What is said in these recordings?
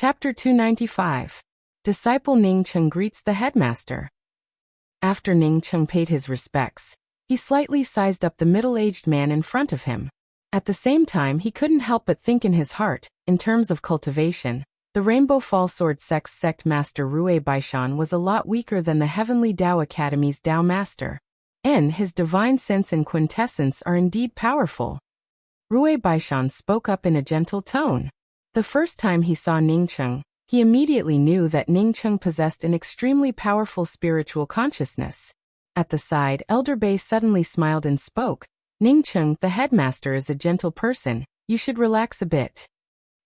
Chapter 295. Disciple Ningcheng greets the headmaster. After Ningcheng paid his respects, he slightly sized up the middle-aged man in front of him. At the same time, he couldn't help but think in his heart, in terms of cultivation, the Rainbow Fall Sword Sect's sect master Rui Baishan was a lot weaker than the Heavenly Tao Academy's Tao master. His divine sense and quintessence are indeed powerful. Rui Baishan spoke up in a gentle tone. The first time he saw Ningcheng, he immediately knew that Ningcheng possessed an extremely powerful spiritual consciousness. At the side, Elder Bei suddenly smiled and spoke. Ningcheng, the headmaster is a gentle person, you should relax a bit.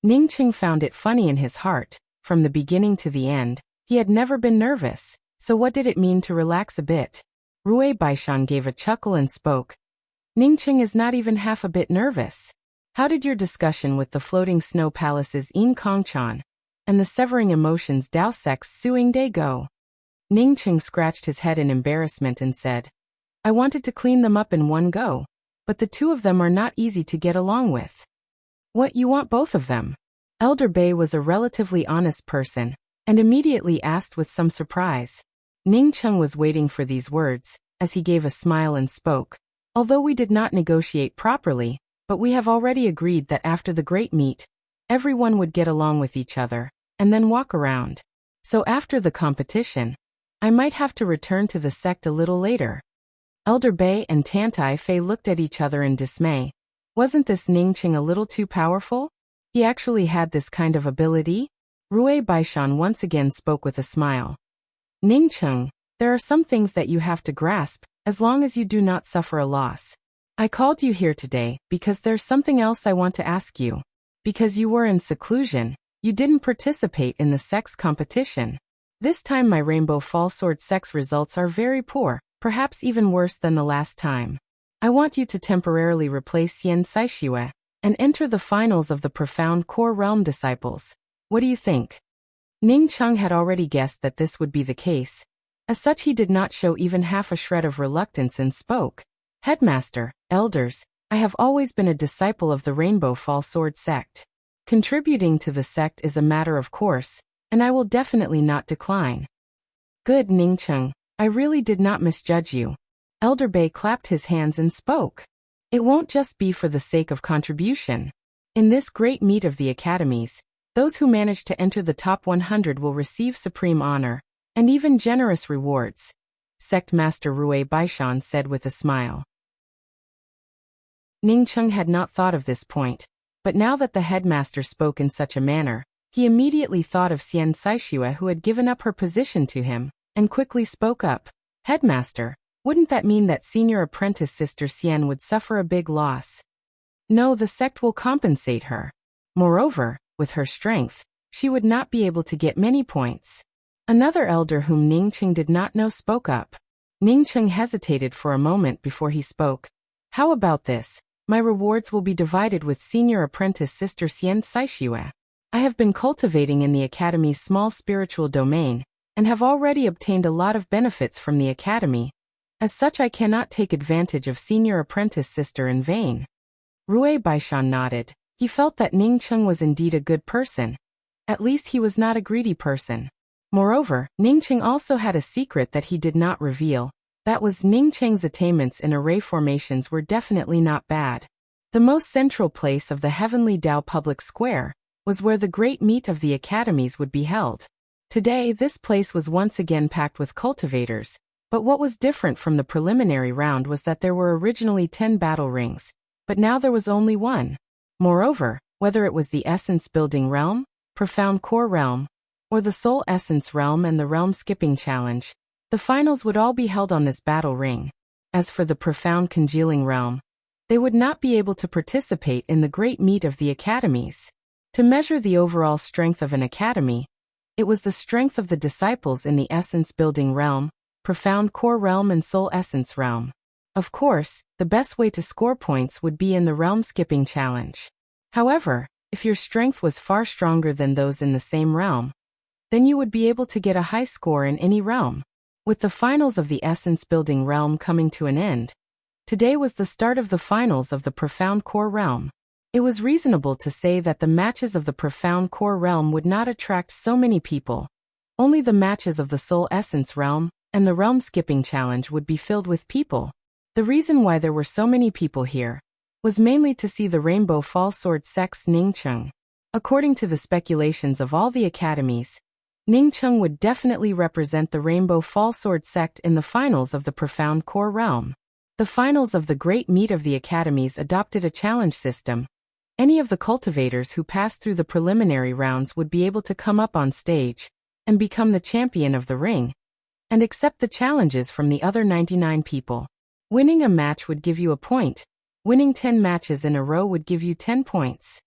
Ningcheng found it funny in his heart. From the beginning to the end, he had never been nervous, so what did it mean to relax a bit? Rui Baishan gave a chuckle and spoke. Ningcheng is not even half a bit nervous. How did your discussion with the floating snow palaces Yin Kongchan and the severing emotions Dao Sect's Suing Day go? Ningcheng scratched his head in embarrassment and said, I wanted to clean them up in one go, but the two of them are not easy to get along with. What, you want both of them? Elder Bei was a relatively honest person, and immediately asked with some surprise. Ningcheng was waiting for these words, as he gave a smile and spoke. Although we did not negotiate properly, but we have already agreed that after the great meet, everyone would get along with each other, and then walk around. So after the competition, I might have to return to the sect a little later. Elder Bei and Tantai Fei looked at each other in dismay. Wasn't this Ningcheng a little too powerful? He actually had this kind of ability? Rui Baishan once again spoke with a smile. Ningcheng, there are some things that you have to grasp, as long as you do not suffer a loss. I called you here today because there's something else I want to ask you. Because you were in seclusion, you didn't participate in the sex competition. This time my Rainbow Fall Sword sex results are very poor, perhaps even worse than the last time. I want you to temporarily replace Xian Saixue and enter the finals of the Profound Core Realm Disciples. What do you think? Ningcheng had already guessed that this would be the case. As such, he did not show even half a shred of reluctance and spoke. Headmaster, elders, I have always been a disciple of the Rainbow Fall Sword sect. Contributing to the sect is a matter of course, and I will definitely not decline. Good, Ningcheng, I really did not misjudge you. Elder Bei clapped his hands and spoke. It won't just be for the sake of contribution. In this great meet of the academies, those who manage to enter the top 100 will receive supreme honor, and even generous rewards, Sect Master Rui Baishan said with a smile. Ningcheng had not thought of this point, but now that the headmaster spoke in such a manner, he immediately thought of Xian Saixue, who had given up her position to him, and quickly spoke up. Headmaster, wouldn't that mean that senior apprentice Sister Xian would suffer a big loss? No, the sect will compensate her. Moreover, with her strength, she would not be able to get many points. Another elder whom Ningcheng did not know spoke up. Ningcheng hesitated for a moment before he spoke. How about this? My rewards will be divided with senior apprentice Sister Xian Saixue. I have been cultivating in the academy's small spiritual domain, and have already obtained a lot of benefits from the academy. As such, I cannot take advantage of senior apprentice sister in vain. Rui Baishan nodded. He felt that Ningcheng was indeed a good person. At least he was not a greedy person. Moreover, Ningcheng also had a secret that he did not reveal. That was Ningcheng's attainments in array formations were definitely not bad. The most central place of the Heavenly Tao Public Square was where the great meet of the academies would be held. Today, this place was once again packed with cultivators, but what was different from the preliminary round was that there were originally 10 battle rings, but now there was only one. Moreover, whether it was the Essence Building Realm, Profound Core Realm, or the Soul Essence Realm and the Realm Skipping Challenge, the finals would all be held on this battle ring. As for the Profound Congealing Realm, they would not be able to participate in the great meet of the academies. To measure the overall strength of an academy, it was the strength of the disciples in the Essence Building Realm, Profound Core Realm and Soul Essence Realm. Of course, the best way to score points would be in the Realm Skipping Challenge. However, if your strength was far stronger than those in the same realm, then you would be able to get a high score in any realm. With the finals of the Essence Building Realm coming to an end, today was the start of the finals of the Profound Core Realm. It was reasonable to say that the matches of the profound core realm would not attract so many people. Only the matches of the soul essence realm and the realm skipping challenge would be filled with people. The reason why there were so many people here was mainly to see the Rainbow Fall Sword sect's Ningcheng. According to the speculations of all the academies, Ningcheng would definitely represent the Rainbow Fall Sword sect in the finals of the profound core realm. The finals of the great meet of the academies adopted a challenge system. Any of the cultivators who passed through the preliminary rounds would be able to come up on stage and become the champion of the ring and accept the challenges from the other 99 people. Winning a match would give you a point. Winning 10 matches in a row would give you 10 points.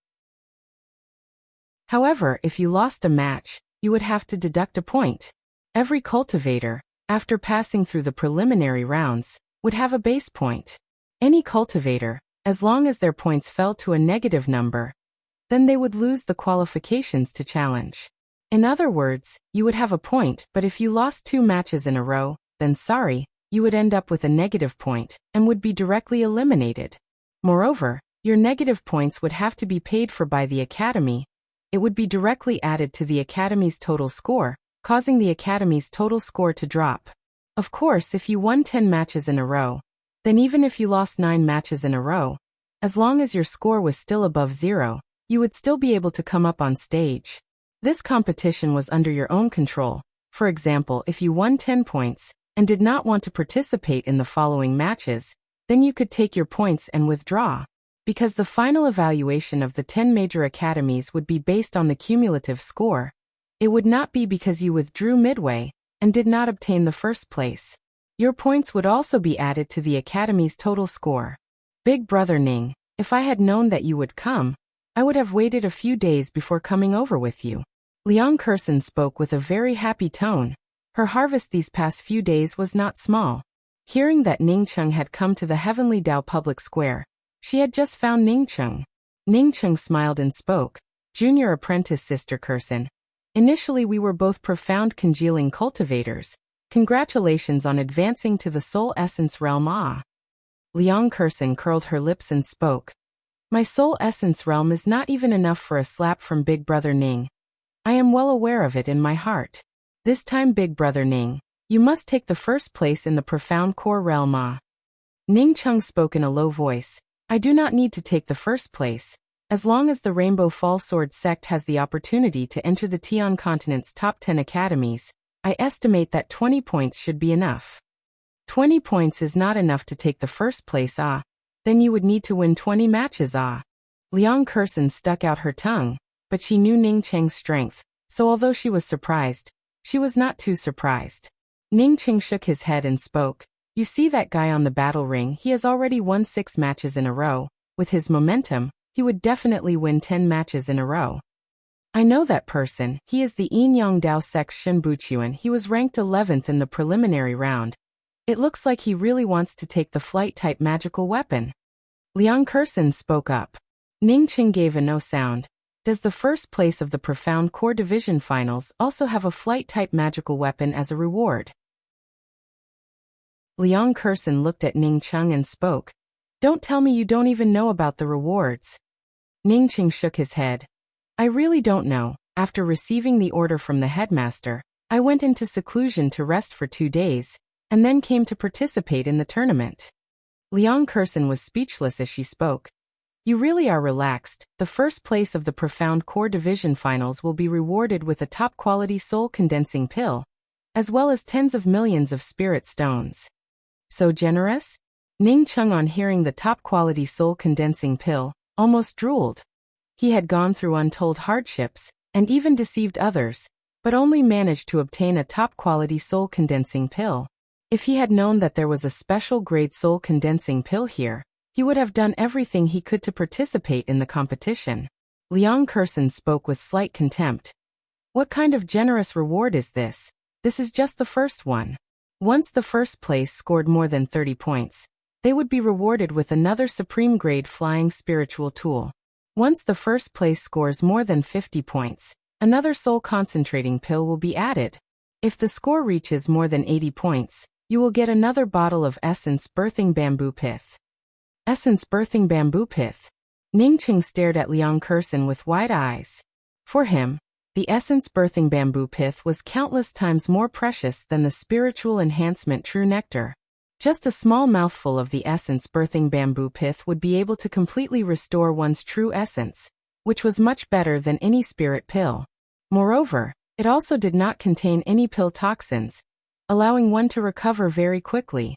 However, if you lost a match, you would have to deduct a point. Every cultivator, after passing through the preliminary rounds, would have a base point. Any cultivator, as long as their points fell to a negative number, then they would lose the qualifications to challenge. In other words, you would have a point, but if you lost 2 matches in a row, then sorry, you would end up with a negative point and would be directly eliminated. Moreover, your negative points would have to be paid for by the academy. It would be directly added to the academy's total score, causing the academy's total score to drop. Of course, if you won 10 matches in a row, then even if you lost 9 matches in a row, as long as your score was still above 0, you would still be able to come up on stage. This competition was under your own control. For example, if you won 10 points and did not want to participate in the following matches, then you could take your points and withdraw. Because the final evaluation of the 10 major academies would be based on the cumulative score. It would not be because you withdrew midway and did not obtain the first place. Your points would also be added to the academy's total score. Big Brother Ning, if I had known that you would come, I would have waited a few days before coming over with you. Liang Kursen spoke with a very happy tone. Her harvest these past few days was not small. Hearing that Ningcheng had come to the Heavenly Dao public square, she had just found Ningcheng. Ningcheng smiled and spoke, "Junior apprentice Sister Kursen. Initially we were both profound congealing cultivators. Congratulations on advancing to the soul essence realm." Liang Kursen curled her lips and spoke, "My soul essence realm is not even enough for a slap from Big Brother Ning. I am well aware of it in my heart. This time, Big Brother Ning, you must take the first place in the profound core realm." Ningcheng spoke in a low voice, "I do not need to take the first place. As long as the Rainbow Fall Sword sect has the opportunity to enter the Tian continent's top 10 academies, I estimate that 20 points should be enough." 20 points is not enough to take the first place, Then you would need to win 20 matches, Liang Kursen stuck out her tongue, but she knew Ningcheng's strength, so although she was surprised, she was not too surprised. Ningcheng shook his head and spoke, "You see that guy on the battle ring, he has already won 6 matches in a row. With his momentum, he would definitely win 10 matches in a row. I know that person, he is the Yin-Yang Dao sect's Shen Buchuan. He was ranked 11th in the preliminary round. It looks like he really wants to take the flight-type magical weapon." Liang Kursen spoke up. Ningcheng gave a no sound. "Does the first place of the Profound Core Division Finals also have a flight-type magical weapon as a reward?" Liang Kursen looked at Ningcheng and spoke, "Don't tell me you don't even know about the rewards." Ningcheng shook his head. "I really don't know. After receiving the order from the headmaster, I went into seclusion to rest for 2 days, and then came to participate in the tournament." Liang Kursen was speechless as she spoke. "You really are relaxed. The first place of the Profound Core Division Finals will be rewarded with a top-quality soul-condensing pill, as well as tens of millions of spirit stones." "So generous?" Ningcheng, on hearing the top-quality soul-condensing pill, almost drooled. He had gone through untold hardships, and even deceived others, but only managed to obtain a top-quality soul-condensing pill. If he had known that there was a special-grade soul-condensing pill here, he would have done everything he could to participate in the competition. Liang Kursen spoke with slight contempt. "What kind of generous reward is this? This is just the first one. Once the first place scored more than 30 points, they would be rewarded with another supreme-grade flying spiritual tool. Once the first place scores more than 50 points, another soul-concentrating pill will be added. If the score reaches more than 80 points, you will get another bottle of Essence Birthing Bamboo Pith." Essence Birthing Bamboo Pith. Ningcheng stared at Liang Kursen with wide eyes. For him, the essence-birthing bamboo pith was countless times more precious than the spiritual enhancement true nectar. Just a small mouthful of the essence-birthing bamboo pith would be able to completely restore one's true essence, which was much better than any spirit pill. Moreover, it also did not contain any pill toxins, allowing one to recover very quickly.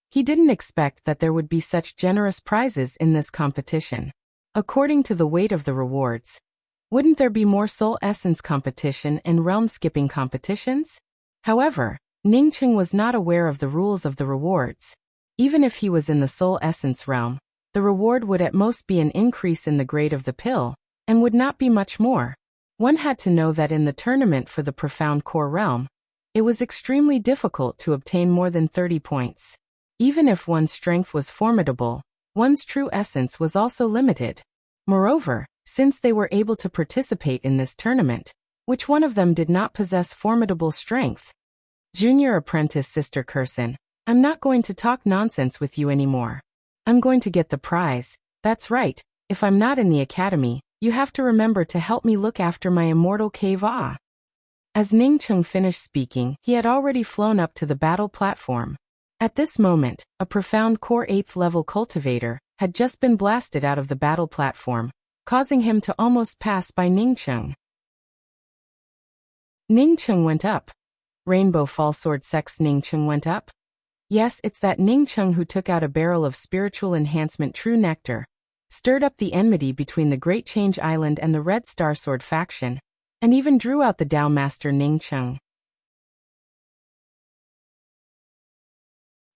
He didn't expect that there would be such generous prizes in this competition. According to the weight of the rewards, wouldn't there be more soul essence competition and realm-skipping competitions? However, Ningcheng was not aware of the rules of the rewards. Even if he was in the soul essence realm, the reward would at most be an increase in the grade of the pill, and would not be much more. One had to know that in the tournament for the profound core realm, it was extremely difficult to obtain more than 30 points. Even if one's strength was formidable, one's true essence was also limited. Moreover, since they were able to participate in this tournament, which one of them did not possess formidable strength? Junior apprentice Sister Kursen, I'm not going to talk nonsense with you anymore. I'm going to get the prize. That's right, if I'm not in the academy, you have to remember to help me look after my immortal cave. As Ningcheng finished speaking, he had already flown up to the battle platform. At this moment, a profound core 8th level cultivator had just been blasted out of the battle platform, causing him to almost pass by Ningcheng. Ningcheng went up. Rainbow Fallsword Sex Ningcheng went up? Yes, it's that Ningcheng who took out a barrel of spiritual enhancement true nectar, stirred up the enmity between the Great Change Island and the Red Star Sword faction, and even drew out the Tao Master Ningcheng.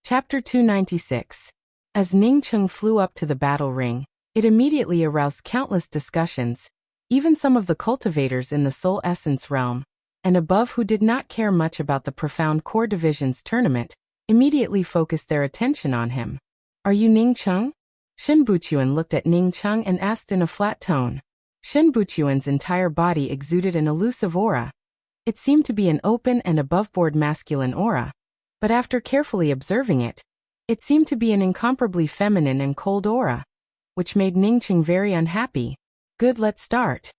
Chapter 296. As Ningcheng flew up to the battle ring, it immediately aroused countless discussions. Even some of the cultivators in the Soul Essence realm, and above who did not care much about the Profound Core Division's tournament, immediately focused their attention on him. Are you Ningcheng? Shin Buchuan looked at Ningcheng and asked in a flat tone. Shin Buchuan's entire body exuded an elusive aura. It seemed to be an open and above-board masculine aura, but after carefully observing it, it seemed to be an incomparably feminine and cold aura, which made Ningcheng very unhappy. Good, let's start.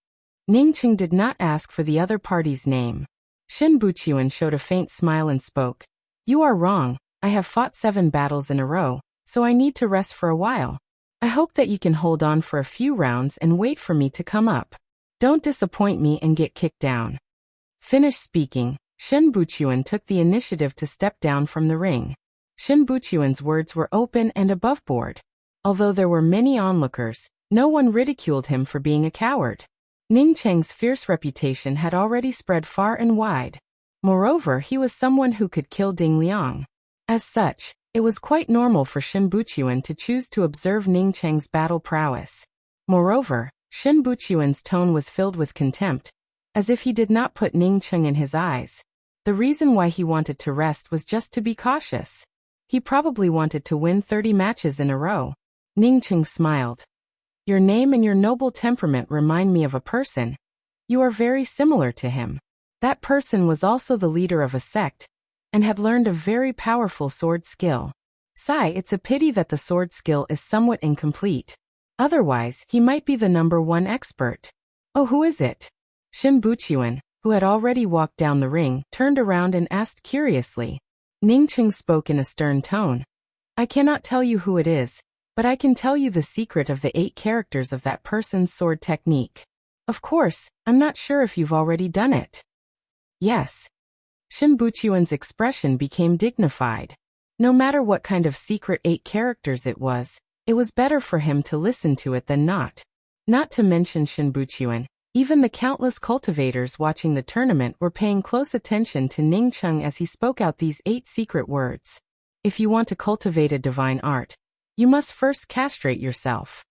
Ningcheng did not ask for the other party's name. Shin Buchuan showed a faint smile and spoke. You are wrong, I have fought 7 battles in a row, so I need to rest for a while. I hope that you can hold on for a few rounds and wait for me to come up. Don't disappoint me and get kicked down. Finished speaking, Shin Buchuan took the initiative to step down from the ring. Shin Buchuan's words were open and above board. Although there were many onlookers, no one ridiculed him for being a coward. Ningcheng's fierce reputation had already spread far and wide. Moreover, he was someone who could kill Ding Liang. As such, it was quite normal for Shin Buchuan to choose to observe Ningcheng's battle prowess. Moreover, Shin Buchuan's tone was filled with contempt, as if he did not put Ningcheng in his eyes. The reason why he wanted to rest was just to be cautious. He probably wanted to win 30 matches in a row. Ningcheng smiled. Your name and your noble temperament remind me of a person. You are very similar to him. That person was also the leader of a sect, and had learned a very powerful sword skill. Sigh, it's a pity that the sword skill is somewhat incomplete. Otherwise, he might be the #1 expert. Oh, who is it? Shin Buchuan, who had already walked down the ring, turned around and asked curiously. Ningcheng spoke in a stern tone. I cannot tell you who it is, but I can tell you the secret of the 8 characters of that person's sword technique. Of course, I'm not sure if you've already done it. Yes. Shin Buchuan's expression became dignified. No matter what kind of secret 8 characters it was better for him to listen to it than not. Not to mention Shin Buchuan, even the countless cultivators watching the tournament were paying close attention to Ningcheng as he spoke out these 8 secret words. If you want to cultivate a divine art, you must first castrate yourself.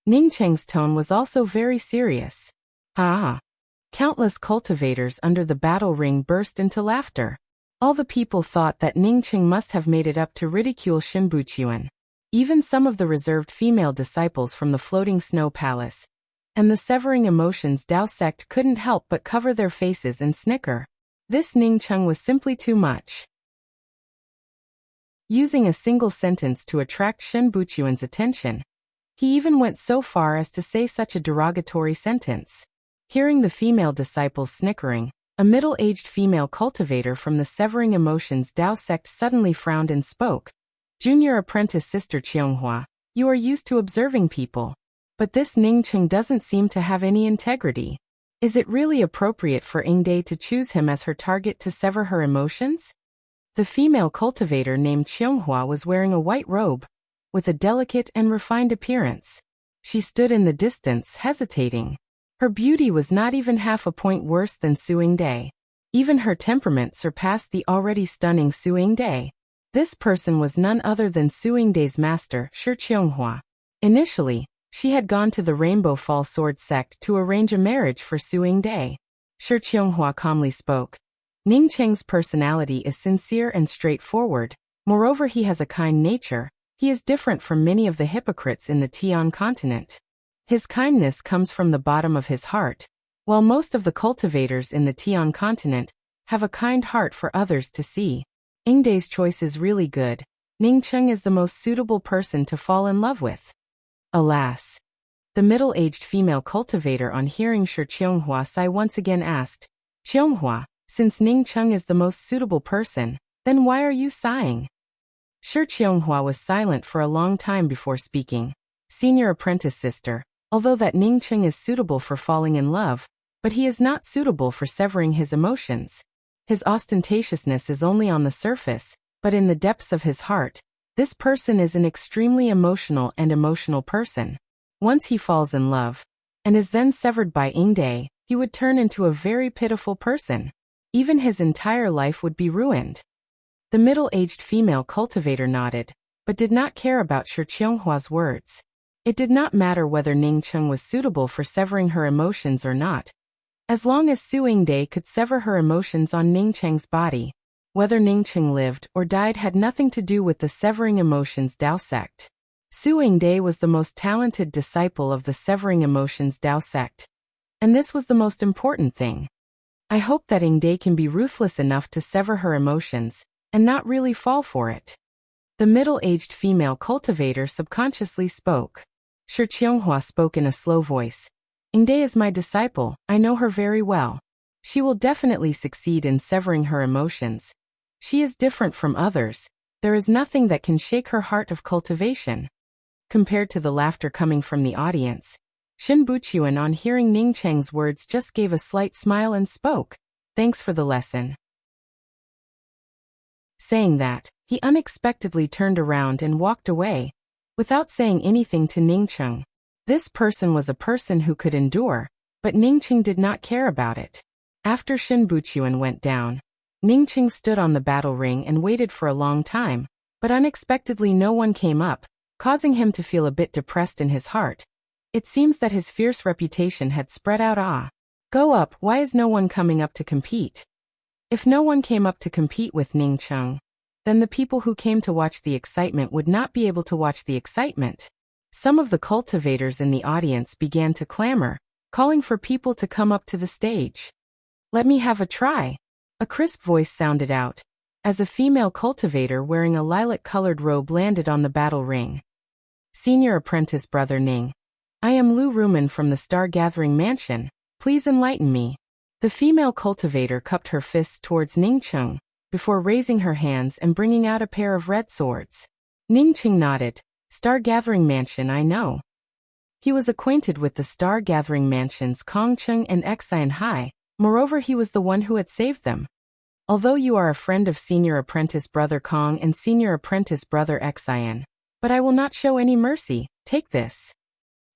Ningcheng's tone was also very serious. Ha! Countless cultivators under the battle ring burst into laughter. All the people thought that Ningcheng must have made it up to ridicule Shin Buchuan. Even some of the reserved female disciples from the Floating Snow Palace and the Severing Emotions Tao sect couldn't help but cover their faces and snicker. This Ningcheng was simply too much. Using a single sentence to attract Shin Buchuan's attention, He even went so far as to say such a derogatory sentence. Hearing the female disciples snickering, a middle-aged female cultivator from the Severing Emotions Tao sect suddenly frowned and spoke. Junior apprentice Sister Cheonghua, you are used to observing people. But this Ning Cheng doesn't seem to have any integrity. Is it really appropriate for Ingde to choose him as her target to sever her emotions? The female cultivator named Cheonghua was wearing a white robe, with a delicate and refined appearance. She stood in the distance, hesitating. Her beauty was not even half a point worse than Su Ingde. Even her temperament surpassed the already stunning Su Ingde. This person was none other than Su Ingde's master, Shi Cheonghua. Initially, she had gone to the Rainbow Fall Sword sect to arrange a marriage for Su Ingde. Shi Cheonghua calmly spoke. Ning Cheng's personality is sincere and straightforward. Moreover, he has a kind nature. He is different from many of the hypocrites in the Tian continent. His kindness comes from the bottom of his heart, while most of the cultivators in the Tian continent have a kind heart for others to see. Ingde's choice is really good. Ning Cheng is the most suitable person to fall in love with. Alas! The middle-aged female cultivator on hearing Shi Cheonghua sigh once again asked, Cheonghua, since Ning Cheng is the most suitable person, then why are you sighing? Shi Cheonghua was silent for a long time before speaking. Senior apprentice sister, although that Ning Cheng is suitable for falling in love, but he is not suitable for severing his emotions. His ostentatiousness is only on the surface, but in the depths of his heart, this person is an extremely emotional person. Once he falls in love, and is then severed by Ingde, he would turn into a very pitiful person. Even his entire life would be ruined. The middle-aged female cultivator nodded, but did not care about Shi Cheonghua's words. It did not matter whether Ning Cheng was suitable for severing her emotions or not. As long as Su Ingde could sever her emotions on Ning Cheng's body, whether Ning Cheng lived or died had nothing to do with the Severing Emotions Tao sect. Su Ingde was the most talented disciple of the Severing Emotions Tao sect. And this was the most important thing. I hope that Ingde can be ruthless enough to sever her emotions, and not really fall for it. The middle-aged female cultivator subconsciously spoke. Shi Cheonghua spoke in a slow voice. Ingde is my disciple, I know her very well. She will definitely succeed in severing her emotions. She is different from others. There is nothing that can shake her heart of cultivation. Compared to the laughter coming from the audience, Shin Buchuan on hearing Ning Cheng's words just gave a slight smile and spoke. Thanks for the lesson. Saying that, he unexpectedly turned around and walked away, without saying anything to Ning Cheng. This person was a person who could endure, but Ning Cheng did not care about it. After Shin Buchuan went down, Ning Cheng stood on the battle ring and waited for a long time, but unexpectedly no one came up, causing him to feel a bit depressed in his heart. It seems that his fierce reputation had spread out. Go up, why is no one coming up to compete? If no one came up to compete with Ning Cheng, then the people who came to watch the excitement would not be able to watch the excitement. Some of the cultivators in the audience began to clamor, calling for people to come up to the stage. Let me have a try. A crisp voice sounded out, as a female cultivator wearing a lilac-colored robe landed on the battle ring. Senior apprentice Brother Ning. I am Lu Rumen from the Star-Gathering Mansion. Please enlighten me. The female cultivator cupped her fists towards Ning Cheng, before raising her hands and bringing out a pair of red swords. Ning Cheng nodded. Star-Gathering Mansion, I know. He was acquainted with the Star-Gathering Mansion's Kong Cheng and Xian Hai. Moreover, he was the one who had saved them. Although you are a friend of Senior Apprentice Brother Kong and Senior Apprentice Brother Xian, but I will not show any mercy. Take this.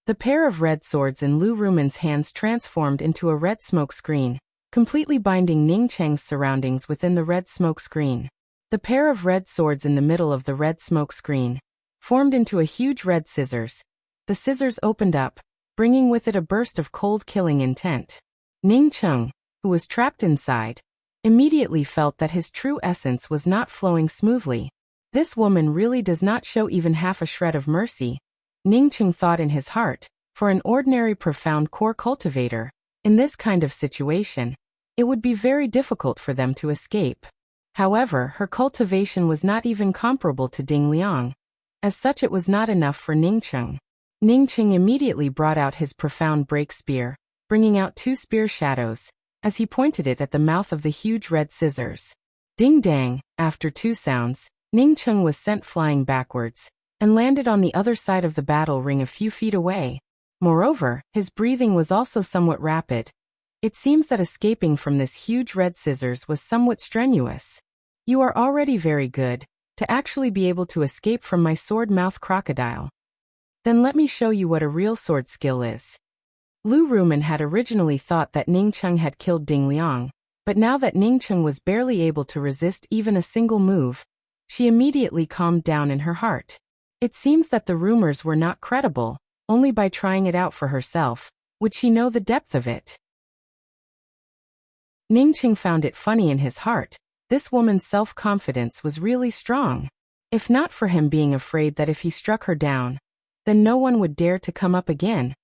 The pair of red swords in Lu Rumen's hands transformed into a red smoke screen, completely binding Ning Cheng's surroundings within the red smoke screen. The pair of red swords in the middle of the red smoke screen formed into a huge red scissors. The scissors opened up, bringing with it a burst of cold killing intent. Ning Cheng, who was trapped inside, immediately felt that his true essence was not flowing smoothly. This woman really does not show even half a shred of mercy. Ning Cheng thought in his heart, for an ordinary profound core cultivator, in this kind of situation, it would be very difficult for them to escape. However, her cultivation was not even comparable to Ding Liang. As such, it was not enough for Ning Cheng. Ning Cheng immediately brought out his profound break spear, bringing out 2 spear shadows, as he pointed it at the mouth of the huge red scissors. Ding-dang, after 2 sounds, Ning Cheng was sent flying backwards, and landed on the other side of the battle ring a few feet away. Moreover, his breathing was also somewhat rapid. It seems that escaping from this huge red scissors was somewhat strenuous. You are already very good, to actually be able to escape from my sword-mouth crocodile. Then let me show you what a real sword skill is. Lu Rumen had originally thought that Ning Cheng had killed Ding Liang, but now that Ning Cheng was barely able to resist even a single move, she immediately calmed down in her heart. It seems that the rumors were not credible. Only by trying it out for herself would she know the depth of it. Ning Cheng found it funny in his heart. This woman's self-confidence was really strong. If not for him being afraid that if he struck her down, then no one would dare to come up again,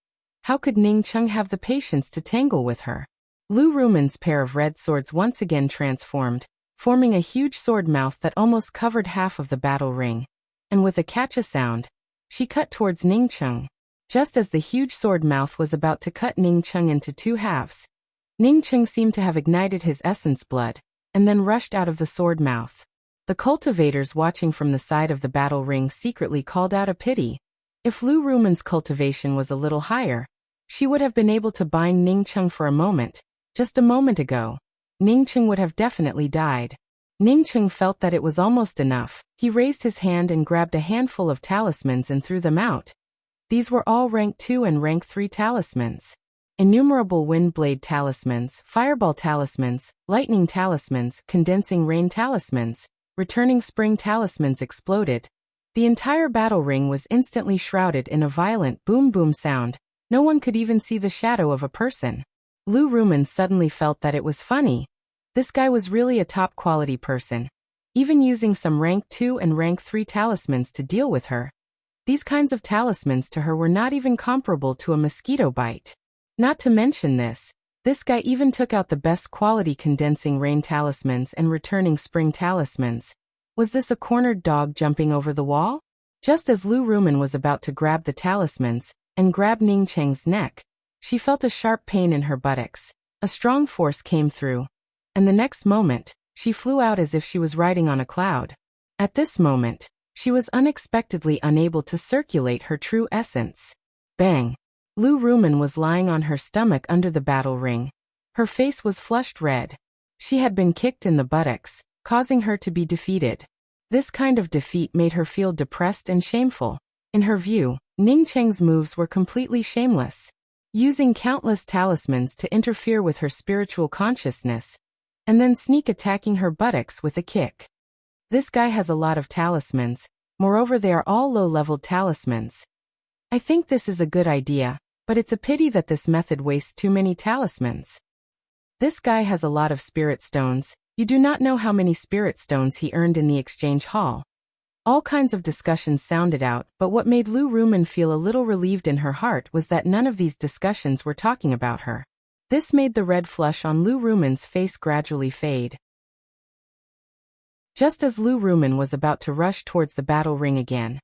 how could Ning Cheng have the patience to tangle with her? Lu Rumen's pair of red swords once again transformed, forming a huge sword mouth that almost covered half of the battle ring, and with a catch-a sound, she cut towards Ning Cheng. Just as the huge sword mouth was about to cut Ning Cheng into 2 halves, Ning Cheng seemed to have ignited his essence blood, and then rushed out of the sword mouth. The cultivators watching from the side of the battle ring secretly called out a pity. If Lu Rumen's cultivation was a little higher, she would have been able to bind Ning Cheng for a moment. Just a moment ago, Ning Cheng would have definitely died. Ning Cheng felt that it was almost enough. He raised his hand and grabbed a handful of talismans and threw them out. These were all rank 2 and rank 3 talismans. Innumerable wind blade talismans, fireball talismans, lightning talismans, condensing rain talismans, returning spring talismans exploded. The entire battle ring was instantly shrouded in a violent boom-boom sound. No one could even see the shadow of a person. Lu Rumen suddenly felt that it was funny. This guy was really a top-quality person. Even using some rank 2 and rank 3 talismans to deal with her. These kinds of talismans to her were not even comparable to a mosquito bite. Not to mention this guy even took out the best quality condensing rain talismans and returning spring talismans. Was this a cornered dog jumping over the wall? Just as Lu Rumen was about to grab the talismans and grab Ning Cheng's neck, she felt a sharp pain in her buttocks. A strong force came through, and the next moment, she flew out as if she was riding on a cloud. At this moment, she was unexpectedly unable to circulate her true essence. Bang! Lu Rumen was lying on her stomach under the battle ring. Her face was flushed red. She had been kicked in the buttocks, causing her to be defeated. This kind of defeat made her feel depressed and shameful. In her view, Ning Cheng's moves were completely shameless, using countless talismans to interfere with her spiritual consciousness, and then sneak attacking her buttocks with a kick. This guy has a lot of talismans, moreover they are all low-leveled talismans. I think this is a good idea, but it's a pity that this method wastes too many talismans. This guy has a lot of spirit stones. You do not know how many spirit stones he earned in the exchange hall. All kinds of discussions sounded out, but what made Lu Rumen feel a little relieved in her heart was that none of these discussions were talking about her. This made the red flush on Lu Rumen's face gradually fade. Just as Lu Rumen was about to rush towards the battle ring again,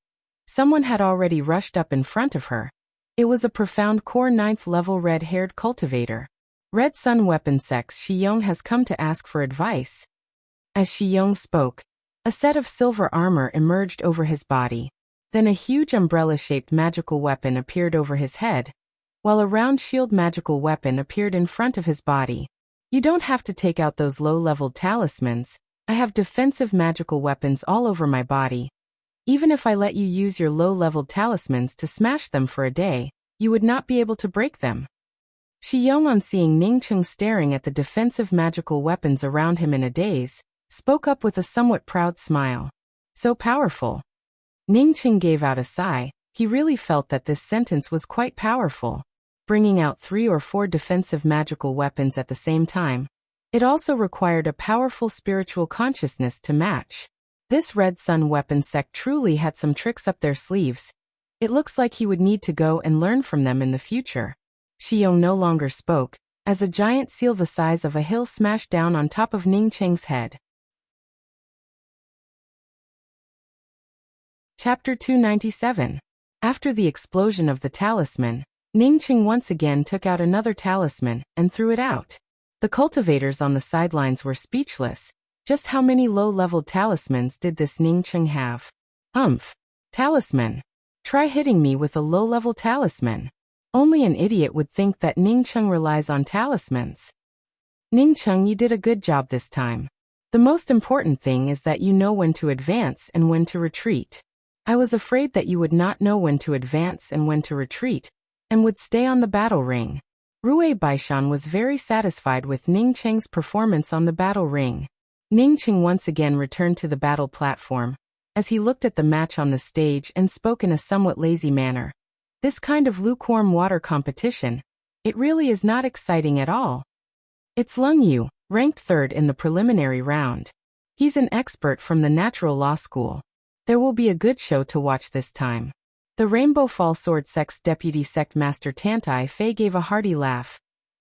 someone had already rushed up in front of her. It was a profound core 9th level red-haired cultivator. Red Sun Weapon Sex Shiyong has come to ask for advice. As Shiyong spoke, a set of silver armor emerged over his body. Then a huge umbrella-shaped magical weapon appeared over his head, while a round shield magical weapon appeared in front of his body. You don't have to take out those low-leveled talismans. I have defensive magical weapons all over my body. Even if I let you use your low-leveled talismans to smash them for a day, you would not be able to break them. Shiyong, on seeing Ning Cheng staring at the defensive magical weapons around him in a daze, spoke up with a somewhat proud smile. So powerful. Ning Cheng gave out a sigh. He really felt that this sentence was quite powerful. Bringing out 3 or 4 defensive magical weapons at the same time. It also required a powerful spiritual consciousness to match. This Red Sun weapon sect truly had some tricks up their sleeves. It looks like he would need to go and learn from them in the future. Shiyong no longer spoke, as a giant seal the size of a hill smashed down on top of Ning Cheng's head. Chapter 297. After the explosion of the talisman, Ningqing once again took out another talisman and threw it out. The cultivators on the sidelines were speechless. Just how many low-leveled talismans did this Ningqing have? Talisman. Try hitting me with a low-level talisman. Only an idiot would think that Ningqing relies on talismans. Ningqing, you did a good job this time. The most important thing is that you know when to advance and when to retreat. I was afraid that you would not know when to advance and when to retreat, and would stay on the battle ring. Rui Baishan was very satisfied with Ningqing's performance on the battle ring. Ningqing once again returned to the battle platform, as he looked at the match on the stage and spoke in a somewhat lazy manner. This kind of lukewarm water competition, it really is not exciting at all. It's Lung Yu, ranked 3rd in the preliminary round. He's an expert from the Natural Law School. There will be a good show to watch this time. The Rainbow Fall Sword Sect's Deputy Sect Master Tantai Fei gave a hearty laugh.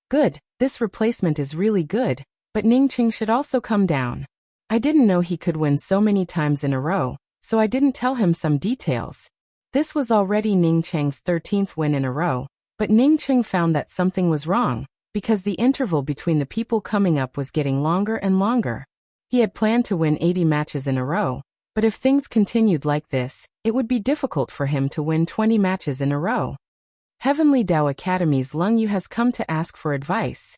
Good, this replacement is really good, but Ningqing should also come down. I didn't know he could win so many times in a row, so I didn't tell him some details. This was already Ningqing's 13th win in a row, but Ningqing found that something was wrong, because the interval between the people coming up was getting longer and longer. He had planned to win 80 matches in a row, but if things continued like this, it would be difficult for him to win 20 matches in a row. Heavenly Dao Academy's Lung Yu has come to ask for advice.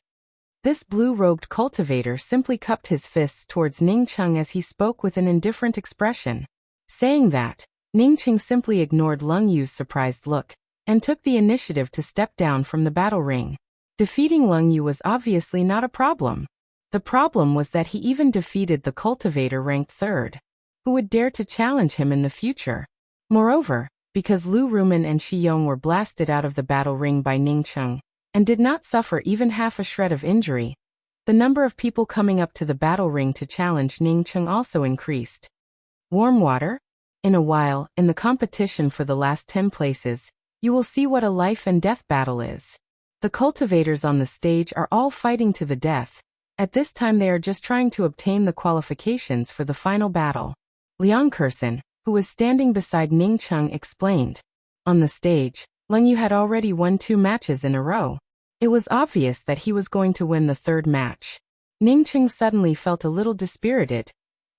This blue-robed cultivator simply cupped his fists towards Ningqing as he spoke with an indifferent expression. Saying that, Ningqing simply ignored Lung Yu's surprised look, and took the initiative to step down from the battle ring. Defeating Lung Yu was obviously not a problem. The problem was that he even defeated the cultivator ranked 3rd. Who would dare to challenge him in the future? Moreover, because Lu Rumen and Shi Yong were blasted out of the battle ring by Ningqing, and did not suffer even half a shred of injury, the number of people coming up to the battle ring to challenge Ningqing also increased. Warm water? In a while, in the competition for the last 10 places, you will see what a life and death battle is. The cultivators on the stage are all fighting to the death. At this time they are just trying to obtain the qualifications for the final battle. Liang Kursen, who was standing beside Ningqing, explained. On the stage, Lung Yu had already won 2 matches in a row. It was obvious that he was going to win the 3rd match. Ningqing suddenly felt a little dispirited.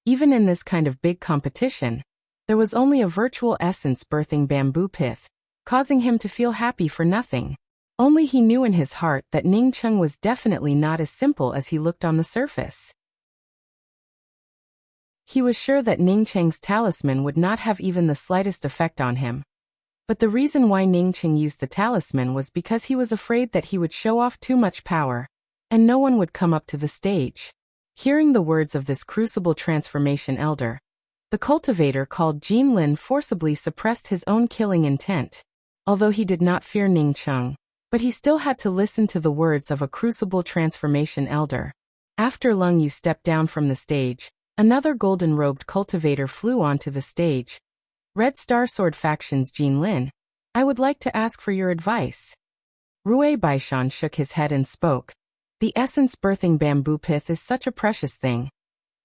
Even in this kind of big competition, there was only a virtual essence birthing bamboo pith, causing him to feel happy for nothing. Only he knew in his heart that Ningqing was definitely not as simple as he looked on the surface. He was sure that Ningqing's talisman would not have even the slightest effect on him. But the reason why Ningqing used the talisman was because he was afraid that he would show off too much power, and no one would come up to the stage. Hearing the words of this crucible transformation elder, the cultivator called Jin Lin forcibly suppressed his own killing intent. Although he did not fear Ningqing, but he still had to listen to the words of a crucible transformation elder. After Lung Yu stepped down from the stage, another golden-robed cultivator flew onto the stage. Red Star Sword Faction's Jin Lin, I would like to ask for your advice. Rui Baishan shook his head and spoke. The essence-birthing bamboo pith is such a precious thing.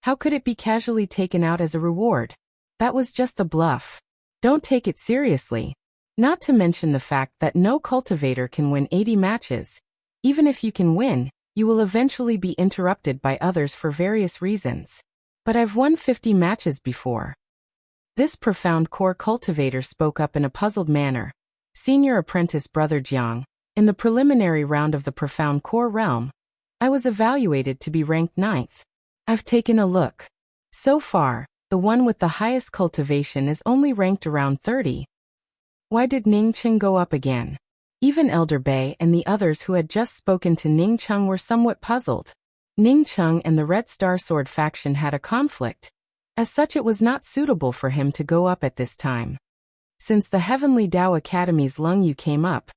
How could it be casually taken out as a reward? That was just a bluff. Don't take it seriously. Not to mention the fact that no cultivator can win 80 matches. Even if you can win, you will eventually be interrupted by others for various reasons. But I've won 50 matches before. This profound core cultivator spoke up in a puzzled manner. Senior apprentice Brother Jiang, in the preliminary round of the profound core realm, I was evaluated to be ranked 9th. I've taken a look. So far, the one with the highest cultivation is only ranked around 30. Why did Ningqing go up again? Even Elder Bei and the others who had just spoken to Ningqing were somewhat puzzled. Ningqing and the Red Star Sword faction had a conflict. As such, it was not suitable for him to go up at this time. Since the Heavenly Dao Academy's Lung Yu came up,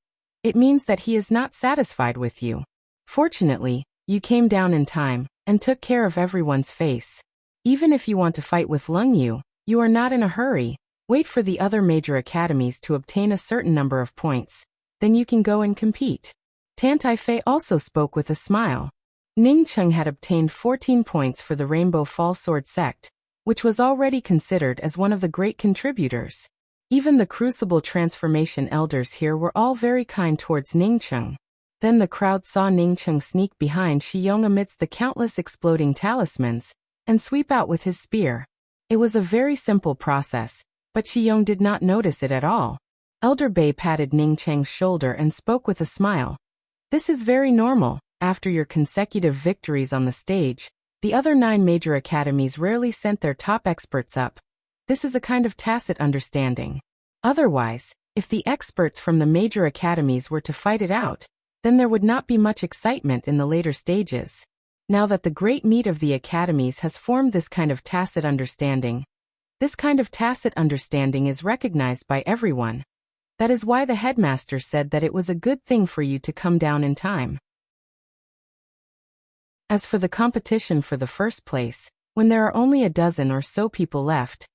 it means that he is not satisfied with you. Fortunately, you came down in time and took care of everyone's face. Even if you want to fight with Lung Yu, you are not in a hurry. Wait for the other major academies to obtain a certain number of points. Then you can go and compete. Tantai Fei also spoke with a smile. Ningqing had obtained 14 points for the Rainbow Fall Sword Sect, which was already considered as one of the great contributors. Even the Crucible Transformation elders here were all very kind towards Ningcheng. Then the crowd saw Ningcheng sneak behind Shiyong amidst the countless exploding talismans, and sweep out with his spear. It was a very simple process, but Shiyong did not notice it at all. Elder Bei patted Ningcheng's shoulder and spoke with a smile. This is very normal. After your consecutive victories on the stage, the other 9 major academies rarely sent their top experts up. This is a kind of tacit understanding. Otherwise, if the experts from the major academies were to fight it out, then there would not be much excitement in the later stages. Now that the great meat of the academies has formed this kind of tacit understanding, this kind of tacit understanding is recognized by everyone. That is why the headmaster said that it was a good thing for you to come down in time. As for the competition for the first place, when there are only a dozen or so people left,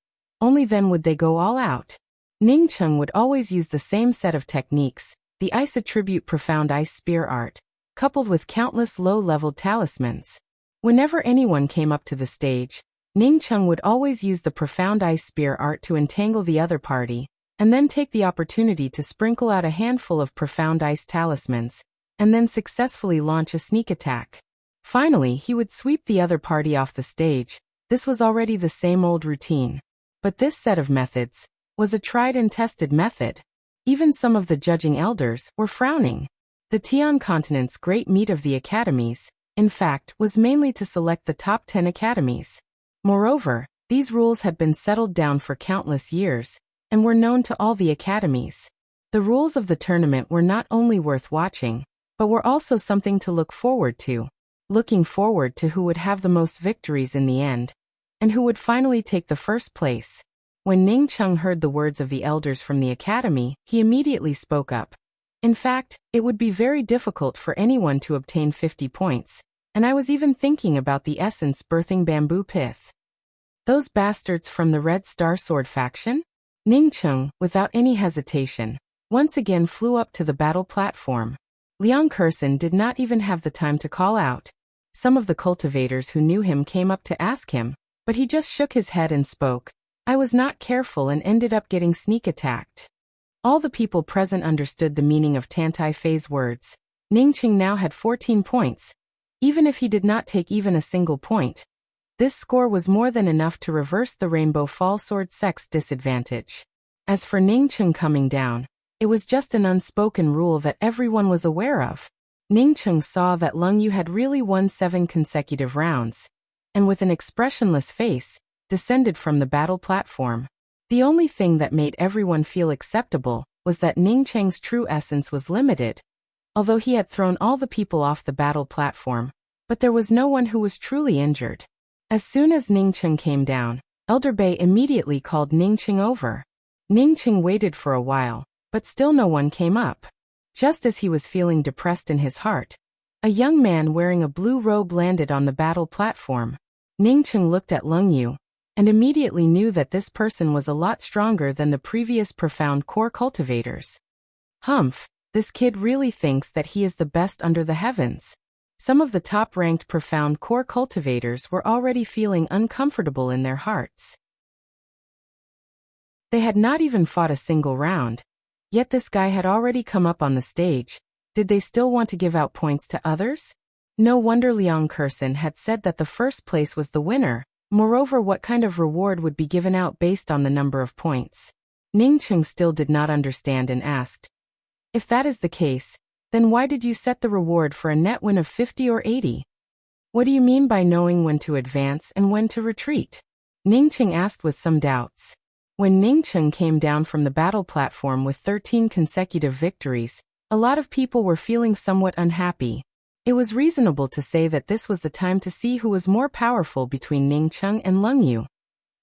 only then would they go all out. Ningcheng would always use the same set of techniques, the ice attribute profound ice spear art, coupled with countless low-leveled talismans. Whenever anyone came up to the stage, Ningcheng would always use the profound ice spear art to entangle the other party, and then take the opportunity to sprinkle out a handful of profound ice talismans, and then successfully launch a sneak attack. Finally, he would sweep the other party off the stage. This was already the same old routine. But this set of methods was a tried and tested method. Even some of the judging elders were frowning. The Tian continent's great meat of the academies, in fact, was mainly to select the top 10 academies. Moreover, these rules had been settled down for countless years, and were known to all the academies. The rules of the tournament were not only worth watching, but were also something to look forward to. Looking forward to who would have the most victories in the end, and who would finally take the first place. When Ningcheng heard the words of the elders from the academy, he immediately spoke up. In fact, it would be very difficult for anyone to obtain 50 points, and I was even thinking about the essence birthing bamboo pith. Those bastards from the Red Star Sword faction? Ningcheng, without any hesitation, once again flew up to the battle platform. Liang Kursen did not even have the time to call out. Some of the cultivators who knew him came up to ask him, but he just shook his head and spoke. I was not careful and ended up getting sneak attacked. All the people present understood the meaning of Tantai Fei's words. Ningcheng now had 14 points. Even if he did not take even a single point, this score was more than enough to reverse the Rainbow Fall Sword sect's disadvantage. As for Ningcheng coming down, it was just an unspoken rule that everyone was aware of. Ningcheng saw that Leng Yu had really won 7 consecutive rounds, and with an expressionless face, descended from the battle platform. The only thing that made everyone feel acceptable was that Ningcheng's true essence was limited. Although he had thrown all the people off the battle platform, but there was no one who was truly injured. As soon as Ningcheng came down, Elder Bei immediately called Ningcheng over. Ningcheng waited for a while, but still no one came up. Just as he was feeling depressed in his heart, a young man wearing a blue robe landed on the battle platform. Ningcheng looked at Leng Yu, and immediately knew that this person was a lot stronger than the previous profound core cultivators. Humph, this kid really thinks that he is the best under the heavens. Some of the top-ranked profound core cultivators were already feeling uncomfortable in their hearts. They had not even fought a single round. Yet this guy had already come up on the stage. Did they still want to give out points to others? No wonder Liang Kursen had said that the first place was the winner. Moreover, what kind of reward would be given out based on the number of points? Ningcheng still did not understand and asked, if that is the case, then why did you set the reward for a net win of 50 or 80? What do you mean by knowing when to advance and when to retreat? Ningcheng asked with some doubts. When Ningcheng came down from the battle platform with 13 consecutive victories, a lot of people were feeling somewhat unhappy. It was reasonable to say that this was the time to see who was more powerful between Ningcheng and Leng Yu.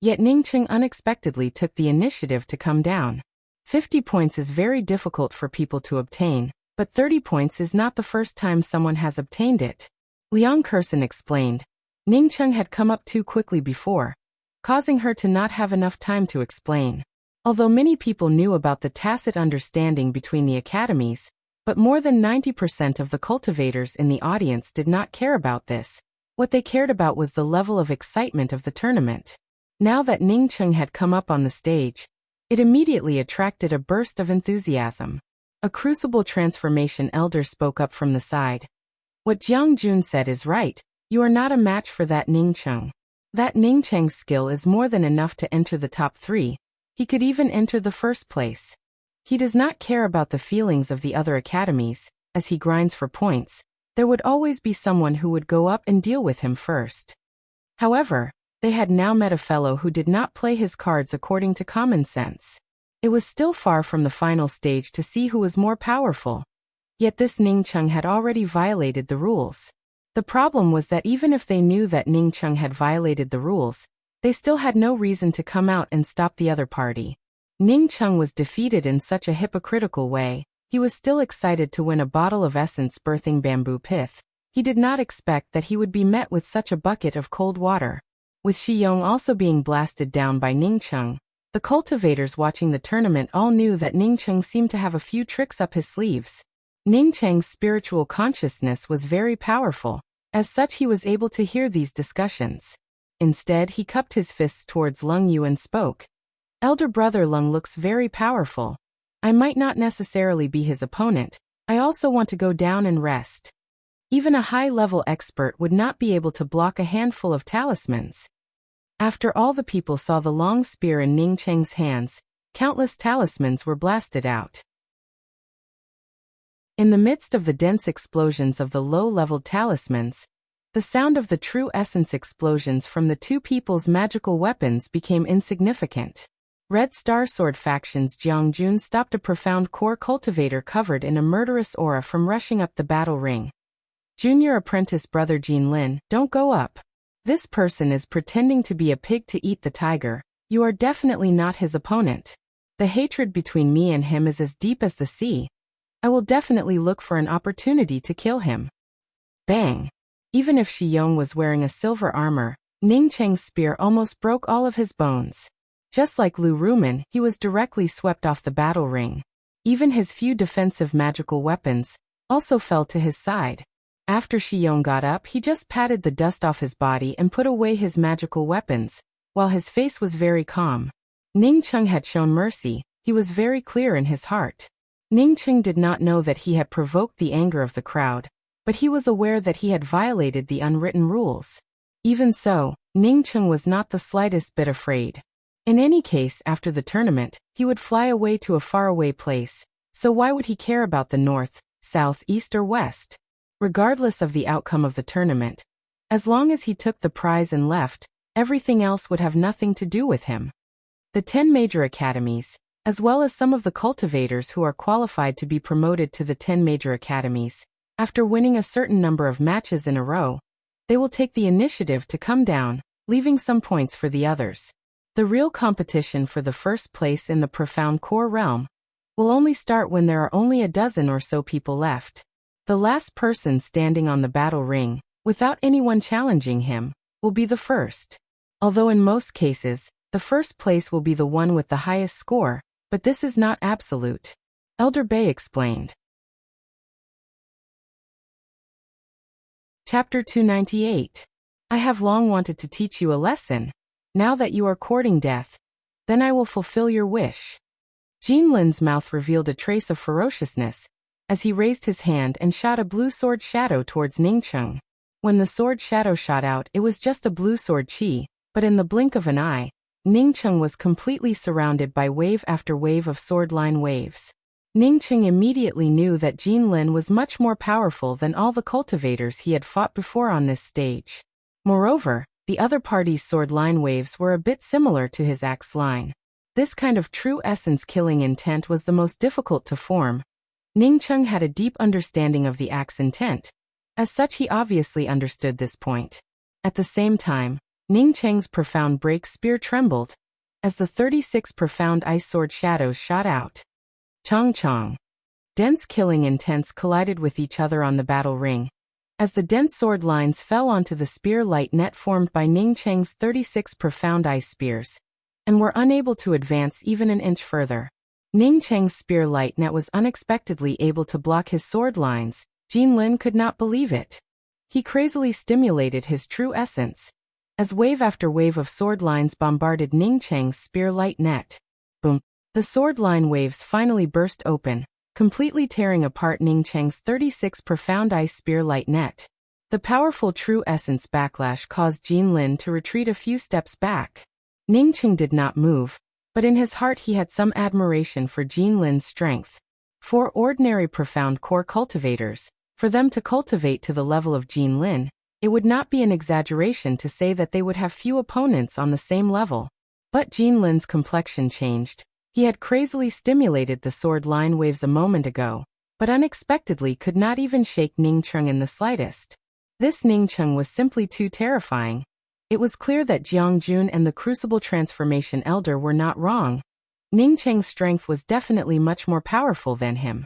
Yet Ningcheng unexpectedly took the initiative to come down. 50 points is very difficult for people to obtain, but 30 points is not the first time someone has obtained it. Liang Kursen explained. Ningcheng had come up too quickly before, causing her to not have enough time to explain. Although many people knew about the tacit understanding between the academies, but more than 90% of the cultivators in the audience did not care about this. What they cared about was the level of excitement of the tournament. Now that Ningcheng had come up on the stage, It immediately attracted a burst of enthusiasm. A crucible transformation elder spoke up from the side. What Jiang Jun said is right. You are not a match for that Ning Cheng. That Ning Cheng's skill is more than enough to enter the top 3. He could even enter the first place. He does not care about the feelings of the other academies. As he grinds for points, there would always be someone who would go up and deal with him first. However, they had now met a fellow who did not play his cards according to common sense. It was still far from the final stage to see who was more powerful. Yet this Ning Cheng had already violated the rules. The problem was that even if they knew that Ning Cheng had violated the rules, they still had no reason to come out and stop the other party. Ning Cheng was defeated in such a hypocritical way. He was still excited to win a bottle of essence birthing bamboo pith. He did not expect that he would be met with such a bucket of cold water. With Shi Yong also being blasted down by Ning Cheng, the cultivators watching the tournament all knew that Ning Cheng seemed to have a few tricks up his sleeves. Ning Cheng's spiritual consciousness was very powerful. As such, he was able to hear these discussions. Instead, he cupped his fists towards Leng Yu and spoke. Elder brother Leng looks very powerful. I might not necessarily be his opponent. I also want to go down and rest. Even a high-level expert would not be able to block a handful of talismans. After all the people saw the long spear in Ning Cheng's hands, countless talismans were blasted out. In the midst of the dense explosions of the low-leveled talismans, the sound of the true essence explosions from the two people's magical weapons became insignificant. Red Star Sword faction's Jiang Jun stopped a profound core cultivator covered in a murderous aura from rushing up the battle ring. Junior apprentice brother Jin Lin, don't go up. This person is pretending to be a pig to eat the tiger. You are definitely not his opponent. The hatred between me and him is as deep as the sea. I will definitely look for an opportunity to kill him. Bang! Even if Shi Yong was wearing a silver armor, Ning Cheng's spear almost broke all of his bones. Just like Lu Rumen, he was directly swept off the battle ring. Even his few defensive magical weapons also fell to his side. After Shi Yong got up, he just patted the dust off his body and put away his magical weapons, while his face was very calm. Ning Cheng had shown mercy. He was very clear in his heart. Ning Cheng did not know that he had provoked the anger of the crowd, but he was aware that he had violated the unwritten rules. Even so, Ning Cheng was not the slightest bit afraid. In any case, after the tournament, he would fly away to a faraway place, so why would he care about the north, south, east or west? Regardless of the outcome of the tournament, as long as he took the prize and left, everything else would have nothing to do with him. The 10 major academies, as well as some of the cultivators who are qualified to be promoted to the 10 major academies, after winning a certain number of matches in a row, they will take the initiative to come down, leaving some points for the others. The real competition for the first place in the profound core realm will only start when there are only a dozen or so people left. The last person standing on the battle ring, without anyone challenging him, will be the first. Although in most cases, the first place will be the one with the highest score, but this is not absolute. Elder Bei explained. Chapter 298. I have long wanted to teach you a lesson. Now that you are courting death, then I will fulfill your wish. Jin Lin's mouth revealed a trace of ferociousness, as he raised his hand and shot a blue sword shadow towards Ning Cheng. When the sword shadow shot out, it was just a blue sword chi, but in the blink of an eye, Ning Cheng was completely surrounded by wave after wave of sword line waves. Ning Cheng immediately knew that Jin Lin was much more powerful than all the cultivators he had fought before on this stage. Moreover, the other party's sword line waves were a bit similar to his axe line. This kind of true essence killing intent was the most difficult to form. Ning Cheng had a deep understanding of the axe intent. As such, he obviously understood this point. At the same time, Ning Cheng's profound break spear trembled, as the 36 profound ice sword shadows shot out. Chong chong. Dense killing intents collided with each other on the battle ring, as the dense sword lines fell onto the spear light net formed by Ning Cheng's 36 profound ice spears, and were unable to advance even an inch further. Ning Cheng's spear light net was unexpectedly able to block his sword lines. Jin Lin could not believe it. He crazily stimulated his true essence, as wave after wave of sword lines bombarded Ning Cheng's spear light net. Boom. The sword line waves finally burst open, completely tearing apart Ning Cheng's 36 profound ice spear light net. The powerful true essence backlash caused Jin Lin to retreat a few steps back. Ning Cheng did not move, but in his heart he had some admiration for Jin Lin's strength. For ordinary profound core cultivators, for them to cultivate to the level of Jin Lin, it would not be an exaggeration to say that they would have few opponents on the same level. But Jin Lin's complexion changed. He had crazily stimulated the sword line waves a moment ago, but unexpectedly could not even shake Ning Cheng in the slightest. This Ning Cheng was simply too terrifying. It was clear that Jiang Jun and the Crucible Transformation Elder were not wrong. Ning Cheng's strength was definitely much more powerful than him.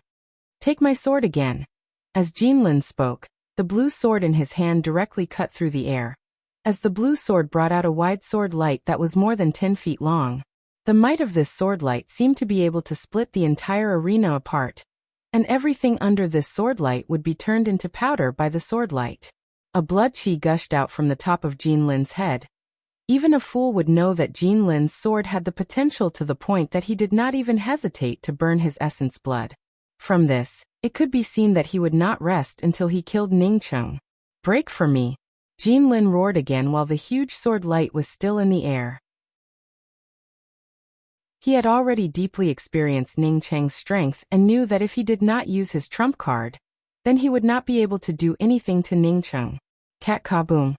Take my sword again. As Jin Lin spoke, the blue sword in his hand directly cut through the air. As the blue sword brought out a wide sword light that was more than 10 feet long. The might of this sword light seemed to be able to split the entire arena apart, and everything under this sword light would be turned into powder by the sword light. A blood chi gushed out from the top of Jin Lin's head. Even a fool would know that Jin Lin's sword had the potential to the point that he did not even hesitate to burn his essence blood. From this, it could be seen that he would not rest until he killed Ning Cheng. Break for me! Jin Lin roared again while the huge sword light was still in the air. He had already deeply experienced Ning Cheng's strength and knew that if he did not use his trump card, then he would not be able to do anything to Ning Cheng. Cat kaboom!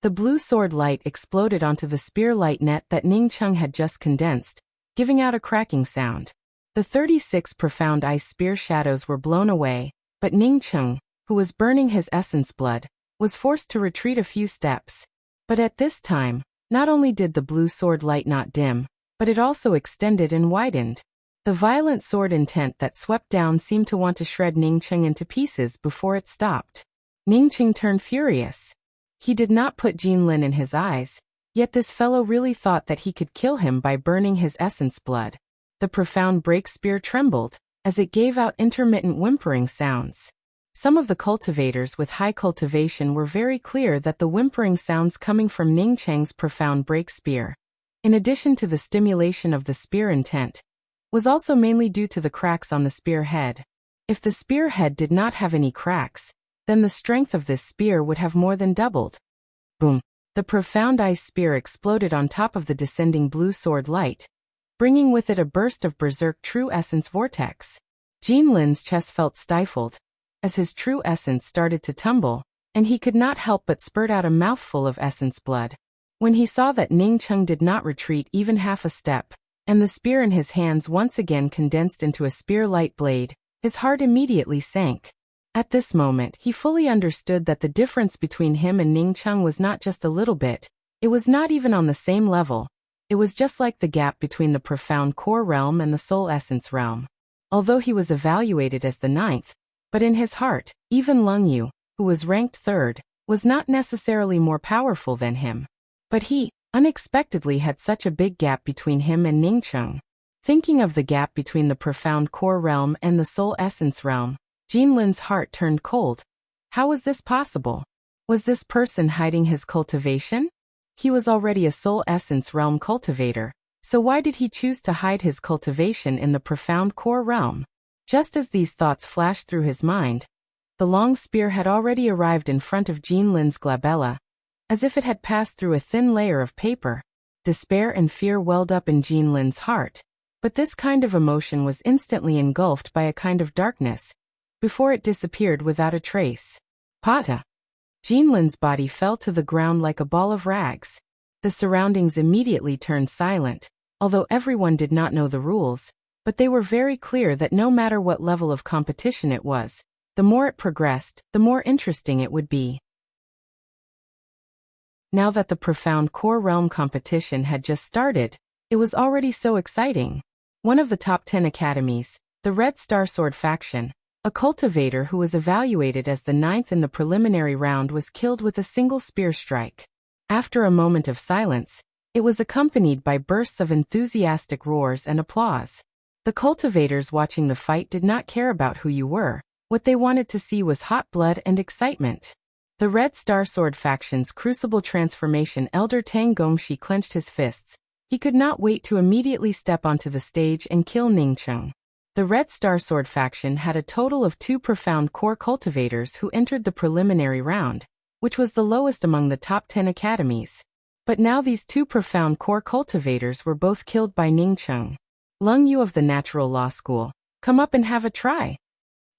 The blue sword light exploded onto the spear light net that Ning Cheng had just condensed, giving out a cracking sound. The 36 profound ice spear shadows were blown away, but Ning Cheng, who was burning his essence blood, was forced to retreat a few steps. But at this time, not only did the blue sword light not dim, but it also extended and widened. The violent sword intent that swept down seemed to want to shred Ning Cheng into pieces before it stopped. Ning Cheng turned furious. He did not put Jin Lin in his eyes, yet this fellow really thought that he could kill him by burning his essence blood. The profound break spear trembled, as it gave out intermittent whimpering sounds. Some of the cultivators with high cultivation were very clear that the whimpering sounds coming from Ning Cheng's profound break spear, in addition to the stimulation of the spear intent, was also mainly due to the cracks on the spear head. If the spear head did not have any cracks, then the strength of this spear would have more than doubled. Boom! The profound ice spear exploded on top of the descending blue sword light, bringing with it a burst of berserk true essence vortex. Jin Lin's chest felt stifled, as his true essence started to tumble, and he could not help but spurt out a mouthful of essence blood. When he saw that Ning Cheng did not retreat even half a step, and the spear in his hands once again condensed into a spear-light blade, his heart immediately sank. At this moment, he fully understood that the difference between him and Ning Cheng was not just a little bit, it was not even on the same level. It was just like the gap between the profound core realm and the soul essence realm. Although he was evaluated as the 9th, but in his heart, even Lung Yu, who was ranked 3rd, was not necessarily more powerful than him. But he, unexpectedly, had such a big gap between him and Ning Cheng. Thinking of the gap between the profound core realm and the soul essence realm, Jin Lin's heart turned cold. How was this possible? Was this person hiding his cultivation? He was already a soul essence realm cultivator, so why did he choose to hide his cultivation in the profound core realm? Just as these thoughts flashed through his mind, the long spear had already arrived in front of Jin Lin's glabella, as if it had passed through a thin layer of paper. Despair and fear welled up in Jin Lin's heart, but this kind of emotion was instantly engulfed by a kind of darkness, before it disappeared without a trace. Pata! Jin Lin's body fell to the ground like a ball of rags. The surroundings immediately turned silent, although everyone did not know the rules, but they were very clear that no matter what level of competition it was, the more it progressed, the more interesting it would be. Now that the profound core realm competition had just started, it was already so exciting. One of the top 10 academies, the Red Star Sword faction, a cultivator who was evaluated as the 9th in the preliminary round, was killed with a single spear strike. After a moment of silence, it was accompanied by bursts of enthusiastic roars and applause. The cultivators watching the fight did not care about who you were. What they wanted to see was hot blood and excitement. The Red Star Sword faction's Crucible Transformation Elder Tang Gongxi clenched his fists. He could not wait to immediately step onto the stage and kill Ningcheng. The Red Star Sword faction had a total of 2 profound core cultivators who entered the preliminary round, which was the lowest among the top 10 academies. But now these 2 profound core cultivators were both killed by Ningcheng. Lung Yu of the Natural Law School, come up and have a try.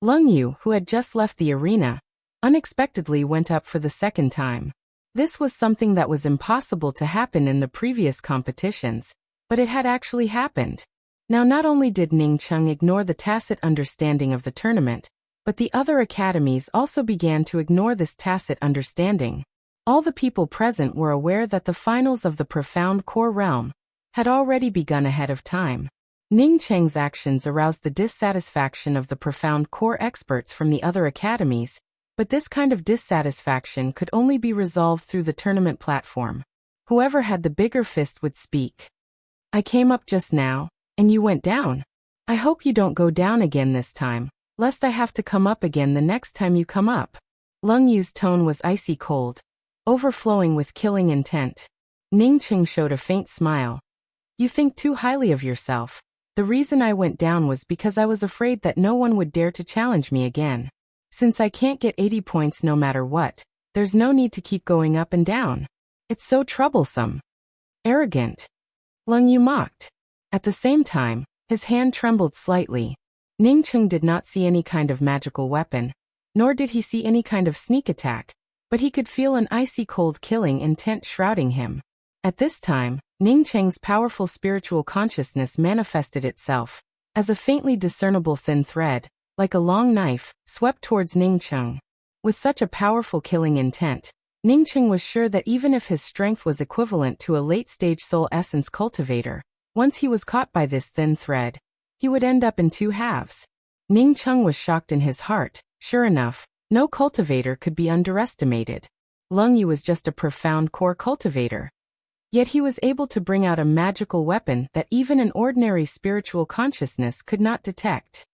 Lung Yu, who had just left the arena, unexpectedly went up for the second time. This was something that was impossible to happen in the previous competitions, but it had actually happened. Now not only did Ningcheng ignore the tacit understanding of the tournament, but the other academies also began to ignore this tacit understanding. All the people present were aware that the finals of the Profound Core Realm had already begun ahead of time. Ningcheng's actions aroused the dissatisfaction of the Profound Core experts from the other academies, but this kind of dissatisfaction could only be resolved through the tournament platform. Whoever had the bigger fist would speak. I came up just now, and you went down. I hope you don't go down again this time, lest I have to come up again the next time you come up. Lung Yu's tone was icy cold, overflowing with killing intent. Ningcheng showed a faint smile. You think too highly of yourself. The reason I went down was because I was afraid that no one would dare to challenge me again. Since I can't get 80 points no matter what, there's no need to keep going up and down. It's so troublesome. Arrogant. Lung Yu mocked. At the same time, his hand trembled slightly. Ningcheng did not see any kind of magical weapon, nor did he see any kind of sneak attack, but he could feel an icy cold killing intent shrouding him. At this time, Ningcheng's powerful spiritual consciousness manifested itself as a faintly discernible thin thread, like a long knife, swept towards Ningcheng. With such a powerful killing intent, Ningcheng was sure that even if his strength was equivalent to a late-stage soul essence cultivator, once he was caught by this thin thread, he would end up in 2 halves. Ningcheng was shocked in his heart. Sure enough, no cultivator could be underestimated. Lung Yu was just a profound core cultivator. Yet he was able to bring out a magical weapon that even an ordinary spiritual consciousness could not detect.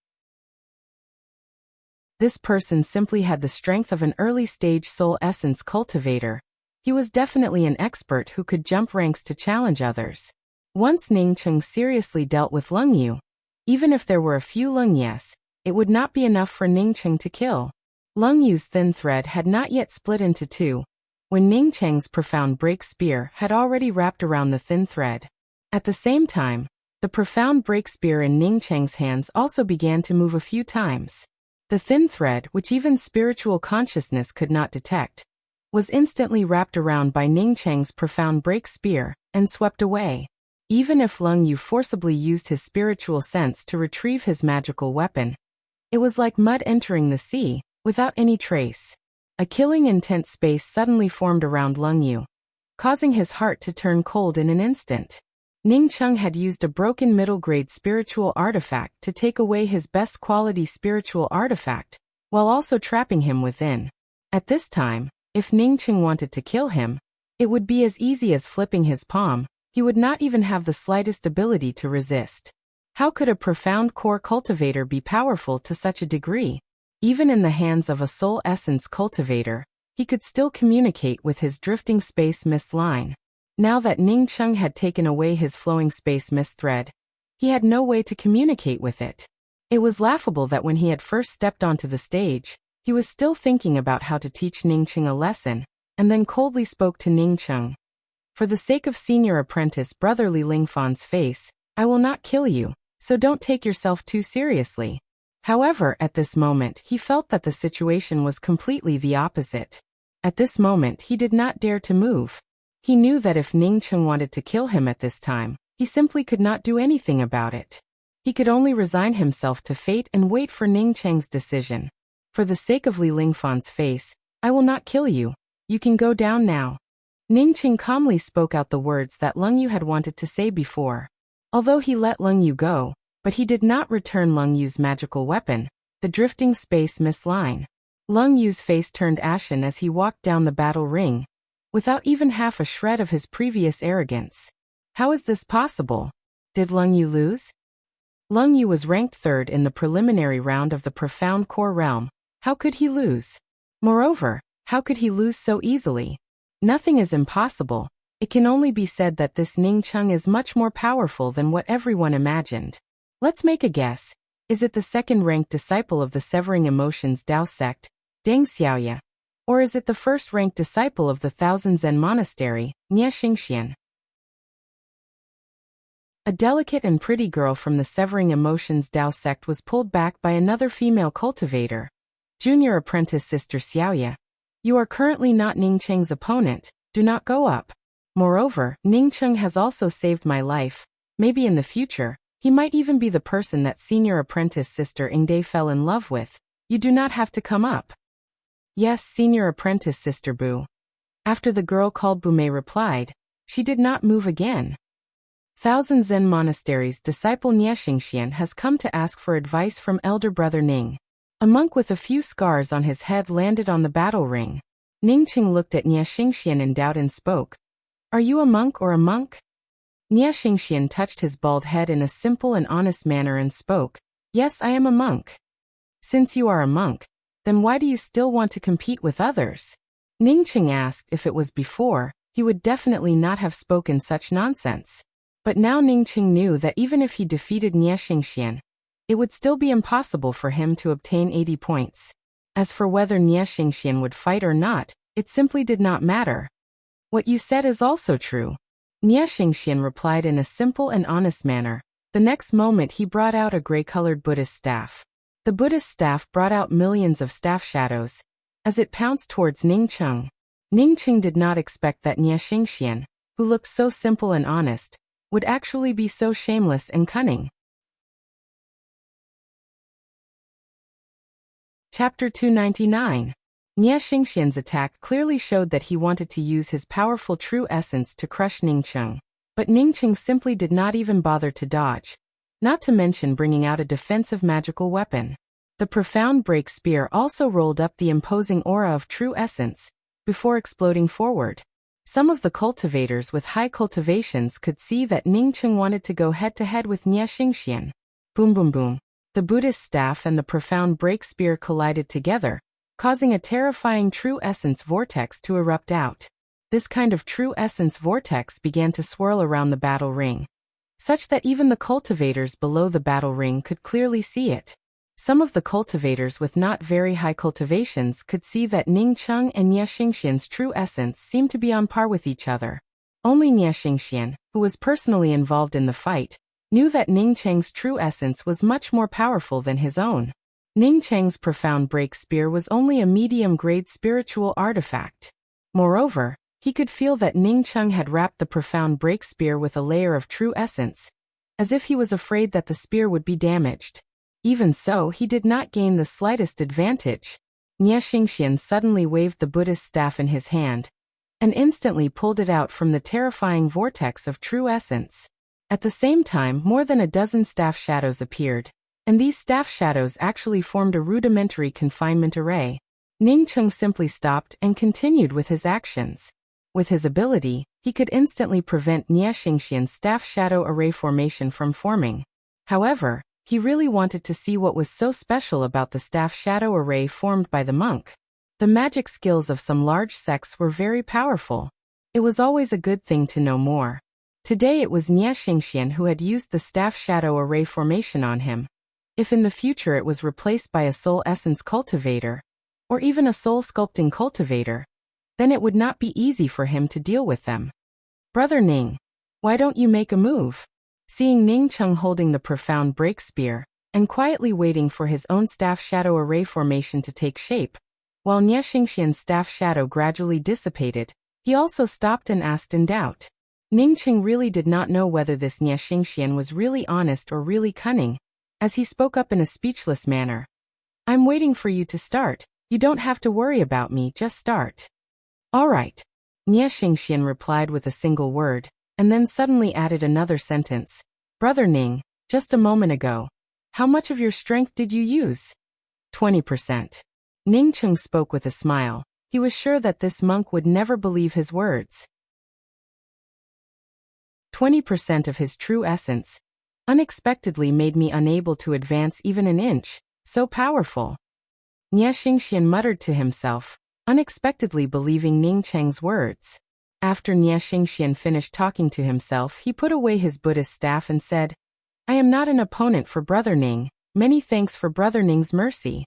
This person simply had the strength of an early-stage soul essence cultivator. He was definitely an expert who could jump ranks to challenge others. Once Ningcheng seriously dealt with Lung Yu, even if there were a few Lung Yes, it would not be enough for Ningcheng to kill. Lung Yu's thin thread had not yet split into 2, when Ningcheng's profound break spear had already wrapped around the thin thread. At the same time, the profound break spear in Ningcheng's hands also began to move a few times. The thin thread, which even spiritual consciousness could not detect, was instantly wrapped around by Ningcheng's profound break spear and swept away. Even if Lung Yu forcibly used his spiritual sense to retrieve his magical weapon, it was like mud entering the sea, without any trace. A killing intense space suddenly formed around Lung Yu, causing his heart to turn cold in an instant. Ningcheng had used a broken middle-grade spiritual artifact to take away his best quality spiritual artifact, while also trapping him within. At this time, if Ningcheng wanted to kill him, it would be as easy as flipping his palm. He would not even have the slightest ability to resist. How could a profound core cultivator be powerful to such a degree? Even in the hands of a soul essence cultivator, he could still communicate with his drifting space mist line. Now that Ningcheng had taken away his flowing space mist thread, he had no way to communicate with it. It was laughable that when he had first stepped onto the stage, he was still thinking about how to teach Ningcheng a lesson, and then coldly spoke to Ningcheng. For the sake of senior apprentice brotherly Lingfan's face, I will not kill you, so don't take yourself too seriously. However, at this moment he felt that the situation was completely the opposite. At this moment he did not dare to move. He knew that if Ningcheng wanted to kill him at this time, he simply could not do anything about it. He could only resign himself to fate and wait for Ningcheng's decision. For the sake of Li Lingfan's face, I will not kill you. You can go down now. Ningcheng calmly spoke out the words that Lung Yu had wanted to say before. Although he let Lung Yu go, but he did not return Lung Yu's magical weapon, the drifting space mist line. Lung Yu's face turned ashen as he walked down the battle ring, without even half a shred of his previous arrogance. How is this possible? Did Lung Yu lose? Lung Yu was ranked 3rd in the preliminary round of the Profound Core Realm. How could he lose? Moreover, how could he lose so easily? Nothing is impossible. It can only be said that this Ning Cheng is much more powerful than what everyone imagined. Let's make a guess. Is it the second-ranked disciple of the Severing Emotions Dao sect, Deng Xiaoya? Or is it the first-ranked disciple of the Thousand Zen Monastery, Nie Xingxian? A delicate and pretty girl from the Severing Emotions Dao sect was pulled back by another female cultivator. Junior apprentice Sister Xiaoya. You are currently not Ning Cheng's opponent, do not go up. Moreover, Ning Cheng has also saved my life. Maybe in the future, he might even be the person that senior apprentice Sister Ingde fell in love with. You do not have to come up. Yes, senior apprentice Sister Bu. After the girl called Bume replied, she did not move again. Thousand Zen Monastery's disciple Nie Xingxian has come to ask for advice from elder brother Ning. A monk with a few scars on his head landed on the battle ring. Ning Cheng looked at Nie Xingxian in doubt and spoke. Are you a monk or a monk? Nie Xingxian touched his bald head in a simple and honest manner and spoke. Yes, I am a monk. Since you are a monk, then why do you still want to compete with others? Ning Cheng asked. If it was before, he would definitely not have spoken such nonsense. But now Ning Cheng knew that even if he defeated Nie Xingxian, it would still be impossible for him to obtain 80 points. As for whether Nie Xingxian would fight or not, it simply did not matter. What you said is also true. Nie Xingxian replied in a simple and honest manner. The next moment he brought out a gray-colored Buddhist staff. The Buddhist staff brought out millions of staff shadows. As it pounced towards Ning Cheng, Ning Cheng did not expect that Nie Xingxian, who looked so simple and honest, would actually be so shameless and cunning. Chapter 299. Nie Xingxian's attack clearly showed that he wanted to use his powerful true essence to crush Ning Cheng. But Ning Cheng simply did not even bother to dodge, not to mention bringing out a defensive magical weapon. The profound break spear also rolled up the imposing aura of true essence, before exploding forward. Some of the cultivators with high cultivations could see that Ning Cheng wanted to go head-to-head with Nie Xingxian. Boom boom boom. The Buddhist staff and the profound break spear collided together, causing a terrifying true essence vortex to erupt out. This kind of true essence vortex began to swirl around the battle ring, such that even the cultivators below the battle ring could clearly see it. Some of the cultivators with not very high cultivations could see that Ning Cheng and Nie Xingxian's true essence seemed to be on par with each other. Only Nie Xingxian, who was personally involved in the fight, knew that Ning Cheng's true essence was much more powerful than his own. Ning Cheng's profound break spear was only a medium-grade spiritual artifact. Moreover, he could feel that Ning Cheng had wrapped the profound break spear with a layer of true essence, as if he was afraid that the spear would be damaged. Even so, he did not gain the slightest advantage. Nie Xingxian suddenly waved the Buddhist staff in his hand, and instantly pulled it out from the terrifying vortex of true essence. At the same time, more than a dozen staff shadows appeared, and these staff shadows actually formed a rudimentary confinement array. Ning Cheng simply stopped and continued with his actions. With his ability, he could instantly prevent Nie Xingxian's staff shadow array formation from forming. However, he really wanted to see what was so special about the staff shadow array formed by the monk. The magic skills of some large sects were very powerful. It was always a good thing to know more. Today it was Nie Xingxian who had used the staff shadow array formation on him. If in the future it was replaced by a soul essence cultivator, or even a soul sculpting cultivator, then it would not be easy for him to deal with them. Brother Ning, why don't you make a move? Seeing Ning Cheng holding the profound break spear, and quietly waiting for his own staff shadow array formation to take shape, while Nie Xingxian's staff shadow gradually dissipated, he also stopped and asked in doubt. Ning Cheng really did not know whether this Nie Xingxian was really honest or really cunning, as he spoke up in a speechless manner. I'm waiting for you to start. You don't have to worry about me, just start. All right. Nie Xingxian replied with a single word, and then suddenly added another sentence. Brother Ning, just a moment ago, how much of your strength did you use? 20%. Ning Cheng spoke with a smile. He was sure that this monk would never believe his words. 20% of his true essence unexpectedly made me unable to advance even an inch, so powerful. Nie Xingxian muttered to himself, unexpectedly believing Ning Cheng's words. After Nie Xingxian finished talking to himself, he put away his Buddhist staff and said, I am not an opponent for Brother Ning. Many thanks for Brother Ning's mercy.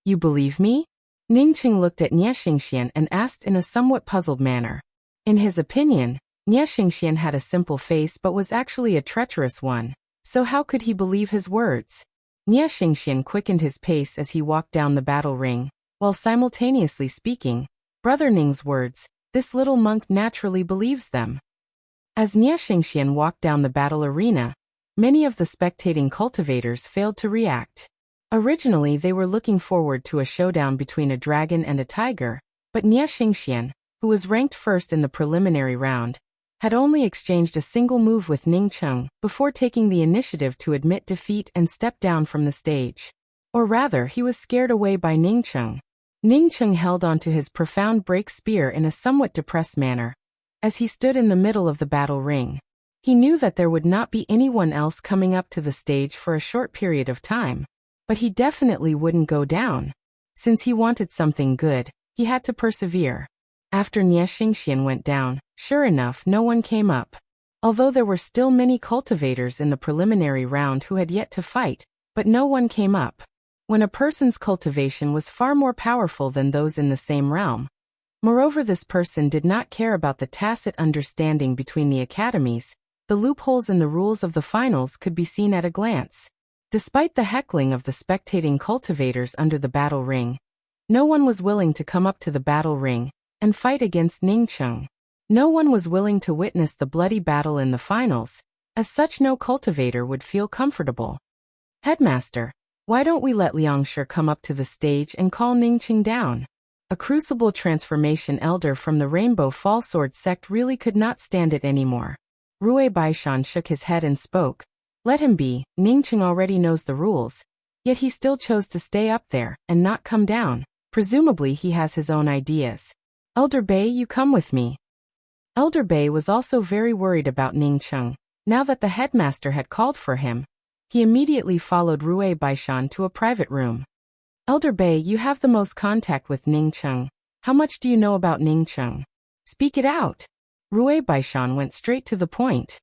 You believe me? Ning Qing looked at Nie Xingxian and asked in a somewhat puzzled manner. In his opinion, Nie Xingxian had a simple face but was actually a treacherous one, so how could he believe his words? Nie Xingxian quickened his pace as he walked down the battle ring, while simultaneously speaking, Brother Ning's words, this little monk naturally believes them. As Nie Xingxian walked down the battle arena, many of the spectating cultivators failed to react. Originally they were looking forward to a showdown between a dragon and a tiger, but Nie Xingxian, who was ranked first in the preliminary round, had only exchanged a single move with Ning Cheng before taking the initiative to admit defeat and step down from the stage. Or rather, he was scared away by Ning Cheng. Ning Cheng held onto his profound break spear in a somewhat depressed manner. As he stood in the middle of the battle ring, he knew that there would not be anyone else coming up to the stage for a short period of time. But he definitely wouldn't go down. Since he wanted something good, he had to persevere. After Nie Xingxian went down, sure enough no one came up. Although there were still many cultivators in the preliminary round who had yet to fight, but no one came up. When a person's cultivation was far more powerful than those in the same realm. Moreover, this person did not care about the tacit understanding between the academies. The loopholes in the rules of the finals could be seen at a glance. Despite the heckling of the spectating cultivators under the battle ring, no one was willing to come up to the battle ring and fight against Ning Cheng. No one was willing to witness the bloody battle in the finals. As such, no cultivator would feel comfortable. Headmaster, why don't we let Liangshi come up to the stage and call Ning Cheng down? A crucible transformation elder from the Rainbow Fallsword sect really could not stand it anymore. Rui Baishan shook his head and spoke. Let him be, Ning Cheng already knows the rules. Yet he still chose to stay up there and not come down. Presumably he has his own ideas. Elder Bei, you come with me. Elder Bei was also very worried about Ning Cheng. Now that the headmaster had called for him, he immediately followed Rui Baishan to a private room. Elder Bei, you have the most contact with Ning Cheng. How much do you know about Ning Cheng? Speak it out. Rui Baishan went straight to the point.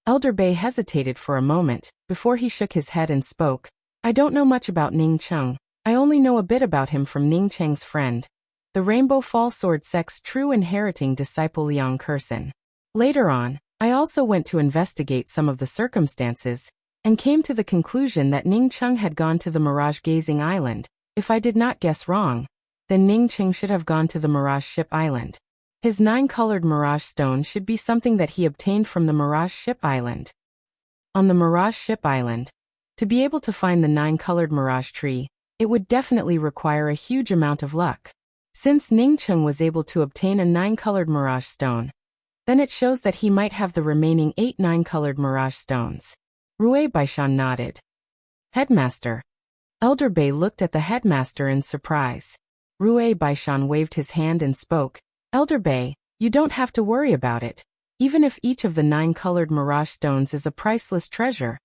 Elder Bei hesitated for a moment, before he shook his head and spoke. I don't know much about Ning Cheng. I only know a bit about him from Ning Cheng's friend, the Rainbow Fallsword sect's true inheriting disciple Liang Kursen. Later on, I also went to investigate some of the circumstances, and came to the conclusion that Ning Cheng had gone to the Mirage Gazing Island. If I did not guess wrong, then Ning Cheng should have gone to the Mirage Ship Island. His 9-colored Mirage Stone should be something that he obtained from the Mirage Ship Island. On the Mirage Ship Island, to be able to find the 9-colored Mirage Tree, it would definitely require a huge amount of luck. Since Ning Cheng was able to obtain a 9-colored Mirage Stone, then it shows that he might have the remaining 8 9-colored Mirage Stones. Rui Baishan nodded. Headmaster. Elder Bei looked at the headmaster in surprise. Rui Baishan waved his hand and spoke. Elder Bei, you don't have to worry about it. Even if each of the 9-colored Mirage Stones is a priceless treasure,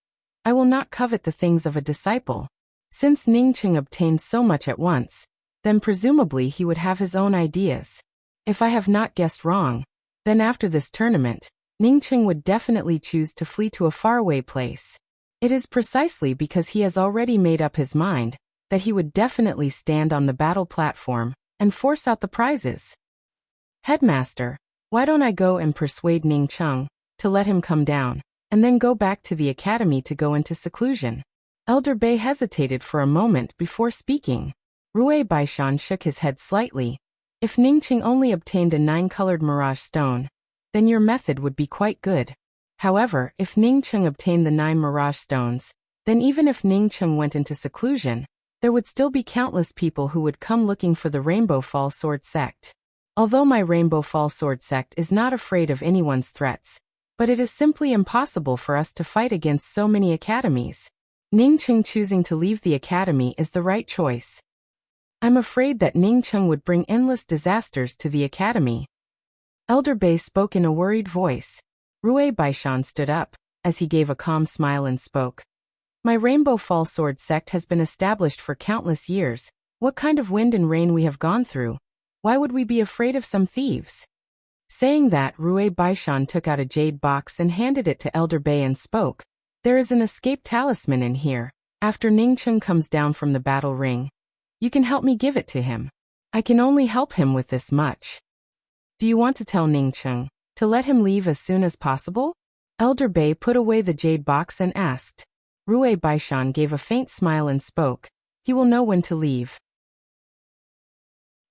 I will not covet the things of a disciple. Since Ning Cheng obtained so much at once, then presumably he would have his own ideas. If I have not guessed wrong, then after this tournament, Ning Cheng would definitely choose to flee to a faraway place. It is precisely because he has already made up his mind that he would definitely stand on the battle platform and force out the prizes. Headmaster, why don't I go and persuade Ning Cheng to let him come down, and then go back to the academy to go into seclusion? Elder Bei hesitated for a moment before speaking. Rui Baishan shook his head slightly. If Ning Cheng only obtained a 9-colored Mirage Stone, then your method would be quite good. However, if Ning Cheng obtained the 9 Mirage Stones, then even if Ning Cheng went into seclusion, there would still be countless people who would come looking for the Rainbow Fallsword sect. Although my Rainbow Fallsword sect is not afraid of anyone's threats, but it is simply impossible for us to fight against so many academies. Ning Cheng choosing to leave the academy is the right choice. I'm afraid that Ning Cheng would bring endless disasters to the academy. Elder Bei spoke in a worried voice. Rui Baishan stood up, as he gave a calm smile and spoke. My Rainbow Fallsword sect has been established for countless years. What kind of wind and rain we have gone through. Why would we be afraid of some thieves? Saying that, Rui Baishan took out a jade box and handed it to Elder Bei and spoke. There is an escape talisman in here. After Ningcheng comes down from the battle ring, you can help me give it to him. I can only help him with this much. Do you want to tell Ningcheng to let him leave as soon as possible? Elder Bei put away the jade box and asked. Rui Baishan gave a faint smile and spoke. He will know when to leave.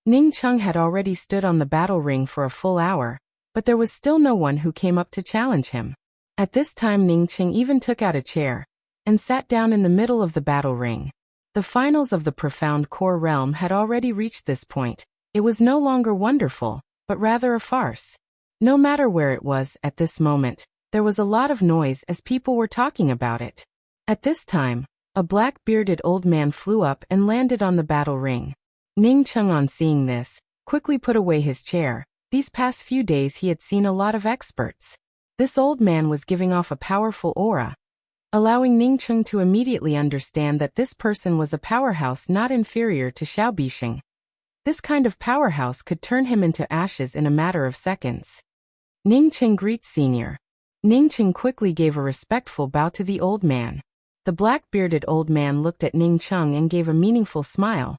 Ningcheng had already stood on the battle ring for a full hour, but there was still no one who came up to challenge him. At this time Ningcheng even took out a chair and sat down in the middle of the battle ring. The finals of the profound core realm had already reached this point. It was no longer wonderful, but rather a farce. No matter where it was at this moment, there was a lot of noise as people were talking about it. At this time, a black-bearded old man flew up and landed on the battle ring. Ningcheng, on seeing this, quickly put away his chair. These past few days he had seen a lot of experts. This old man was giving off a powerful aura, allowing Ningcheng to immediately understand that this person was a powerhouse not inferior to Xiao Bisheng. This kind of powerhouse could turn him into ashes in a matter of seconds. Ningcheng greets Senior. Ningcheng quickly gave a respectful bow to the old man. The black-bearded old man looked at Ningcheng and gave a meaningful smile,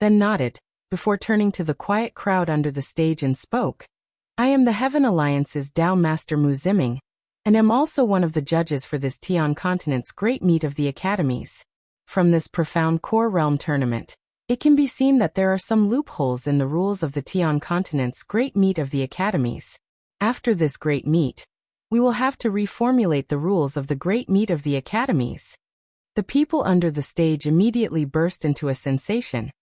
then nodded, before turning to the quiet crowd under the stage and spoke. I am the Heaven Alliance's Dao Master Mu Ziming, and am also one of the judges for this Tian Continent's Great Meet of the Academies. From this profound core realm tournament, it can be seen that there are some loopholes in the rules of the Tian Continent's Great Meet of the Academies. After this Great Meet, we will have to reformulate the rules of the Great Meet of the Academies. The people under the stage immediately burst into a sensation.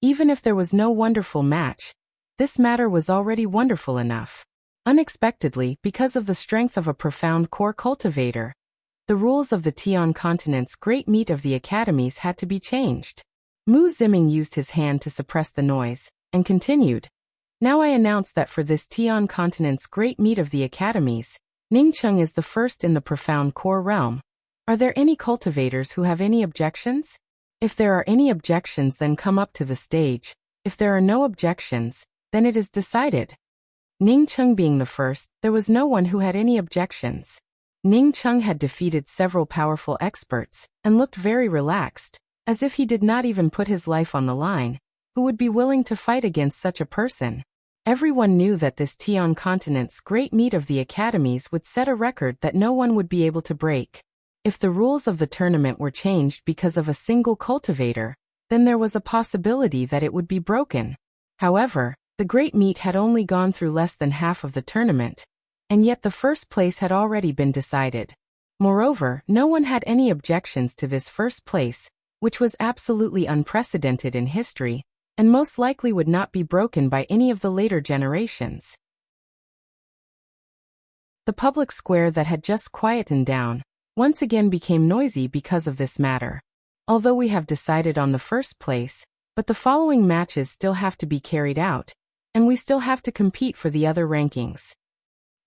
Even if there was no wonderful match, this matter was already wonderful enough. Unexpectedly, because of the strength of a profound core cultivator, the rules of the Tian Continent's Great Meet of the Academies had to be changed. Mu Ziming used his hand to suppress the noise, and continued. Now I announce that for this Tian Continent's Great Meet of the Academies, Ningcheng is the first in the profound core realm. Are there any cultivators who have any objections? If there are any objections, then come up to the stage. If there are no objections, then it is decided. Ningcheng being the first, there was no one who had any objections. Ningcheng had defeated several powerful experts, and looked very relaxed, as if he did not even put his life on the line. Who would be willing to fight against such a person? Everyone knew that this Tian Continent's Great Meet of the Academies would set a record that no one would be able to break. If the rules of the tournament were changed because of a single cultivator, then there was a possibility that it would be broken. However, the Great Meet had only gone through less than half of the tournament, and yet the first place had already been decided. Moreover, no one had any objections to this first place, which was absolutely unprecedented in history, and most likely would not be broken by any of the later generations. The public square that had just quietened down once again became noisy because of this matter. Although we have decided on the first place, but the following matches still have to be carried out, and we still have to compete for the other rankings.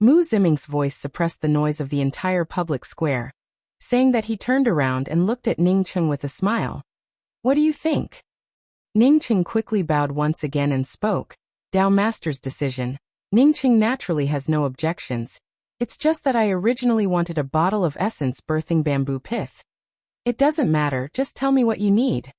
Mu Ziming's voice suppressed the noise of the entire public square, saying that he turned around and looked at Ningcheng with a smile. What do you think? Ningcheng quickly bowed once again and spoke. Dao Master's decision. Ningcheng naturally has no objections. It's just that I originally wanted a bottle of essence birthing bamboo pith. It doesn't matter, just tell me what you need.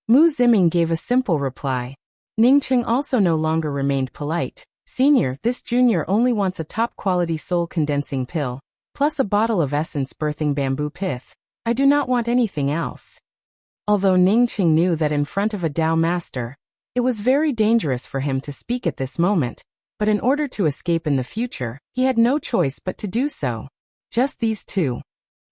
Mu Ziming gave a simple reply. Ningcheng also no longer remained polite. Senior, this junior only wants a top-quality soul-condensing pill, plus a bottle of essence birthing bamboo pith. I do not want anything else. Although Ningcheng knew that in front of a Dao Master, it was very dangerous for him to speak at this moment, but in order to escape in the future, he had no choice but to do so. Just these two?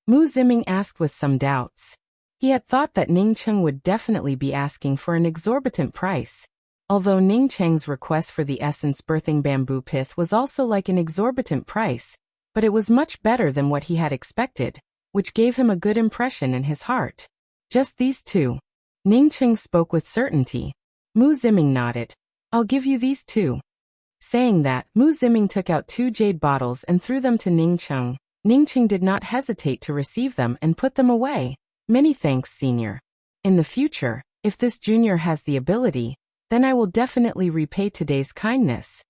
Mu Ziming asked with some doubts. He had thought that Ningcheng would definitely be asking for an exorbitant price. Although Ningcheng's request for the essence birthing bamboo pith was also like an exorbitant price, but it was much better than what he had expected, which gave him a good impression in his heart. Just these two? Ningcheng spoke with certainty. Mu Ziming nodded. I'll give you these two. Saying that, Mu Ziming took out 2 jade bottles and threw them to Ningcheng. Ningcheng did not hesitate to receive them and put them away. Many thanks, Senior. In the future, if this junior has the ability, Then I will definitely repay today's kindness.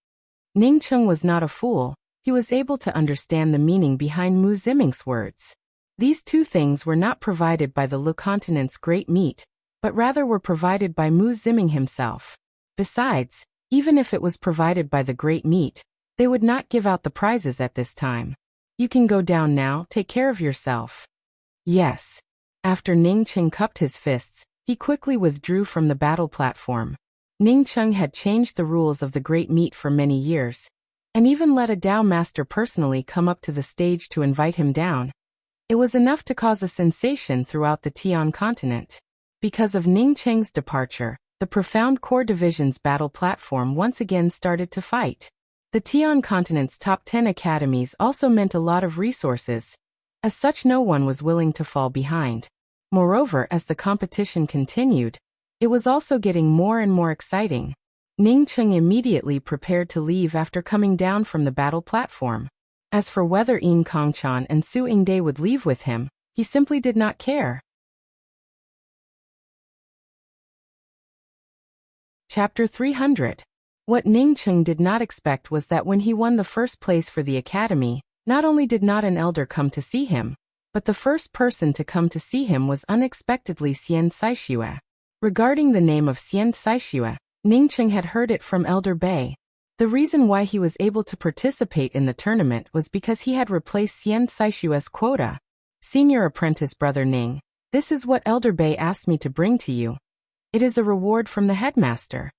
Ning Cheng was not a fool. He was able to understand the meaning behind Mu Ziming's words. These two things were not provided by the Lu continent's great meat, but rather were provided by Mu Ziming himself. Besides, even if it was provided by the great meat, they would not give out the prizes at this time. You can go down now, take care of yourself. Yes. After Ning Cheng cupped his fists, he quickly withdrew from the battle platform. Ning Cheng had changed the rules of the great meat for many years, and even let a Dao master personally come up to the stage to invite him down. It was enough to cause a sensation throughout the Tian continent. Because of Ning Cheng's departure, the Profound Core Division's battle platform once again started to fight. The Tian continent's top 10 academies also meant a lot of resources. As such, no one was willing to fall behind. Moreover, as the competition continued, it was also getting more and more exciting. Ning Cheng immediately prepared to leave after coming down from the battle platform. As for whether Yin Kongchan and Su Yingde would leave with him, he simply did not care. Chapter 300. What Ning Cheng did not expect was that when he won the first place for the academy, not only did not an elder come to see him, but the first person to come to see him was unexpectedly Xian Saixue. Regarding the name of Xian Saixue, Ning Cheng had heard it from Elder Bei. The reason why he was able to participate in the tournament was because he had replaced Xian Saixue's quota. Senior apprentice brother Ning, this is what Elder Bei asked me to bring to you. It is a reward from the headmaster.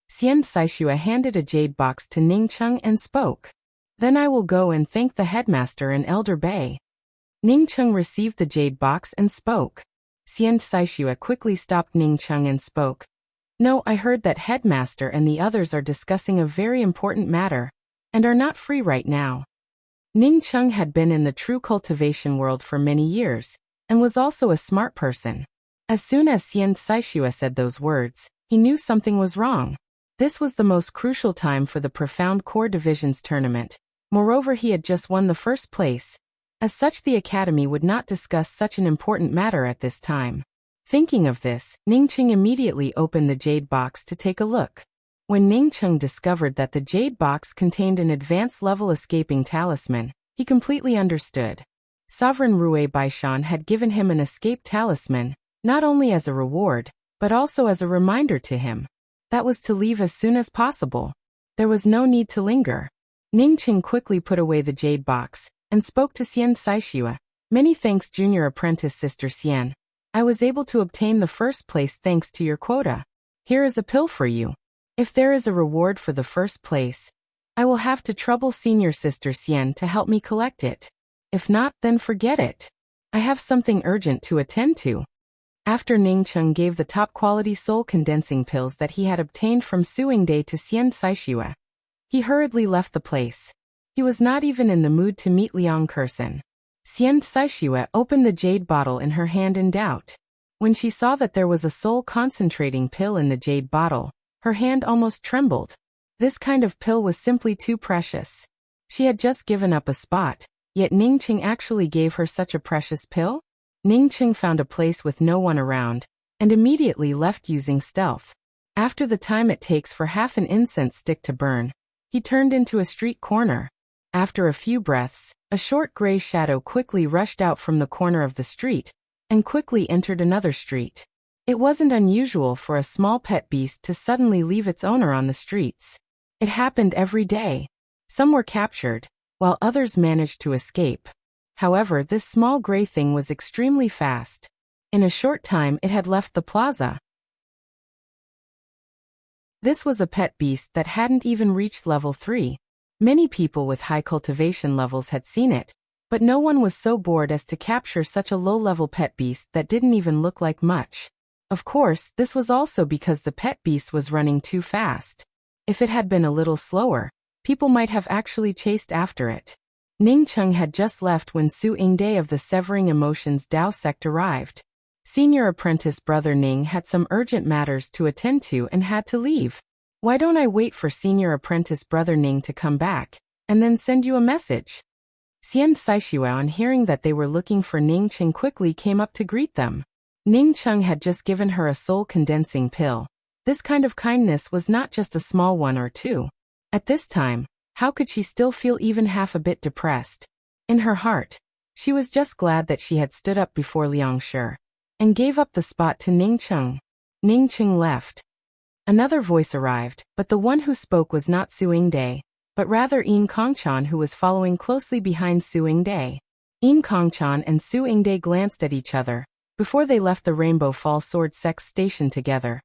Xian Saixue handed a jade box to Ning Cheng and spoke. Then I will go and thank the headmaster and Elder Bei. Ning Cheng received the jade box and spoke. Xian Saixue quickly stopped Ning Cheng and spoke. No, I heard that headmaster and the others are discussing a very important matter, and are not free right now. Ning Cheng had been in the true cultivation world for many years, and was also a smart person. As soon as Xian Saixue said those words, he knew something was wrong. This was the most crucial time for the Profound Core Division's tournament. Moreover, he had just won the first place. As such, the academy would not discuss such an important matter at this time. Thinking of this, Ning Cheng immediately opened the jade box to take a look. When Ning Cheng discovered that the jade box contained an advanced level escaping talisman, he completely understood. Sovereign Rui Baishan had given him an escape talisman, not only as a reward, but also as a reminder to him. That was to leave as soon as possible. There was no need to linger. Ning Cheng quickly put away the jade box, and spoke to Xian Saixue. Many thanks, junior apprentice sister Xian. I was able to obtain the first place thanks to your quota. Here is a pill for you. If there is a reward for the first place, I will have to trouble senior sister Xian to help me collect it. If not, then forget it. I have something urgent to attend to. After Ning Cheng gave the top-quality soul condensing pills that he had obtained from Su Yingde to Xian Saixue, he hurriedly left the place. He was not even in the mood to meet Liang Curson. Xian Saixue opened the jade bottle in her hand in doubt. When she saw that there was a soul concentrating pill in the jade bottle, her hand almost trembled. This kind of pill was simply too precious. She had just given up a spot, yet Ning Cheng actually gave her such a precious pill? Ning Cheng found a place with no one around, and immediately left using stealth. After the time it takes for half an incense stick to burn, he turned into a street corner. After a few breaths, a short gray shadow quickly rushed out from the corner of the street, and quickly entered another street. It wasn't unusual for a small pet beast to suddenly leave its owner on the streets. It happened every day. Some were captured, while others managed to escape. However, this small gray thing was extremely fast. In a short time it had left the plaza. This was a pet beast that hadn't even reached level 3. Many people with high cultivation levels had seen it, but no one was so bored as to capture such a low-level pet beast that didn't even look like much. Of course, this was also because the pet beast was running too fast. If it had been a little slower, people might have actually chased after it. Ning Cheng had just left when Su Yingde of the Severing Emotions Dao sect arrived. Senior apprentice brother Ning had some urgent matters to attend to and had to leave. Why don't I wait for senior apprentice brother Ning to come back, and then send you a message? Xian Saixue, on hearing that they were looking for Ning Cheng, quickly came up to greet them. Ning Cheng had just given her a soul condensing pill. This kind of kindness was not just a small one or two. At this time, how could she still feel even half a bit depressed? In her heart, she was just glad that she had stood up before Liang Shi and gave up the spot to Ning Cheng. Ning Cheng left. Another voice arrived, but the one who spoke was not Su Yingde, but rather Yin Kongchan, who was following closely behind Su Yingde. Yin Kongchan and Su Yingde glanced at each other before they left the Rainbow Fall Sword Sect's station together,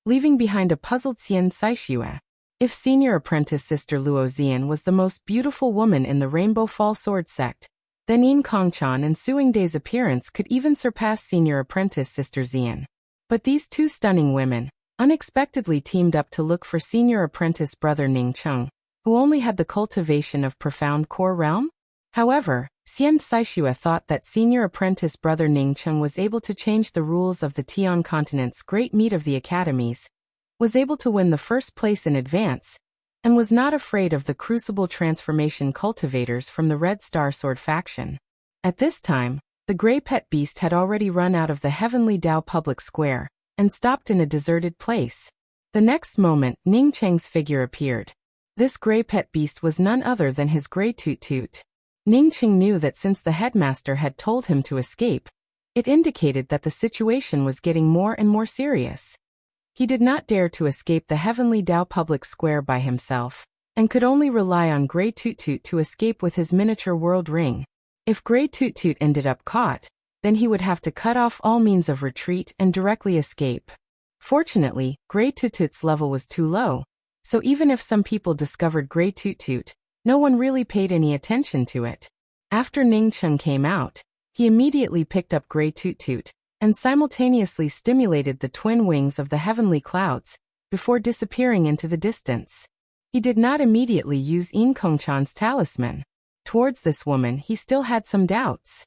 leaving behind a puzzled Xian Saixue. If senior apprentice Sister Luo Xian was the most beautiful woman in the Rainbow Fall Sword Sect, then Yin Kongchan and Su Yingde's appearance could even surpass senior apprentice Sister Xian. But these two stunning women unexpectedly teamed up to look for senior apprentice brother Ning Cheng, who only had the cultivation of profound core realm. However, Xian Saixue thought that senior apprentice brother Ning Cheng was able to change the rules of the Tian continent's great meet of the academies, was able to win the first place in advance, and was not afraid of the crucible transformation cultivators from the Red Star Sword faction. At this time, the gray pet beast had already run out of the Heavenly Dao public square and stopped in a deserted place. The next moment, Ning Cheng's figure appeared. This gray pet beast was none other than his gray Toot Toot. Ning Cheng knew that since the headmaster had told him to escape, it indicated that the situation was getting more and more serious. He did not dare to escape the Heavenly Dao public square by himself, and could only rely on Grey Toot Toot to escape with his miniature world ring. If Grey Toot Toot ended up caught, then he would have to cut off all means of retreat and directly escape. Fortunately, Grey Toot Toot's level was too low, so even if some people discovered Grey Toot Toot, no one really paid any attention to it. After Ning Cheng came out, he immediately picked up Grey Toot Toot and simultaneously stimulated the twin wings of the heavenly clouds before disappearing into the distance. He did not immediately use Yin Kongchan's talisman. Towards this woman, he still had some doubts.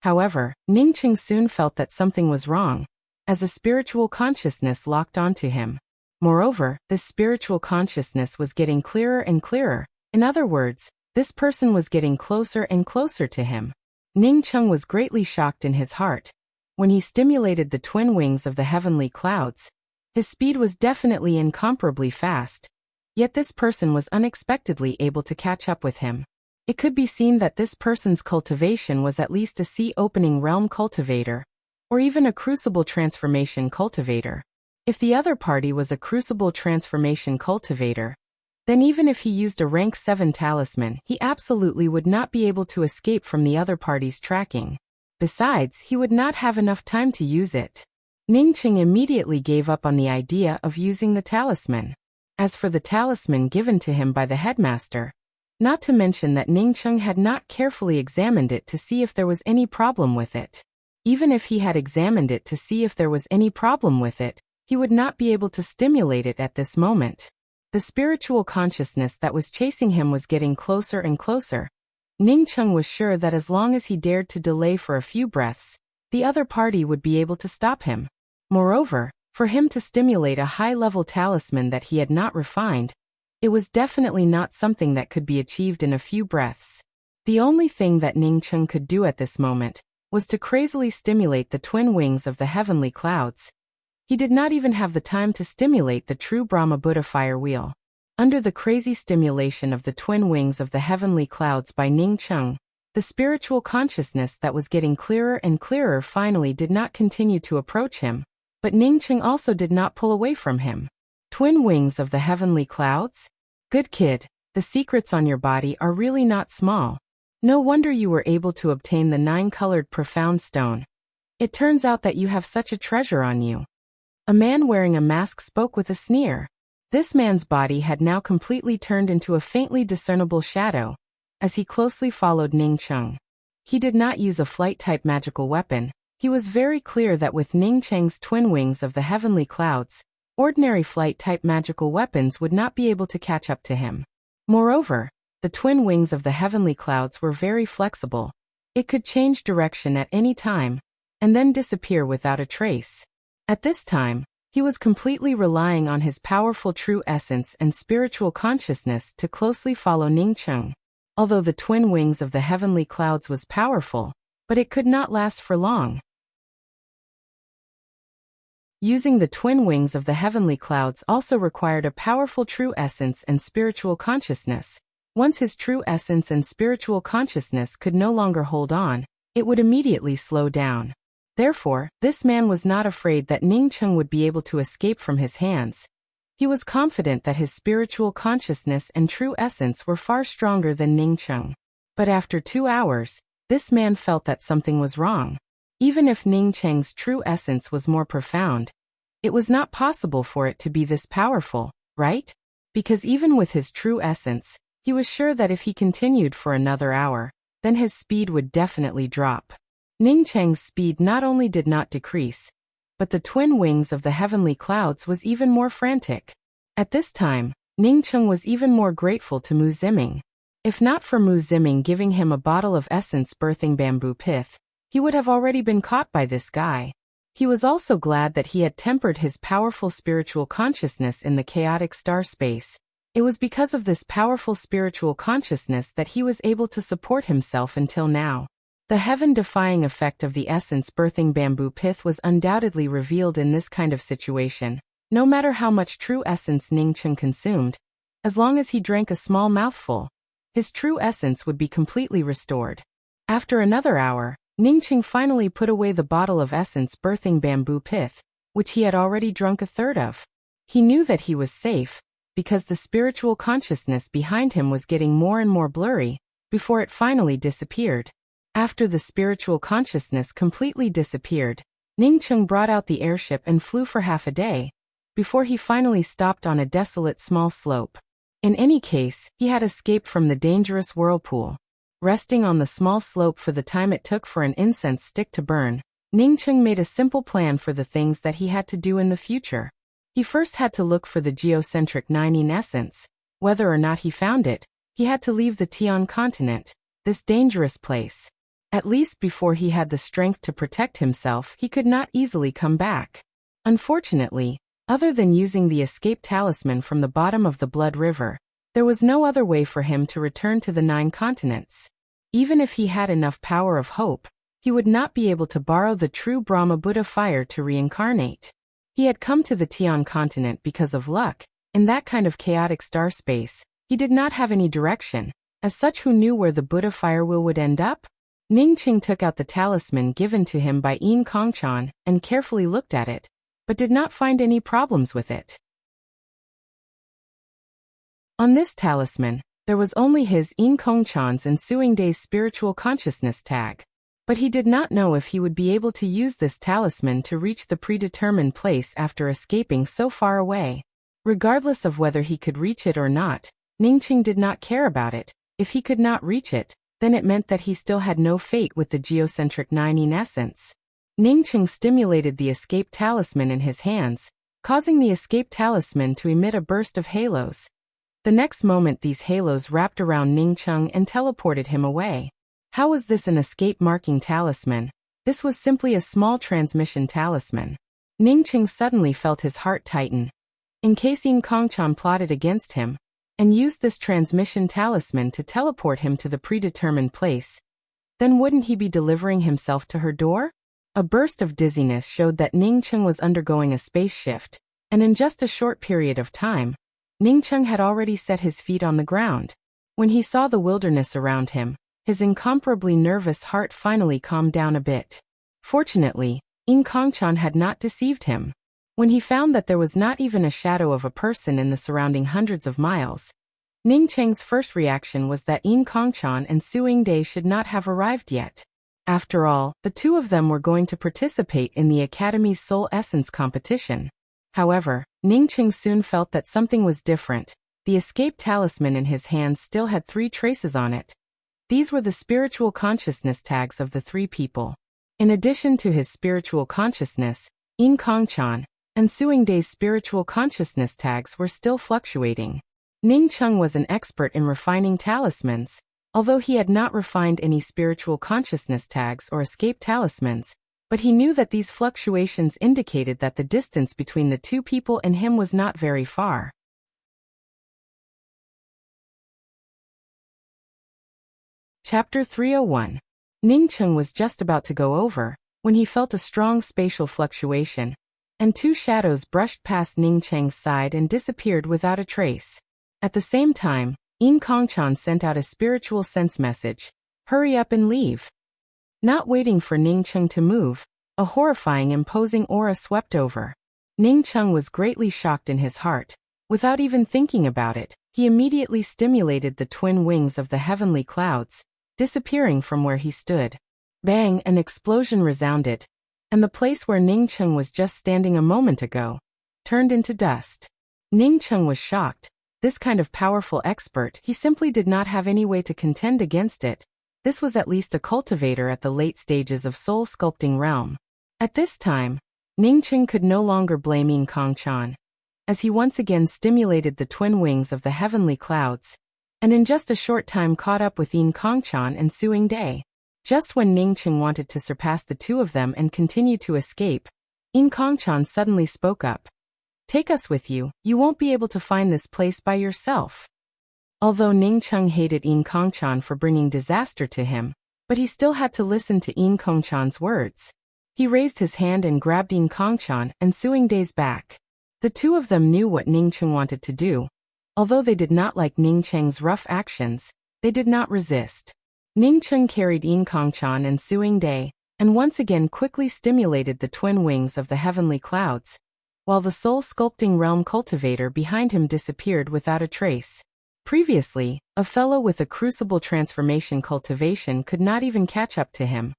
However, Ning Cheng soon felt that something was wrong, as a spiritual consciousness locked onto him. Moreover, this spiritual consciousness was getting clearer and clearer. In other words, this person was getting closer and closer to him. Ning Cheng was greatly shocked in his heart. When he stimulated the twin wings of the heavenly clouds, his speed was definitely incomparably fast. Yet this person was unexpectedly able to catch up with him. It could be seen that this person's cultivation was at least a sea-opening realm cultivator, or even a crucible transformation cultivator. If the other party was a crucible transformation cultivator, then even if he used a rank 7 talisman, he absolutely would not be able to escape from the other party's tracking. Besides, he would not have enough time to use it. Ning Cheng immediately gave up on the idea of using the talisman. As for the talisman given to him by the headmaster, not to mention that Ning Cheng had not carefully examined it to see if there was any problem with it. Even if he had examined it to see if there was any problem with it, he would not be able to stimulate it at this moment. The spiritual consciousness that was chasing him was getting closer and closer. Ning Cheng was sure that as long as he dared to delay for a few breaths, the other party would be able to stop him. Moreover, for him to stimulate a high-level talisman that he had not refined, it was definitely not something that could be achieved in a few breaths. The only thing that Ning Cheng could do at this moment was to crazily stimulate the twin wings of the heavenly clouds. He did not even have the time to stimulate the true Brahma Buddha fire wheel. Under the crazy stimulation of the twin wings of the heavenly clouds by Ning Cheng, the spiritual consciousness that was getting clearer and clearer finally did not continue to approach him, but Ning Cheng also did not pull away from him. Twin wings of the heavenly clouds? Good kid, the secrets on your body are really not small. No wonder you were able to obtain the 9-colored profound stone. It turns out that you have such a treasure on you. A man wearing a mask spoke with a sneer. This man's body had now completely turned into a faintly discernible shadow, as he closely followed Ning Cheng. He did not use a flight-type magical weapon. He was very clear that with Ning Cheng's twin wings of the heavenly clouds, ordinary flight-type magical weapons would not be able to catch up to him. Moreover, the twin wings of the heavenly clouds were very flexible. It could change direction at any time, and then disappear without a trace. At this time, he was completely relying on his powerful true essence and spiritual consciousness to closely follow Ning Cheng. Although the twin wings of the heavenly clouds was powerful, but it could not last for long. Using the twin wings of the heavenly clouds also required a powerful true essence and spiritual consciousness. Once his true essence and spiritual consciousness could no longer hold on, it would immediately slow down. Therefore, this man was not afraid that Ning Cheng would be able to escape from his hands. He was confident that his spiritual consciousness and true essence were far stronger than Ning Cheng. But after 2 hours, this man felt that something was wrong. Even if Ning Cheng's true essence was more profound, it was not possible for it to be this powerful, right? Because even with his true essence, he was sure that if he continued for another hour, then his speed would definitely drop. Ning Cheng's speed not only did not decrease, but the twin wings of the heavenly clouds was even more frantic. At this time, Ning Cheng was even more grateful to Mu Ziming. If not for Mu Ziming giving him a bottle of essence birthing bamboo pith, he would have already been caught by this guy. He was also glad that he had tempered his powerful spiritual consciousness in the chaotic star space. It was because of this powerful spiritual consciousness that he was able to support himself until now. The heaven-defying effect of the essence birthing bamboo pith was undoubtedly revealed in this kind of situation. No matter how much true essence Ning Cheng consumed, as long as he drank a small mouthful, his true essence would be completely restored. After another hour, Ning Cheng finally put away the bottle of essence birthing bamboo pith, which he had already drunk a third of. He knew that he was safe, because the spiritual consciousness behind him was getting more and more blurry, before it finally disappeared. After the spiritual consciousness completely disappeared, Ning Cheng brought out the airship and flew for half a day, before he finally stopped on a desolate small slope. In any case, he had escaped from the dangerous whirlpool. Resting on the small slope for the time it took for an incense stick to burn, Ning Cheng made a simple plan for the things that he had to do in the future. He first had to look for the geocentric 9 essence. Whether or not he found it, he had to leave the Tian continent, this dangerous place. At least before he had the strength to protect himself, he could not easily come back. Unfortunately, other than using the escape talisman from the bottom of the Blood River, there was no other way for him to return to the 9 continents. Even if he had enough power of hope, he would not be able to borrow the true Brahma Buddha fire to reincarnate. He had come to the Tian continent because of luck. In that kind of chaotic star space, he did not have any direction. As such, who knew where the Buddha fire wheel would end up? Ning Cheng took out the talisman given to him by Yin Kongchan and carefully looked at it, but did not find any problems with it. On this talisman, there was only his Yin Kongchan's ensuing day's spiritual consciousness tag. But he did not know if he would be able to use this talisman to reach the predetermined place after escaping so far away. Regardless of whether he could reach it or not, Ning Cheng did not care about it. If he could not reach it, then it meant that he still had no fate with the geocentric 9 essence. Ning Cheng stimulated the escape talisman in his hands, causing the escape talisman to emit a burst of halos. The next moment these halos wrapped around Ning Cheng and teleported him away. How was this an escape marking talisman? This was simply a small transmission talisman. Ning Cheng suddenly felt his heart tighten. In case Yin Kongchan plotted against him, and used this transmission talisman to teleport him to the predetermined place, then wouldn't he be delivering himself to her door? A burst of dizziness showed that Ning Cheng was undergoing a space shift, and in just a short period of time, Ning Cheng had already set his feet on the ground. When he saw the wilderness around him, his incomparably nervous heart finally calmed down a bit. Fortunately, Yin Kongchan had not deceived him. When he found that there was not even a shadow of a person in the surrounding hundreds of miles, Ning Cheng's first reaction was that Yin Kongchan and Su Yingde should not have arrived yet. After all, the two of them were going to participate in the Academy's Soul Essence competition. However, Ning Cheng soon felt that something was different. The escape talisman in his hands still had 3 traces on it. These were the spiritual consciousness tags of the 3 people. In addition to his spiritual consciousness, Yin Kongchan and Su Yingde's spiritual consciousness tags were still fluctuating. Ning Cheng was an expert in refining talismans. Although he had not refined any spiritual consciousness tags or escape talismans, but he knew that these fluctuations indicated that the distance between the 2 people and him was not very far. Chapter 301. Ning Cheng was just about to go over, when he felt a strong spatial fluctuation, and two shadows brushed past Ning Cheng's side and disappeared without a trace. At the same time, Yin Kongchan sent out a spiritual sense message. Hurry up and leave. Not waiting for Ning Cheng to move, a horrifying imposing aura swept over. Ning Cheng was greatly shocked in his heart. Without even thinking about it, he immediately stimulated the twin wings of the heavenly clouds, disappearing from where he stood. Bang! An explosion resounded, and the place where Ning Cheng was just standing a moment ago turned into dust. Ning Cheng was shocked. This kind of powerful expert, he simply did not have any way to contend against it. This was at least a cultivator at the late stages of soul sculpting realm. At this time, Ning Cheng could no longer blame Yin Kongchan, as he once again stimulated the twin wings of the heavenly clouds, and in just a short time caught up with Yin Kongchan and Suing Day. Just when Ning Cheng wanted to surpass the two of them and continue to escape, Yin Kongchan suddenly spoke up. Take us with you, you won't be able to find this place by yourself. Although Ning Cheng hated Yin Kongchan for bringing disaster to him, but he still had to listen to Yin Kongchan's words. He raised his hand and grabbed Yin Kongchan and Suing Day's back. The two of them knew what Ning Cheng wanted to do. Although they did not like Ning Cheng's rough actions, they did not resist. Ning Cheng carried Yin Kongchan and Suing Day, and once again quickly stimulated the twin wings of the heavenly clouds, while the soul-sculpting realm cultivator behind him disappeared without a trace. Previously, a fellow with a crucible transformation cultivation could not even catch up to him.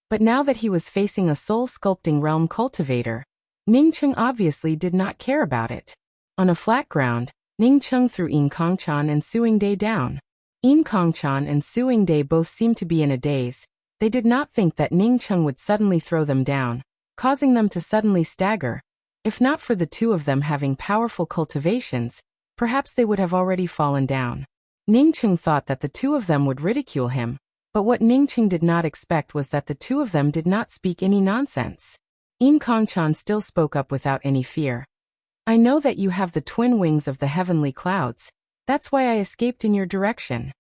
But now that he was facing a soul-sculpting realm cultivator, Ning Cheng obviously did not care about it. On a flat ground, Ning Cheng threw Yin Kongchan and Suing Day down. Yin Kongchan and Suing Day both seemed to be in a daze. They did not think that Ning Cheng would suddenly throw them down, causing them to suddenly stagger. If not for the two of them having powerful cultivations, perhaps they would have already fallen down. Ning Cheng thought that the two of them would ridicule him, but what Ning Cheng did not expect was that the two of them did not speak any nonsense. Yin Kongchan still spoke up without any fear. I know that you have the twin wings of the heavenly clouds, that's why I escaped in your direction.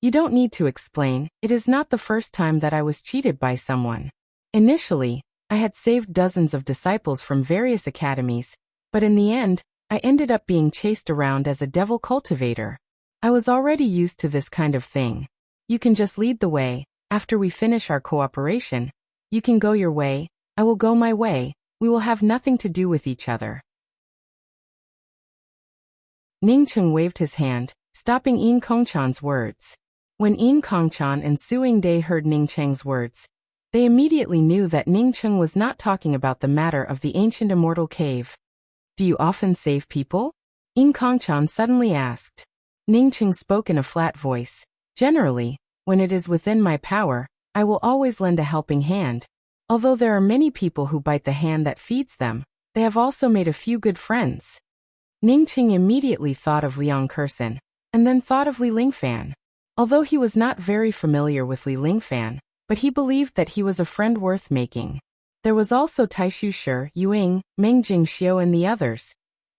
You don't need to explain, it is not the first time that I was cheated by someone. Initially, I had saved dozens of disciples from various academies, but in the end, I ended up being chased around as a devil cultivator. I was already used to this kind of thing. You can just lead the way. After we finish our cooperation, you can go your way, I will go my way, we will have nothing to do with each other. Ning Cheng waved his hand, stopping Yin Kongchan's words. When Yin Kongchan and Suing Day heard Ning Cheng's words, they immediately knew that Ning Cheng was not talking about the matter of the ancient immortal cave. Do you often save people? Yin Kongchan suddenly asked. Ning Cheng spoke in a flat voice. Generally, when it is within my power, I will always lend a helping hand. Although there are many people who bite the hand that feeds them, they have also made a few good friends. Ning Cheng immediately thought of Liang Kursen, and then thought of Li Lingfan. Although he was not very familiar with Li Lingfan, but he believed that he was a friend worth making. There was also Taishu Shi, Yuing, Meng Jingxiu and the others.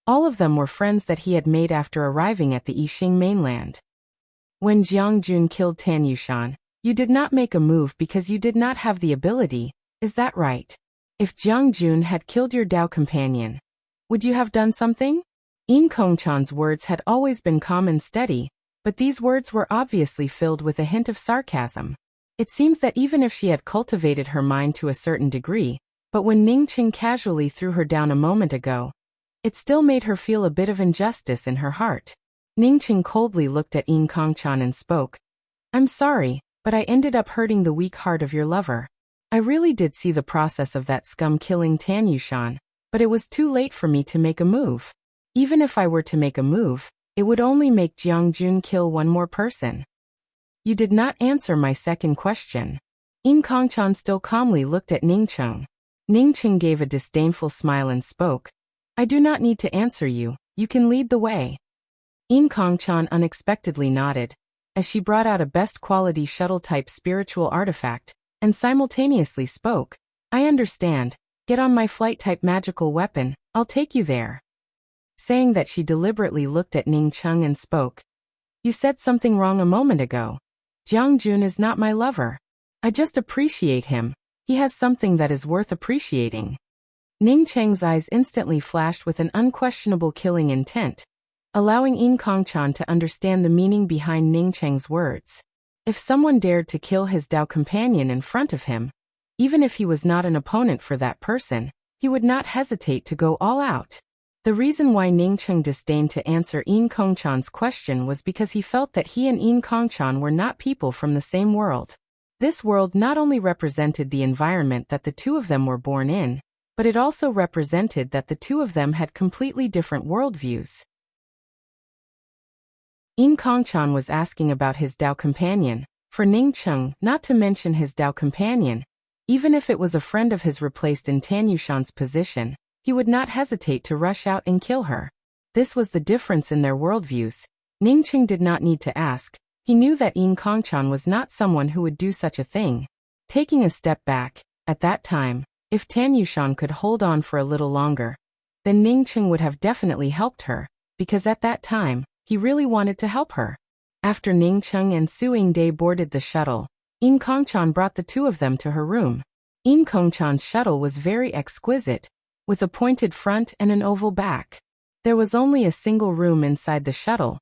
All of them were friends that he had made after arriving at the Yixing mainland. When Jiang Jun killed Tan Yushan, you did not make a move because you did not have the ability, is that right? If Jiang Jun had killed your Dao companion, would you have done something? Yin Kongchan's words had always been calm and steady, but these words were obviously filled with a hint of sarcasm. It seems that even if she had cultivated her mind to a certain degree, but when Ning Cheng casually threw her down a moment ago, it still made her feel a bit of injustice in her heart. Ning Cheng coldly looked at Yin Kongchan and spoke. I'm sorry, but I ended up hurting the weak heart of your lover. I really did see the process of that scum killing Tan Yushan, but it was too late for me to make a move. Even if I were to make a move, it would only make Jiang Jun kill one more person. You did not answer my second question. Yin Kongchan still calmly looked at Ning Cheng. Ning Cheng gave a disdainful smile and spoke. I do not need to answer you, you can lead the way. Yin Kongchan unexpectedly nodded, as she brought out a best quality shuttle-type spiritual artifact, and simultaneously spoke. I understand, get on my flight-type magical weapon, I'll take you there. Saying that, she deliberately looked at Ning Cheng and spoke. You said something wrong a moment ago. Jiang Jun is not my lover. I just appreciate him. He has something that is worth appreciating. Ning Cheng's eyes instantly flashed with an unquestionable killing intent, allowing Yin Kongchan to understand the meaning behind Ning Cheng's words. If someone dared to kill his Dao companion in front of him, even if he was not an opponent for that person, he would not hesitate to go all out. The reason why Ning Cheng disdained to answer Yin Kongchan's question was because he felt that he and Yin Kongchan were not people from the same world. This world not only represented the environment that the two of them were born in, but it also represented that the two of them had completely different worldviews. Yin Kongchan was asking about his Dao companion. For Ning Cheng, not to mention his Dao companion, even if it was a friend of his replaced in Tan Yushan's position, he would not hesitate to rush out and kill her. This was the difference in their worldviews. Ning Cheng did not need to ask. He knew that Yin Kongchan was not someone who would do such a thing. Taking a step back, at that time, if Tan Yushan could hold on for a little longer, then Ning Cheng would have definitely helped her, because at that time, he really wanted to help her. After Ning Cheng and Su Yingde boarded the shuttle, Yin Kongchan brought the two of them to her room. Yin Kongchan's shuttle was very exquisite, with a pointed front and an oval back. There was only a single room inside the shuttle.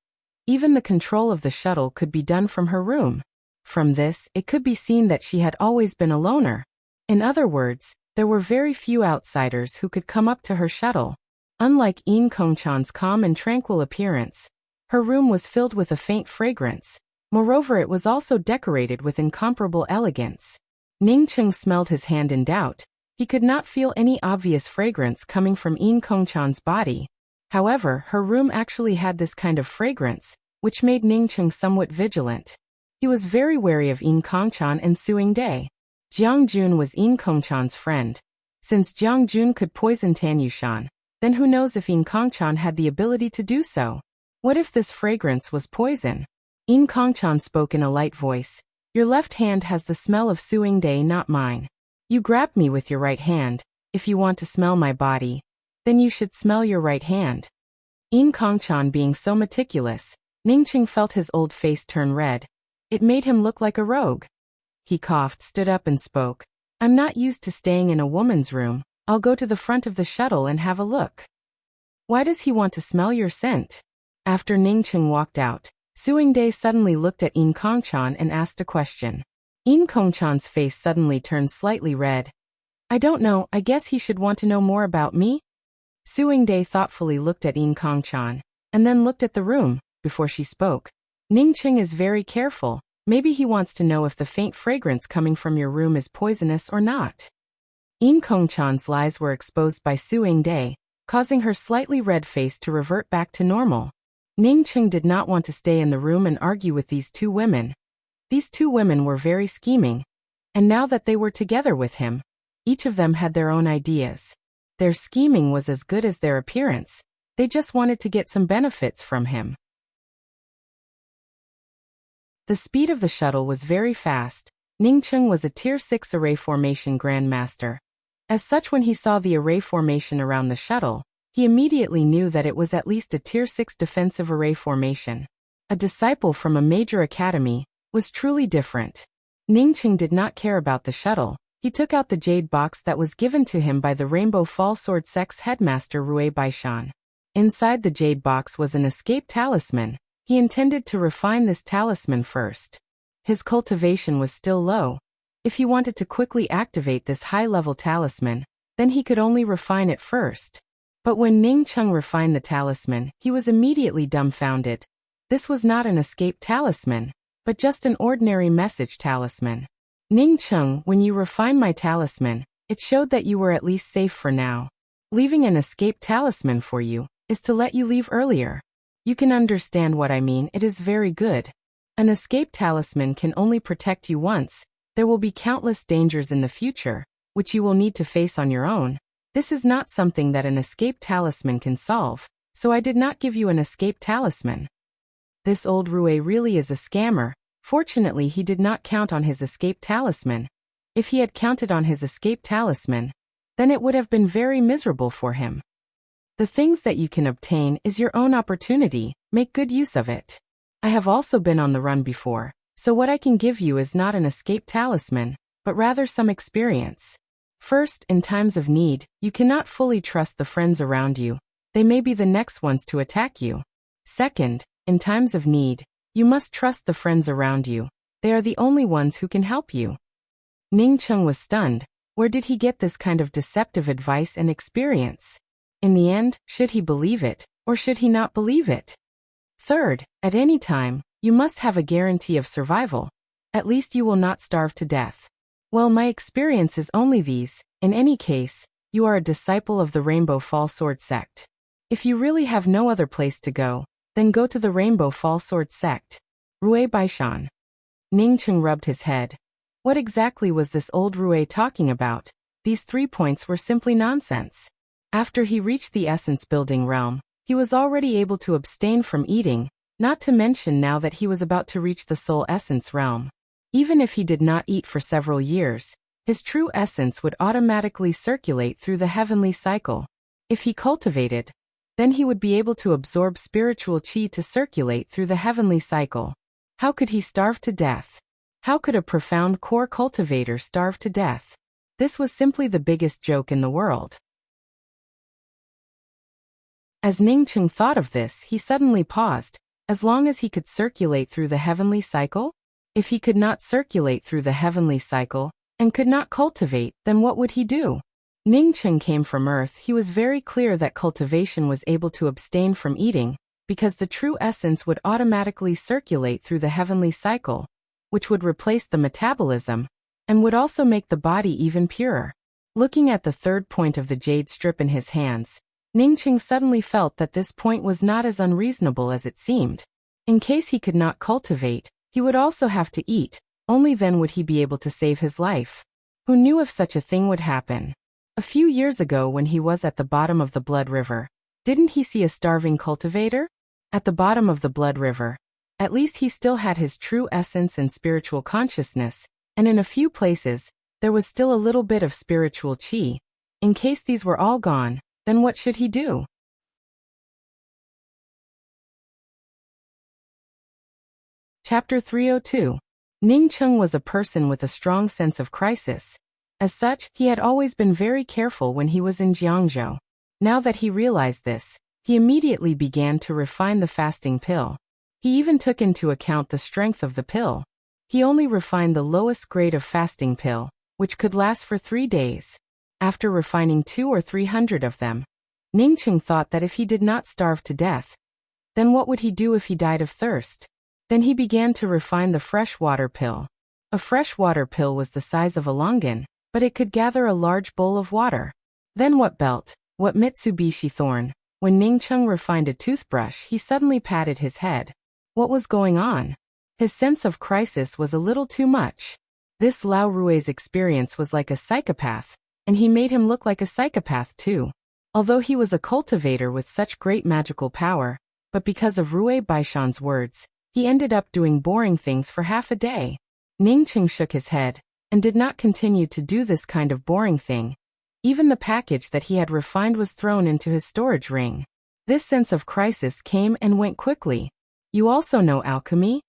Even the control of the shuttle could be done from her room. From this, it could be seen that she had always been a loner. In other words, there were very few outsiders who could come up to her shuttle. Unlike Yin Kongchan's calm and tranquil appearance, her room was filled with a faint fragrance. Moreover, it was also decorated with incomparable elegance. Ning Cheng smelled his hand in doubt. He could not feel any obvious fragrance coming from Yin Kongchan's body. However, her room actually had this kind of fragrance, which made Ning Cheng somewhat vigilant. He was very wary of Yin Kongchan and Su Yingde. Jiang Jun was Yin Kongchan's friend. Since Jiang Jun could poison Tan Yushan, then who knows if Yin Kongchan had the ability to do so? What if this fragrance was poison? Yin Kongchan spoke in a light voice. Your left hand has the smell of Su Yingde, not mine. You grabbed me with your right hand. If you want to smell my body, then you should smell your right hand. Yin Kongchan being so meticulous, Ning Cheng felt his old face turn red. It made him look like a rogue. He coughed, stood up and spoke. I'm not used to staying in a woman's room. I'll go to the front of the shuttle and have a look. Why does he want to smell your scent? After Ning Cheng walked out, Su Yingde suddenly looked at Yin Kongchan and asked a question. Yin Kongchan's face suddenly turned slightly red. I don't know, I guess he should want to know more about me? Su Yingde thoughtfully looked at Yin Kongchan, and then looked at the room, before she spoke. Ning Cheng is very careful. Maybe he wants to know if the faint fragrance coming from your room is poisonous or not. Yin Kongchan's lies were exposed by Su Yingde, causing her slightly red face to revert back to normal. Ning Cheng did not want to stay in the room and argue with these two women. These two women were very scheming, and now that they were together with him, each of them had their own ideas. Their scheming was as good as their appearance. They just wanted to get some benefits from him. The speed of the shuttle was very fast. Ning Cheng was a Tier 6 array formation grandmaster. As such, when he saw the array formation around the shuttle, he immediately knew that it was at least a Tier 6 defensive array formation. A disciple from a major academy was truly different. Ning Cheng did not care about the shuttle. He took out the jade box that was given to him by the Rainbow Fall Sword Sect's headmaster Rui Baishan. Inside the jade box was an escape talisman. He intended to refine this talisman first. His cultivation was still low. If he wanted to quickly activate this high-level talisman, then he could only refine it first. But when Ning Cheng refined the talisman, he was immediately dumbfounded. This was not an escape talisman, but just an ordinary message talisman. Ning Cheng, when you refined my talisman, it showed that you were at least safe for now. Leaving an escape talisman for you is to let you leave earlier. You can understand what I mean. It is very good. An escape talisman can only protect you once. There will be countless dangers in the future, which you will need to face on your own. This is not something that an escape talisman can solve, so I did not give you an escape talisman. This old Rui really is a scammer. Fortunately, he did not count on his escape talisman. If he had counted on his escape talisman, then it would have been very miserable for him. The things that you can obtain is your own opportunity. Make good use of it. I have also been on the run before, so what I can give you is not an escape talisman, but rather some experience. First, in times of need, you cannot fully trust the friends around you. They may be the next ones to attack you. Second, in times of need, you must trust the friends around you. They are the only ones who can help you. Ning Cheng was stunned. Where did he get this kind of deceptive advice and experience? In the end, should he believe it, or should he not believe it? Third, at any time, you must have a guarantee of survival. At least you will not starve to death. Well, my experience is only these. In any case, you are a disciple of the Rainbow Fall Sword sect. If you really have no other place to go, then go to the Rainbow Fall Sword sect. Rui Baishan. Ning Cheng rubbed his head. What exactly was this old Rui talking about? These 3 points were simply nonsense. After he reached the essence building realm, he was already able to abstain from eating, not to mention now that he was about to reach the soul essence realm. Even if he did not eat for several years, his true essence would automatically circulate through the heavenly cycle. If he cultivated, then he would be able to absorb spiritual chi to circulate through the heavenly cycle. How could he starve to death? How could a profound core cultivator starve to death? This was simply the biggest joke in the world. As Ning Cheng thought of this, he suddenly paused. As long as he could circulate through the heavenly cycle? If he could not circulate through the heavenly cycle, and could not cultivate, then what would he do? Ning Cheng came from earth. He was very clear that cultivation was able to abstain from eating, because the true essence would automatically circulate through the heavenly cycle, which would replace the metabolism, and would also make the body even purer. Looking at the third point of the jade strip in his hands, Ning Cheng suddenly felt that this point was not as unreasonable as it seemed. In case he could not cultivate, he would also have to eat. Only then would he be able to save his life. Who knew if such a thing would happen? A few years ago when he was at the bottom of the blood river, didn't he see a starving cultivator? At the bottom of the blood river, at least he still had his true essence and spiritual consciousness, and in a few places, there was still a little bit of spiritual chi. In case these were all gone, then what should he do? Chapter 302. Ning Cheng was a person with a strong sense of crisis. As such, he had always been very careful when he was in Jiangzhou. Now that he realized this, he immediately began to refine the fasting pill. He even took into account the strength of the pill. He only refined the lowest grade of fasting pill, which could last for 3 days. After refining 200 or 300 of them, Ning Cheng thought that if he did not starve to death, then what would he do if he died of thirst? Then he began to refine the freshwater pill. A freshwater pill was the size of a longan, but it could gather a large bowl of water. Then what belt? What Mitsubishi thorn? When Ning Cheng refined a toothbrush, he suddenly patted his head. What was going on? His sense of crisis was a little too much. This Lao Rui's experience was like a psychopath, and he made him look like a psychopath too. Although he was a cultivator with such great magical power, but because of Rui Baishan's words, he ended up doing boring things for half a day. Ning Cheng shook his head, and did not continue to do this kind of boring thing. Even the package that he had refined was thrown into his storage ring. This sense of crisis came and went quickly. You also know alchemy?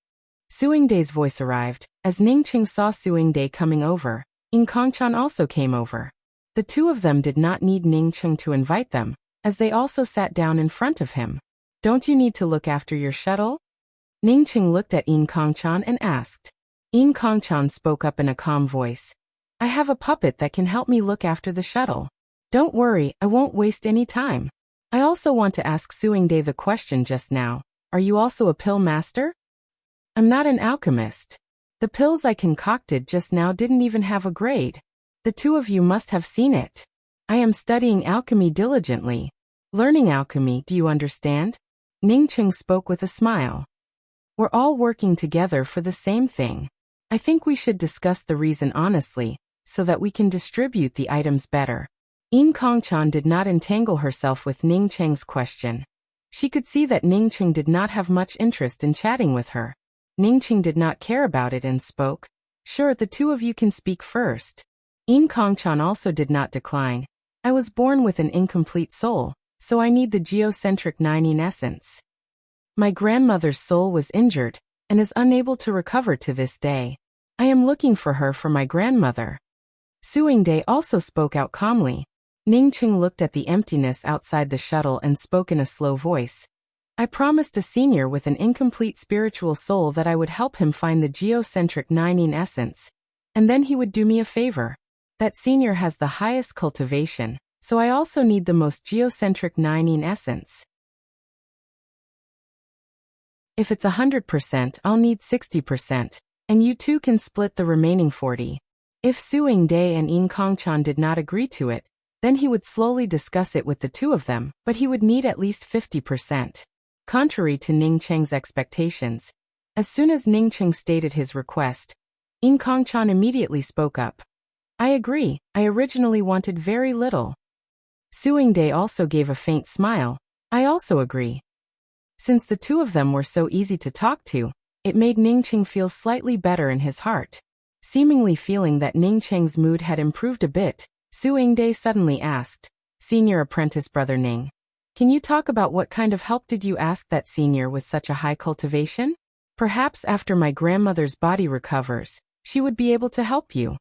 Suingde's voice arrived. As Ning Cheng saw Suingde coming over, In Kongchan also came over. The two of them did not need Ning Cheng to invite them, as they also sat down in front of him. Don't you need to look after your shuttle? Ning Cheng looked at In Kongchan and asked. In Kongchan spoke up in a calm voice. I have a puppet that can help me look after the shuttle. Don't worry, I won't waste any time. I also want to ask Suingde the question just now. Are you also a pill master? I'm not an alchemist. The pills I concocted just now didn't even have a grade. The two of you must have seen it. I am studying alchemy diligently. Learning alchemy, do you understand? Ning Cheng spoke with a smile. We're all working together for the same thing. I think we should discuss the reason honestly, so that we can distribute the items better. In Kongchan did not entangle herself with Ning Cheng's question. She could see that Ning Cheng did not have much interest in chatting with her. Ning Cheng did not care about it and spoke. Sure, the two of you can speak first. In Kongchan also did not decline. I was born with an incomplete soul, so I need the geocentric 9 in essence. My grandmother's soul was injured, and is unable to recover to this day. I am looking for her for my grandmother. Suingde also spoke out calmly. Ningcheng looked at the emptiness outside the shuttle and spoke in a slow voice. I promised a senior with an incomplete spiritual soul that I would help him find the geocentric Nine essence. And then he would do me a favor. That senior has the highest cultivation, so I also need the most geocentric Nine essence. If it's 100%, I'll need 60%, and you two can split the remaining 40. If Suingde and Yin Kongchan did not agree to it, then he would slowly discuss it with the two of them, but he would need at least 50%. Contrary to Ningcheng's expectations, as soon as Ningcheng stated his request, Yin Kongchan immediately spoke up. I agree, I originally wanted very little. Suingde also gave a faint smile. I also agree. Since the two of them were so easy to talk to, it made Ningcheng feel slightly better in his heart. Seemingly feeling that Ningcheng's mood had improved a bit, Suingde suddenly asked, Senior Apprentice Brother Ning, can you talk about what kind of help did you ask that senior with such a high cultivation? Perhaps after my grandmother's body recovers, she would be able to help you.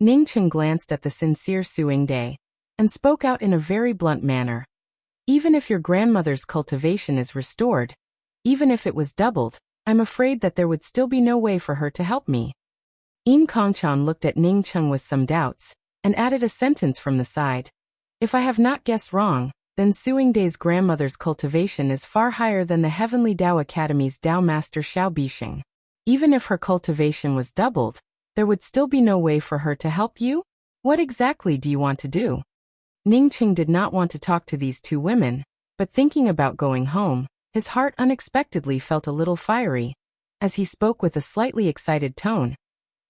Ningcheng glanced at the sincere Suingde and spoke out in a very blunt manner. Even if your grandmother's cultivation is restored, even if it was doubled, I'm afraid that there would still be no way for her to help me. Yin Kongchan looked at Ningcheng with some doubts, and added a sentence from the side. If I have not guessed wrong, then Suingde's grandmother's cultivation is far higher than the Heavenly Dao Academy's Dao Master Xiao Bixing. Even if her cultivation was doubled, there would still be no way for her to help you? What exactly do you want to do? Ningcheng did not want to talk to these two women, but thinking about going home, his heart unexpectedly felt a little fiery. As he spoke with a slightly excited tone,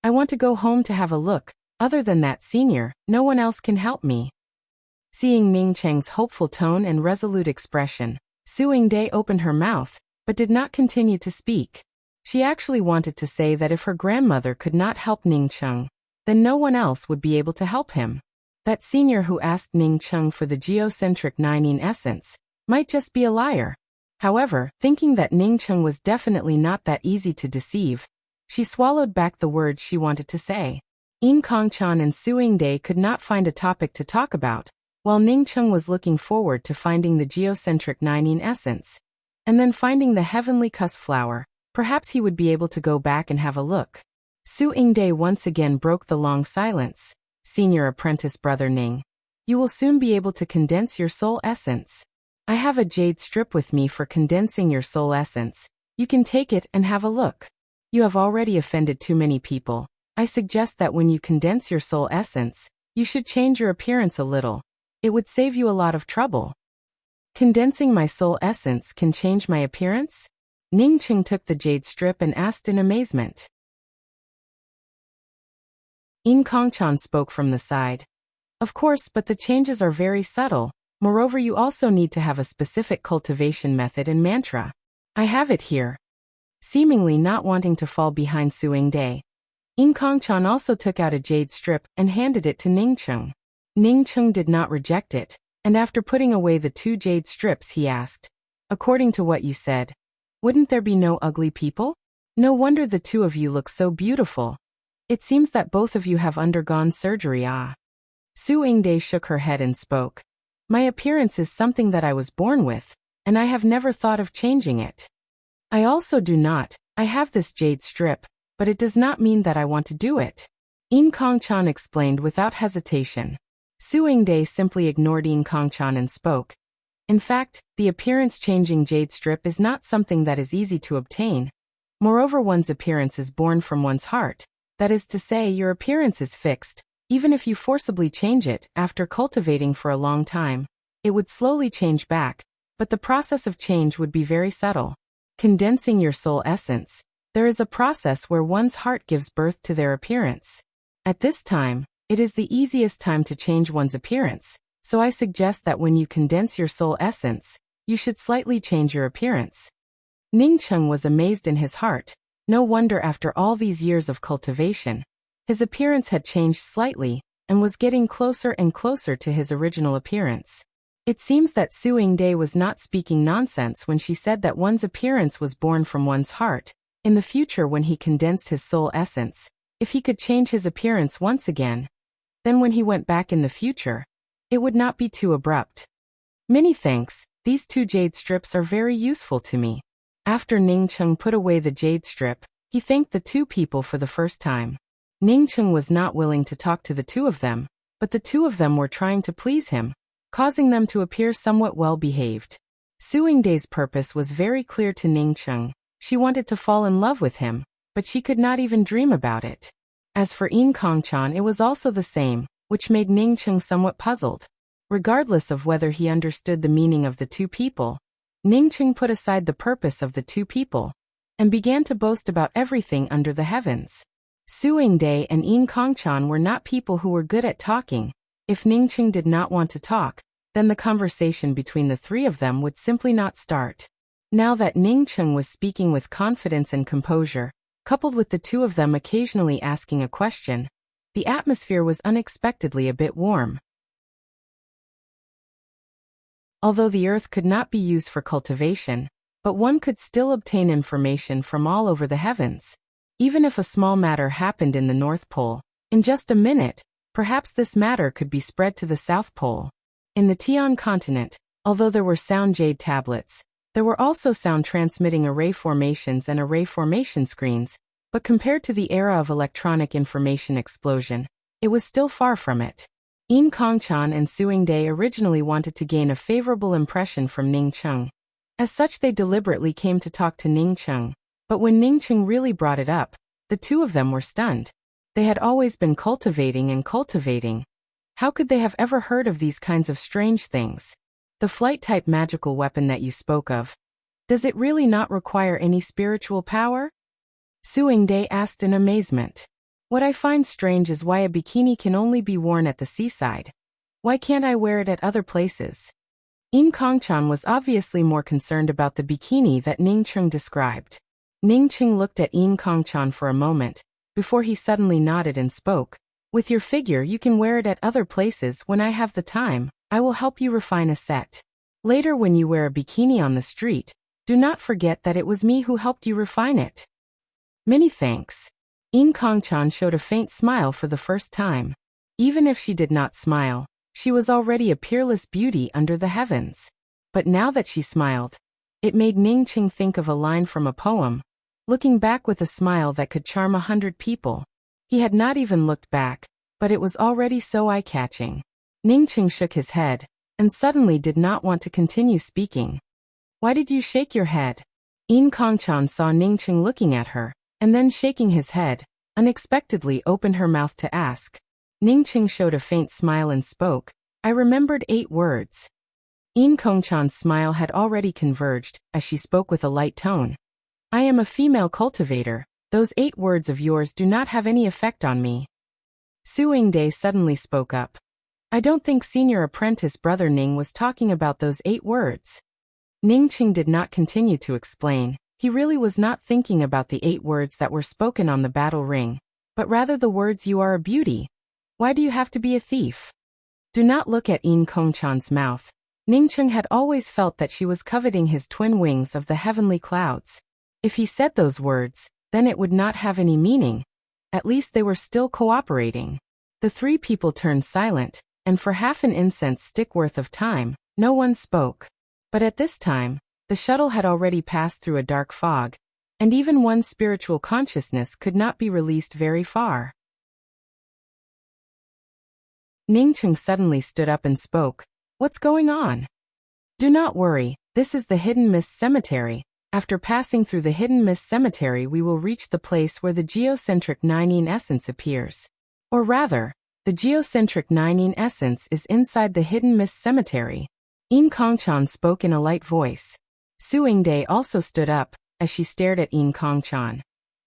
I want to go home to have a look. Other than that senior, no one else can help me. Seeing Ningcheng's hopeful tone and resolute expression, Suingde opened her mouth, but did not continue to speak. She actually wanted to say that if her grandmother could not help Ningcheng, then no one else would be able to help him. That senior who asked Ningcheng for the geocentric Nine essence might just be a liar. However, thinking that Ningcheng was definitely not that easy to deceive, she swallowed back the words she wanted to say. Yin Kongchan and Suingde could not find a topic to talk about, while Ningcheng was looking forward to finding the geocentric Nine essence, and then finding the heavenly cuss flower. Perhaps he would be able to go back and have a look. Suingde once again broke the long silence. Senior Apprentice Brother Ning, you will soon be able to condense your soul essence. I have a jade strip with me for condensing your soul essence. You can take it and have a look. You have already offended too many people. I suggest that when you condense your soul essence, you should change your appearance a little. It would save you a lot of trouble. Condensing my soul essence can change my appearance? Ningcheng took the jade strip and asked in amazement. Yin Kongchan spoke from the side. Of course, but the changes are very subtle. Moreover, you also need to have a specific cultivation method and mantra. I have it here. Seemingly not wanting to fall behind Suingde, Yin Kongchan also took out a jade strip and handed it to Ningcheng. Ningcheng did not reject it, and after putting away the two jade strips he asked, according to what you said, wouldn't there be no ugly people? No wonder the two of you look so beautiful. It seems that both of you have undergone surgery. Suingde shook her head and spoke. My appearance is something that I was born with, and I have never thought of changing it. I also do not. I have this jade strip, but it does not mean that I want to do it. Yin Kongchan explained without hesitation. Suingde simply ignored Yin Kongchan and spoke. In fact, the appearance-changing jade strip is not something that is easy to obtain. Moreover, one's appearance is born from one's heart. That is to say, your appearance is fixed. Even if you forcibly change it, after cultivating for a long time, it would slowly change back, but the process of change would be very subtle. Condensing your soul essence, there is a process where one's heart gives birth to their appearance. At this time, it is the easiest time to change one's appearance, so I suggest that when you condense your soul essence, you should slightly change your appearance. Ningcheng was amazed in his heart. No wonder after all these years of cultivation, his appearance had changed slightly, and was getting closer and closer to his original appearance. It seems that Suingde was not speaking nonsense when she said that one's appearance was born from one's heart. In the future when he condensed his soul essence, if he could change his appearance once again, Then when he went back in the future, it would not be too abrupt. Many thanks, these 2 jade strips are very useful to me. After Ning Cheng put away the jade strip, he thanked the 2 people for the first time. Ning Cheng was not willing to talk to the 2 of them, but the 2 of them were trying to please him, causing them to appear somewhat well-behaved. Su Yingday's purpose was very clear to Ning Cheng. She wanted to fall in love with him, but she could not even dream about it. As for Yin Kongchan, it was also the same, which made Ning Cheng somewhat puzzled. Regardless of whether he understood the meaning of the 2 people, Ning Cheng put aside the purpose of the 2 people and began to boast about everything under the heavens. Su Yingday and Yin Kongchan were not people who were good at talking. If Ning Cheng did not want to talk, then the conversation between the 3 of them would simply not start. Now that Ning Cheng was speaking with confidence and composure, coupled with the 2 of them occasionally asking a question, the atmosphere was unexpectedly a bit warm. Although the earth could not be used for cultivation, but one could still obtain information from all over the heavens. Even if a small matter happened in the North Pole, in just a minute, perhaps this matter could be spread to the South Pole. In the Tian continent, although there were sound jade tablets, there were also sound-transmitting array formations and array formation screens, but compared to the era of electronic information explosion, it was still far from it. Yin Kongchan and Su Yingday originally wanted to gain a favorable impression from Ning Cheng. As such, they deliberately came to talk to Ning Cheng, but when Ning Cheng really brought it up, the 2 of them were stunned. They had always been cultivating and cultivating. How could they have ever heard of these kinds of strange things? The flight-type magical weapon that you spoke of, does it really not require any spiritual power? Su Yingday asked in amazement. What I find strange is why a bikini can only be worn at the seaside. Why can't I wear it at other places? Yin Kongchan was obviously more concerned about the bikini that Ning Cheng described. Ning Cheng looked at Yin Kongchan for a moment, before he suddenly nodded and spoke. With your figure you can wear it at other places. When I have the time, I will help you refine a set. Later when you wear a bikini on the street, do not forget that it was me who helped you refine it. Many thanks. Yin Kongchan showed a faint smile for the first time. Even if she did not smile, she was already a peerless beauty under the heavens. But now that she smiled, it made Ning Cheng think of a line from a poem. Looking back with a smile that could charm 100 people. He had not even looked back, but it was already so eye-catching. Ning Cheng shook his head, and suddenly did not want to continue speaking. Why did you shake your head? Yin Kongchan saw Ning Cheng looking at her, and then shaking his head, unexpectedly opened her mouth to ask. Ning Cheng showed a faint smile and spoke. I remembered 8 words. Yin Kongchan's smile had already converged, as she spoke with a light tone. I am a female cultivator. Those 8 words of yours do not have any effect on me. Su Yingday suddenly spoke up. I don't think senior apprentice brother Ning was talking about those 8 words. Ning Cheng did not continue to explain. He really was not thinking about the 8 words that were spoken on the battle ring, but rather the words you are a beauty. Why do you have to be a thief? Do not look at Yin Kongchan's mouth. Ning Cheng had always felt that she was coveting his twin wings of the heavenly clouds. If he said those words, then it would not have any meaning. At least they were still cooperating. The 3 people turned silent, and for half an incense stick worth of time, no one spoke. But at this time, the shuttle had already passed through a dark fog, and even one's spiritual consciousness could not be released very far. Ning Cheng suddenly stood up and spoke. What's going on? Do not worry, this is the Hidden Mist Cemetery. After passing through the Hidden Mist Cemetery we will reach the place where the geocentric 9 essence appears. Or rather, the geocentric 9 essence is inside the Hidden Mist Cemetery. Yin Kongchan spoke in a light voice. Su Yingday also stood up, as she stared at Yin Kongchan.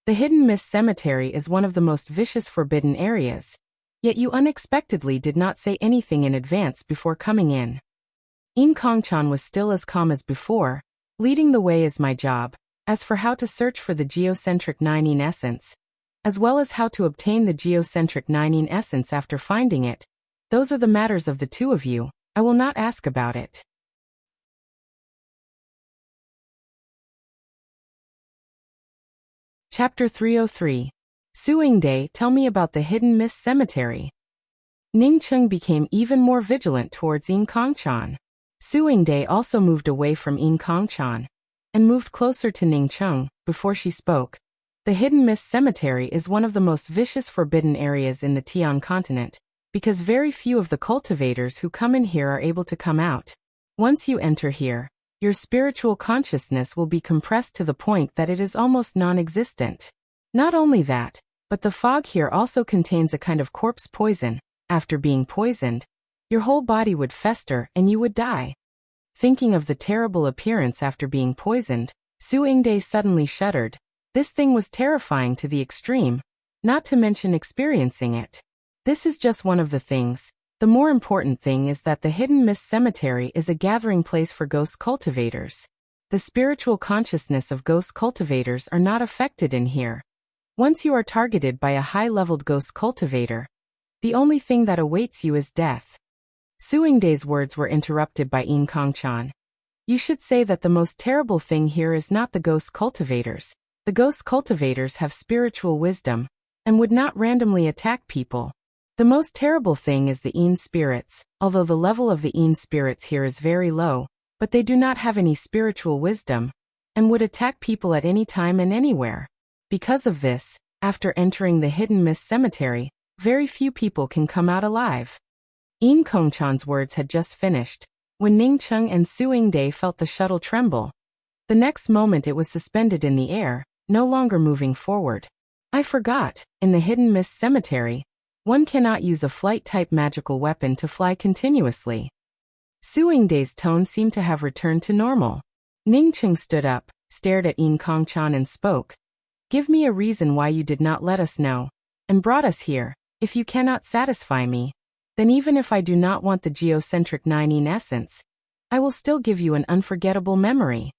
The Hidden Mist Cemetery is one of the most vicious forbidden areas. Yet you unexpectedly did not say anything in advance before coming in. Yin Kongchan was still as calm as before. Leading the way is my job. As for how to search for the geocentric 9 essence, as well as how to obtain the geocentric 9 essence after finding it, those are the matters of the 2 of you. I will not ask about it. Chapter 303. Su Yingday, tell me about the Hidden Mist Cemetery. Ning Cheng became even more vigilant towards Yin Kongchan. Su Yingde also moved away from Yin Kongchan and moved closer to Ning Cheng. Before she spoke, the Hidden Mist Cemetery is one of the most vicious forbidden areas in the Tian continent, because very few of the cultivators who come in here are able to come out. Once you enter here, your spiritual consciousness will be compressed to the point that it is almost non-existent. Not only that, but the fog here also contains a kind of corpse poison. After being poisoned, your whole body would fester and you would die. Thinking of the terrible appearance after being poisoned, Su Yingde suddenly shuddered. This thing was terrifying to the extreme, not to mention experiencing it. This is just one of the things. The more important thing is that the Hidden Mist Cemetery is a gathering place for ghost cultivators. The spiritual consciousness of ghost cultivators are not affected in here. Once you are targeted by a high-leveled ghost cultivator, the only thing that awaits you is death. Su Yingde's words were interrupted by Yin Kongchan. You should say that the most terrible thing here is not the ghost cultivators. The ghost cultivators have spiritual wisdom and would not randomly attack people. The most terrible thing is the Yin spirits, although the level of the Yin spirits here is very low, but they do not have any spiritual wisdom and would attack people at any time and anywhere. Because of this, after entering the Hidden Mist Cemetery, very few people can come out alive. Yin Kongchan's words had just finished, when Ning Cheng and Su Yingde felt the shuttle tremble. The next moment it was suspended in the air, no longer moving forward. I forgot, in the Hidden Mist Cemetery, one cannot use a flight-type magical weapon to fly continuously. Su Yingde's tone seemed to have returned to normal. Ning Cheng stood up, stared at Yin Kongchan and spoke. Give me a reason why you did not let us know, and brought us here. If you cannot satisfy me, then even if I do not want the geocentric 9 Yin essence, I will still give you an unforgettable memory.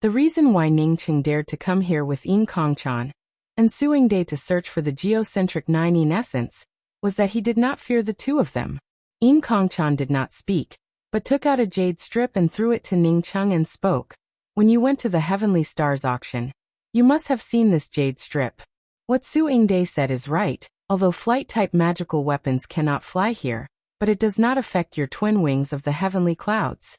The reason why Ning Cheng dared to come here with Yin Kongchan and Su Yingde to search for the geocentric 9 Yin essence was that he did not fear the two of them. Yin Kongchan did not speak, but took out a jade strip and threw it to Ning Cheng and spoke. When you went to the Heavenly Stars auction, you must have seen this jade strip. What Su Yingde said is right. Although flight-type magical weapons cannot fly here, but it does not affect your twin wings of the heavenly clouds.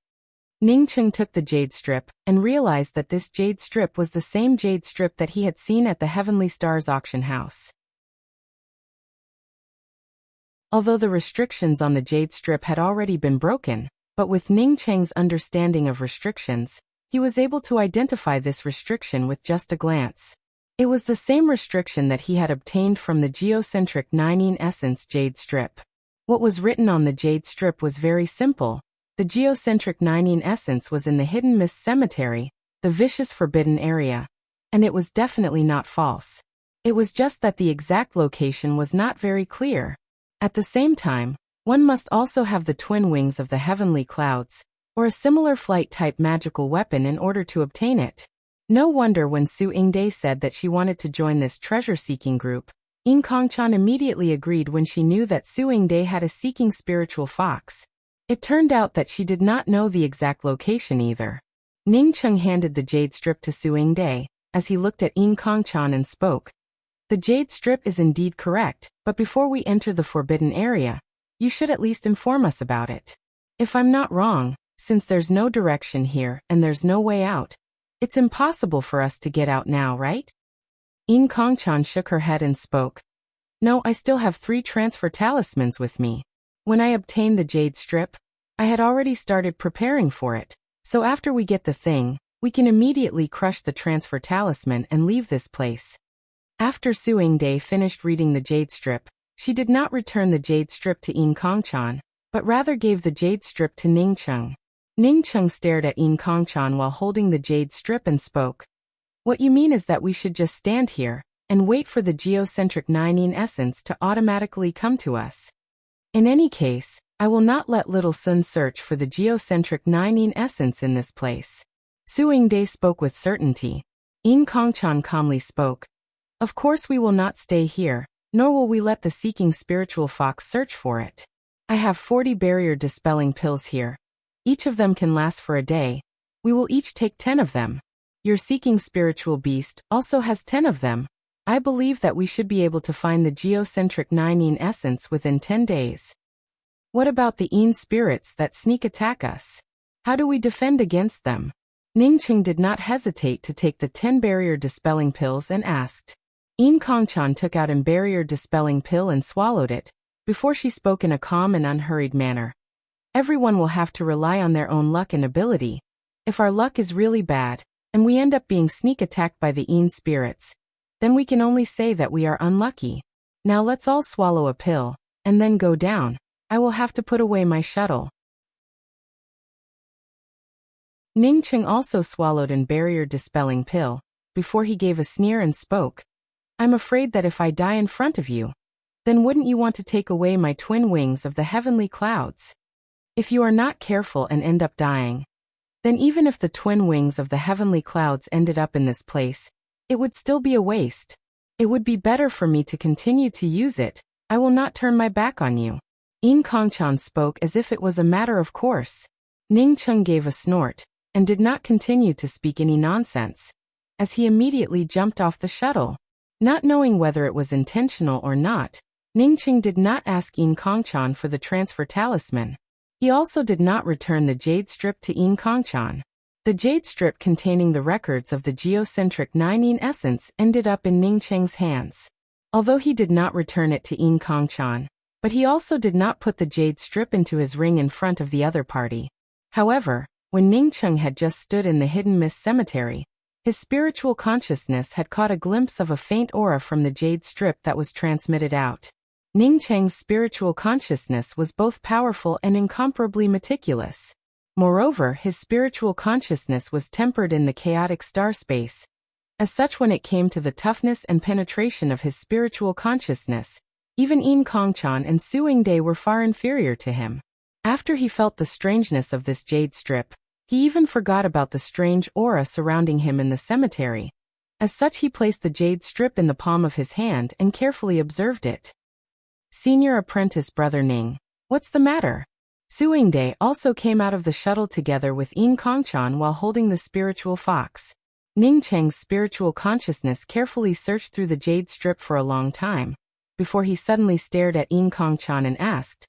Ning Cheng took the jade strip and realized that this jade strip was the same jade strip that he had seen at the Heavenly Stars auction house. Although the restrictions on the jade strip had already been broken, but with Ning Cheng's understanding of restrictions, he was able to identify this restriction with just a glance. It was the same restriction that he had obtained from the geocentric 9 Yin essence jade strip. What was written on the jade strip was very simple. The geocentric 9 Yin essence was in the Hidden Mist Cemetery, the vicious forbidden area. And it was definitely not false. It was just that the exact location was not very clear. At the same time, one must also have the twin wings of the heavenly clouds, or a similar flight-type magical weapon in order to obtain it. No wonder when Su Yingde said that she wanted to join this treasure-seeking group, Yin Kongchan immediately agreed when she knew that Su Yingde had a seeking spiritual fox. It turned out that she did not know the exact location either. Ning Cheng handed the jade strip to Su Yingde, as he looked at Yin Kongchan and spoke. The jade strip is indeed correct, but before we enter the forbidden area, you should at least inform us about it. If I'm not wrong, since there's no direction here and there's no way out, it's impossible for us to get out now, right? Yin Kongchan shook her head and spoke. No, I still have 3 transfer talismans with me. When I obtained the jade strip, I had already started preparing for it, so after we get the thing, we can immediately crush the transfer talisman and leave this place. After Su Yingde finished reading the jade strip, she did not return the jade strip to Yin Kongchan, but rather gave the jade strip to Ning Cheng. Ning Cheng stared at Yin Kongchan while holding the jade strip and spoke. What you mean is that we should just stand here and wait for the geocentric 9 Yin essence to automatically come to us. In any case, I will not let Little Sun search for the geocentric 9 Yin essence in this place. Su Yingde spoke with certainty. Yin Kongchan calmly spoke. Of course we will not stay here, nor will we let the seeking spiritual fox search for it. I have 40 barrier dispelling pills here. Each of them can last for a day. We will each take 10 of them. Your seeking spiritual beast also has 10 of them. I believe that we should be able to find the geocentric 9 essence within 10 days. What about the spirits that sneak attack us? How do we defend against them? Ningqing did not hesitate to take the 10 barrier dispelling pills and asked. Kongchan took out a barrier dispelling pill and swallowed it, before she spoke in a calm and unhurried manner. Everyone will have to rely on their own luck and ability. If our luck is really bad, and we end up being sneak attacked by the spirits, then we can only say that we are unlucky. Now let's all swallow a pill, and then go down. I will have to put away my shuttle. Ningqing also swallowed a barrier dispelling pill, before he gave a sneer and spoke. I'm afraid that if I die in front of you, then wouldn't you want to take away my twin wings of the heavenly clouds? If you are not careful and end up dying, then even if the twin wings of the heavenly clouds ended up in this place, it would still be a waste. It would be better for me to continue to use it. I will not turn my back on you. Kongchan spoke as if it was a matter of course. Ningqing gave a snort, and did not continue to speak any nonsense, as he immediately jumped off the shuttle. Not knowing whether it was intentional or not, Ningqing did not ask Kongchan for the transfer talisman. He also did not return the jade strip to Kongchan. The jade strip containing the records of the geocentric 9 essence ended up in Ningqing's hands. Although he did not return it to Kongchan, but he also did not put the jade strip into his ring in front of the other party. However, when Ningqing had just stood in the hidden mist cemetery, his spiritual consciousness had caught a glimpse of a faint aura from the jade strip that was transmitted out. Ningqing's spiritual consciousness was both powerful and incomparably meticulous. Moreover, his spiritual consciousness was tempered in the chaotic star space. As such, when it came to the toughness and penetration of his spiritual consciousness, even Kongchan and Suingde were far inferior to him. After he felt the strangeness of this jade strip, he even forgot about the strange aura surrounding him in the cemetery. As such, he placed the jade strip in the palm of his hand and carefully observed it. Senior apprentice Brother Ning, what's the matter? Suingde also came out of the shuttle together with Kongchan while holding the spiritual fox. Ningqing's spiritual consciousness carefully searched through the jade strip for a long time, before he suddenly stared at Kongchan and asked,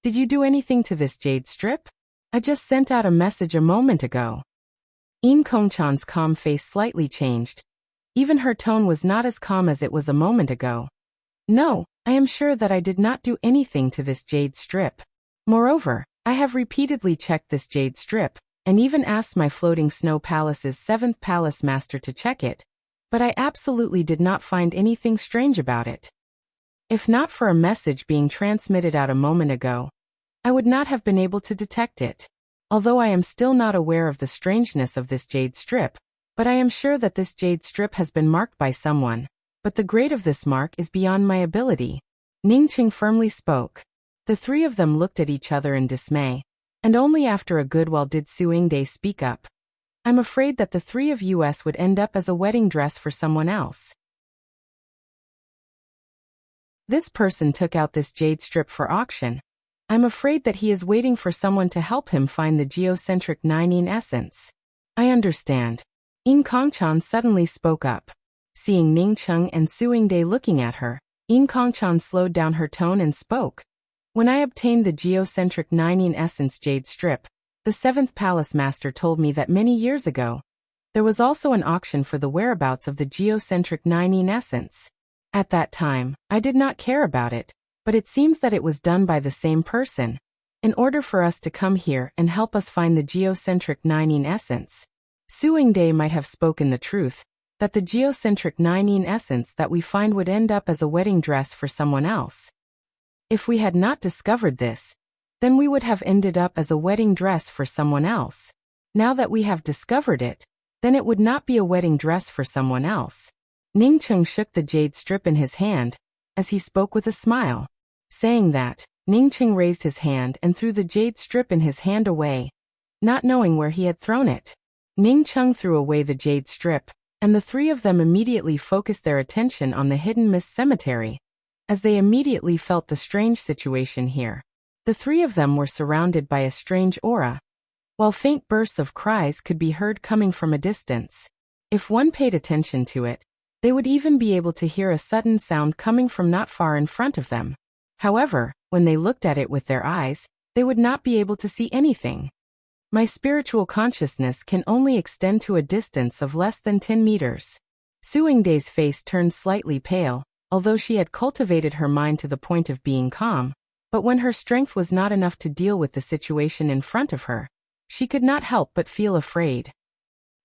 "Did you do anything to this jade strip? I just sent out a message a moment ago." Kongchan's calm face slightly changed. Even her tone was not as calm as it was a moment ago. "No, I am sure that I did not do anything to this jade strip. Moreover, I have repeatedly checked this jade strip, and even asked my floating snow palace's 7th palace master to check it, but I absolutely did not find anything strange about it. If not for a message being transmitted out a moment ago, I would not have been able to detect it. Although I am still not aware of the strangeness of this jade strip, but I am sure that this jade strip has been marked by someone, but the grade of this mark is beyond my ability." Ningqing firmly spoke. The three of them looked at each other in dismay, and only after a good while did Suingde speak up. "I'm afraid that the three of us would end up as a wedding dress for someone else. This person took out this jade strip for auction. I'm afraid that he is waiting for someone to help him find the geocentric 9 essence." "I understand." Kongchan suddenly spoke up. Seeing Ningqing and Suingde looking at her, Kongchan slowed down her tone and spoke. "When I obtained the geocentric 9 essence jade strip, the 7th palace master told me that many years ago, there was also an auction for the whereabouts of the geocentric 9 essence. At that time, I did not care about it, but it seems that it was done by the same person, in order for us to come here and help us find the geocentric 9 essence." Suingde might have spoken the truth, that the geocentric 9 essence that we find would end up as a wedding dress for someone else. If we had not discovered this, then we would have ended up as a wedding dress for someone else. Now that we have discovered it, then it would not be a wedding dress for someone else. Ningqing shook the jade strip in his hand, as he spoke with a smile. Saying that, Ningqing raised his hand and threw the jade strip in his hand away, not knowing where he had thrown it. Ningqing threw away the jade strip, and the three of them immediately focused their attention on the hidden mist cemetery, as they immediately felt the strange situation here. The three of them were surrounded by a strange aura, while faint bursts of cries could be heard coming from a distance. If one paid attention to it, They would even be able to hear a sudden sound coming from not far in front of them. However, when they looked at it with their eyes, they would not be able to see anything. My spiritual consciousness can only extend to a distance of less than 10 meters. Su Yingdai's face turned slightly pale, although she had cultivated her mind to the point of being calm, but when her strength was not enough to deal with the situation in front of her, she could not help but feel afraid.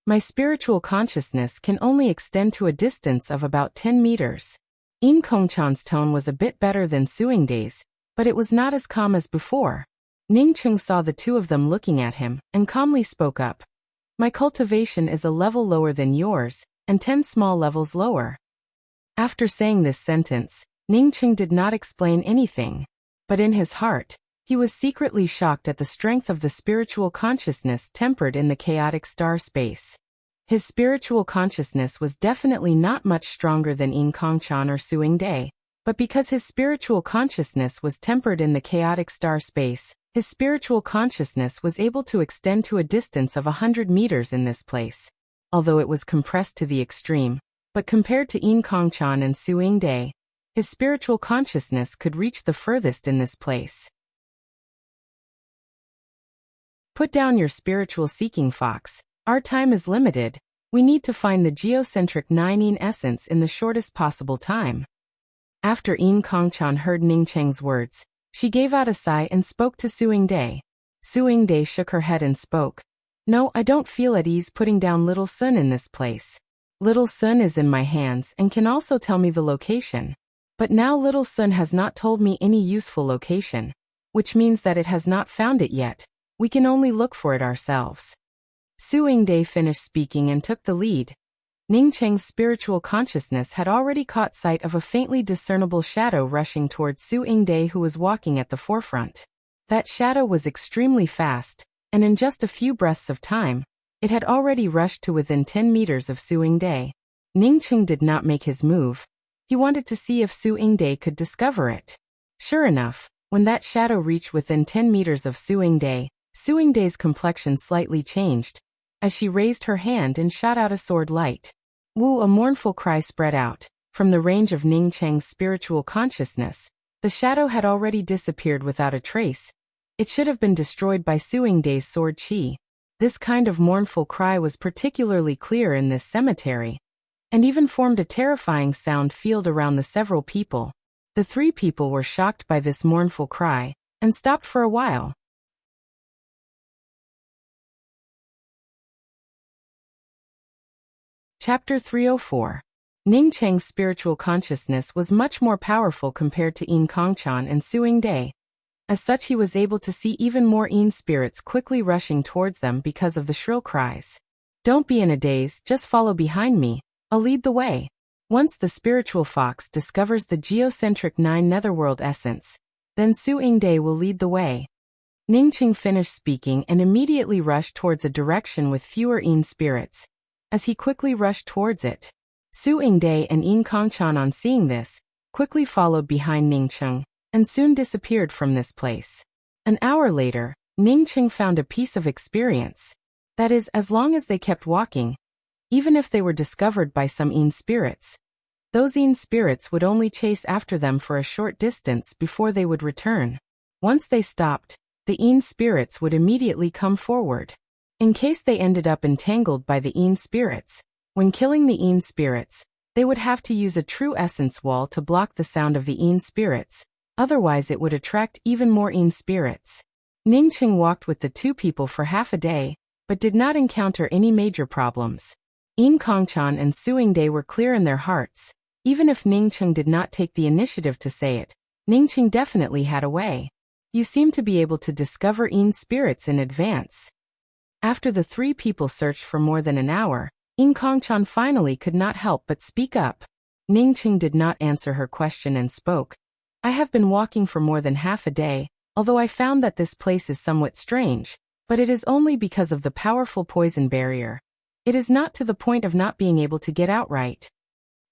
My spiritual consciousness can only extend to a distance of about 10 meters. Yin Kongchan's tone was a bit better than Su Yingdai's, but it was not as calm as before. Ningcheng saw the two of them looking at him, and calmly spoke up. My cultivation is a level lower than yours, and 10 small levels lower. After saying this sentence, Ningcheng did not explain anything. But in his heart, he was secretly shocked at the strength of the spiritual consciousness tempered in the chaotic star space. His spiritual consciousness was definitely not much stronger than Yin Kongchan or Su Yingdai, but because his spiritual consciousness was tempered in the chaotic star space, his spiritual consciousness was able to extend to a distance of 100 meters in this place. Although it was compressed to the extreme, but compared to Yin Kongchan and Su Yingdai, his spiritual consciousness could reach the furthest in this place. Put down your spiritual seeking, fox. Our time is limited. We need to find the geocentric 9 Yin essence in the shortest possible time. After Yin Kongchan heard Ningcheng's words, she gave out a sigh and spoke to Su Yingdai. Su Yingdai shook her head and spoke. No, I don't feel at ease putting down Little Sun in this place. Little Sun is in my hands and can also tell me the location. But now Little Sun has not told me any useful location, which means that it has not found it yet. We can only look for it ourselves. Su Yingdai finished speaking and took the lead. Ningcheng's spiritual consciousness had already caught sight of a faintly discernible shadow rushing towards Su Yingdai, who was walking at the forefront. That shadow was extremely fast, and in just a few breaths of time, it had already rushed to within 10 meters of Su Yingdai. Ningcheng did not make his move. He wanted to see if Su Yingdai could discover it. Sure enough, when that shadow reached within 10 meters of Su Yingdai's complexion slightly changed, as she raised her hand and shot out a sword light. Wu! A mournful cry spread out. From the range of Ningcheng's spiritual consciousness, the shadow had already disappeared without a trace. It should have been destroyed by Su Yingdai's sword qi. This kind of mournful cry was particularly clear in this cemetery, and even formed a terrifying sound field around the several people. The 3 people were shocked by this mournful cry, and stopped for a while. Chapter 304. Ningcheng's spiritual consciousness was much more powerful compared to Yin Kongchan and Su Yingdai. As such, he was able to see even more Yin spirits quickly rushing towards them because of the shrill cries. Don't be in a daze, just follow behind me. I'll lead the way. Once the spiritual fox discovers the geocentric 9 netherworld essence, then Su Yingdai will lead the way. Ningcheng finished speaking and immediately rushed towards a direction with fewer Yin spirits. As he quickly rushed towards it, Su Yingdai and Yin Kongchan, on seeing this, quickly followed behind Ningcheng, and soon disappeared from this place. An hour later, Ningcheng found a piece of experience. That is, as long as they kept walking, even if they were discovered by some Yin spirits, those Yin spirits would only chase after them for a short distance before they would return. Once they stopped, the Yin spirits would immediately come forward. In case they ended up entangled by the Yin spirits, when killing the Yin spirits, they would have to use a true essence wall to block the sound of the Yin spirits, otherwise it would attract even more Yin spirits. Ningcheng walked with the 2 people for half a day, but did not encounter any major problems. Yin Kongchan and Su Yingdai were clear in their hearts. Even if Ningcheng did not take the initiative to say it, Ningcheng definitely had a way. You seem to be able to discover Yin spirits in advance. After the 3 people searched for more than an hour, Yin Kongchan finally could not help but speak up. Ningcheng did not answer her question and spoke. I have been walking for more than half a day, although I found that this place is somewhat strange, but it is only because of the powerful poison barrier. It is not to the point of not being able to get out right.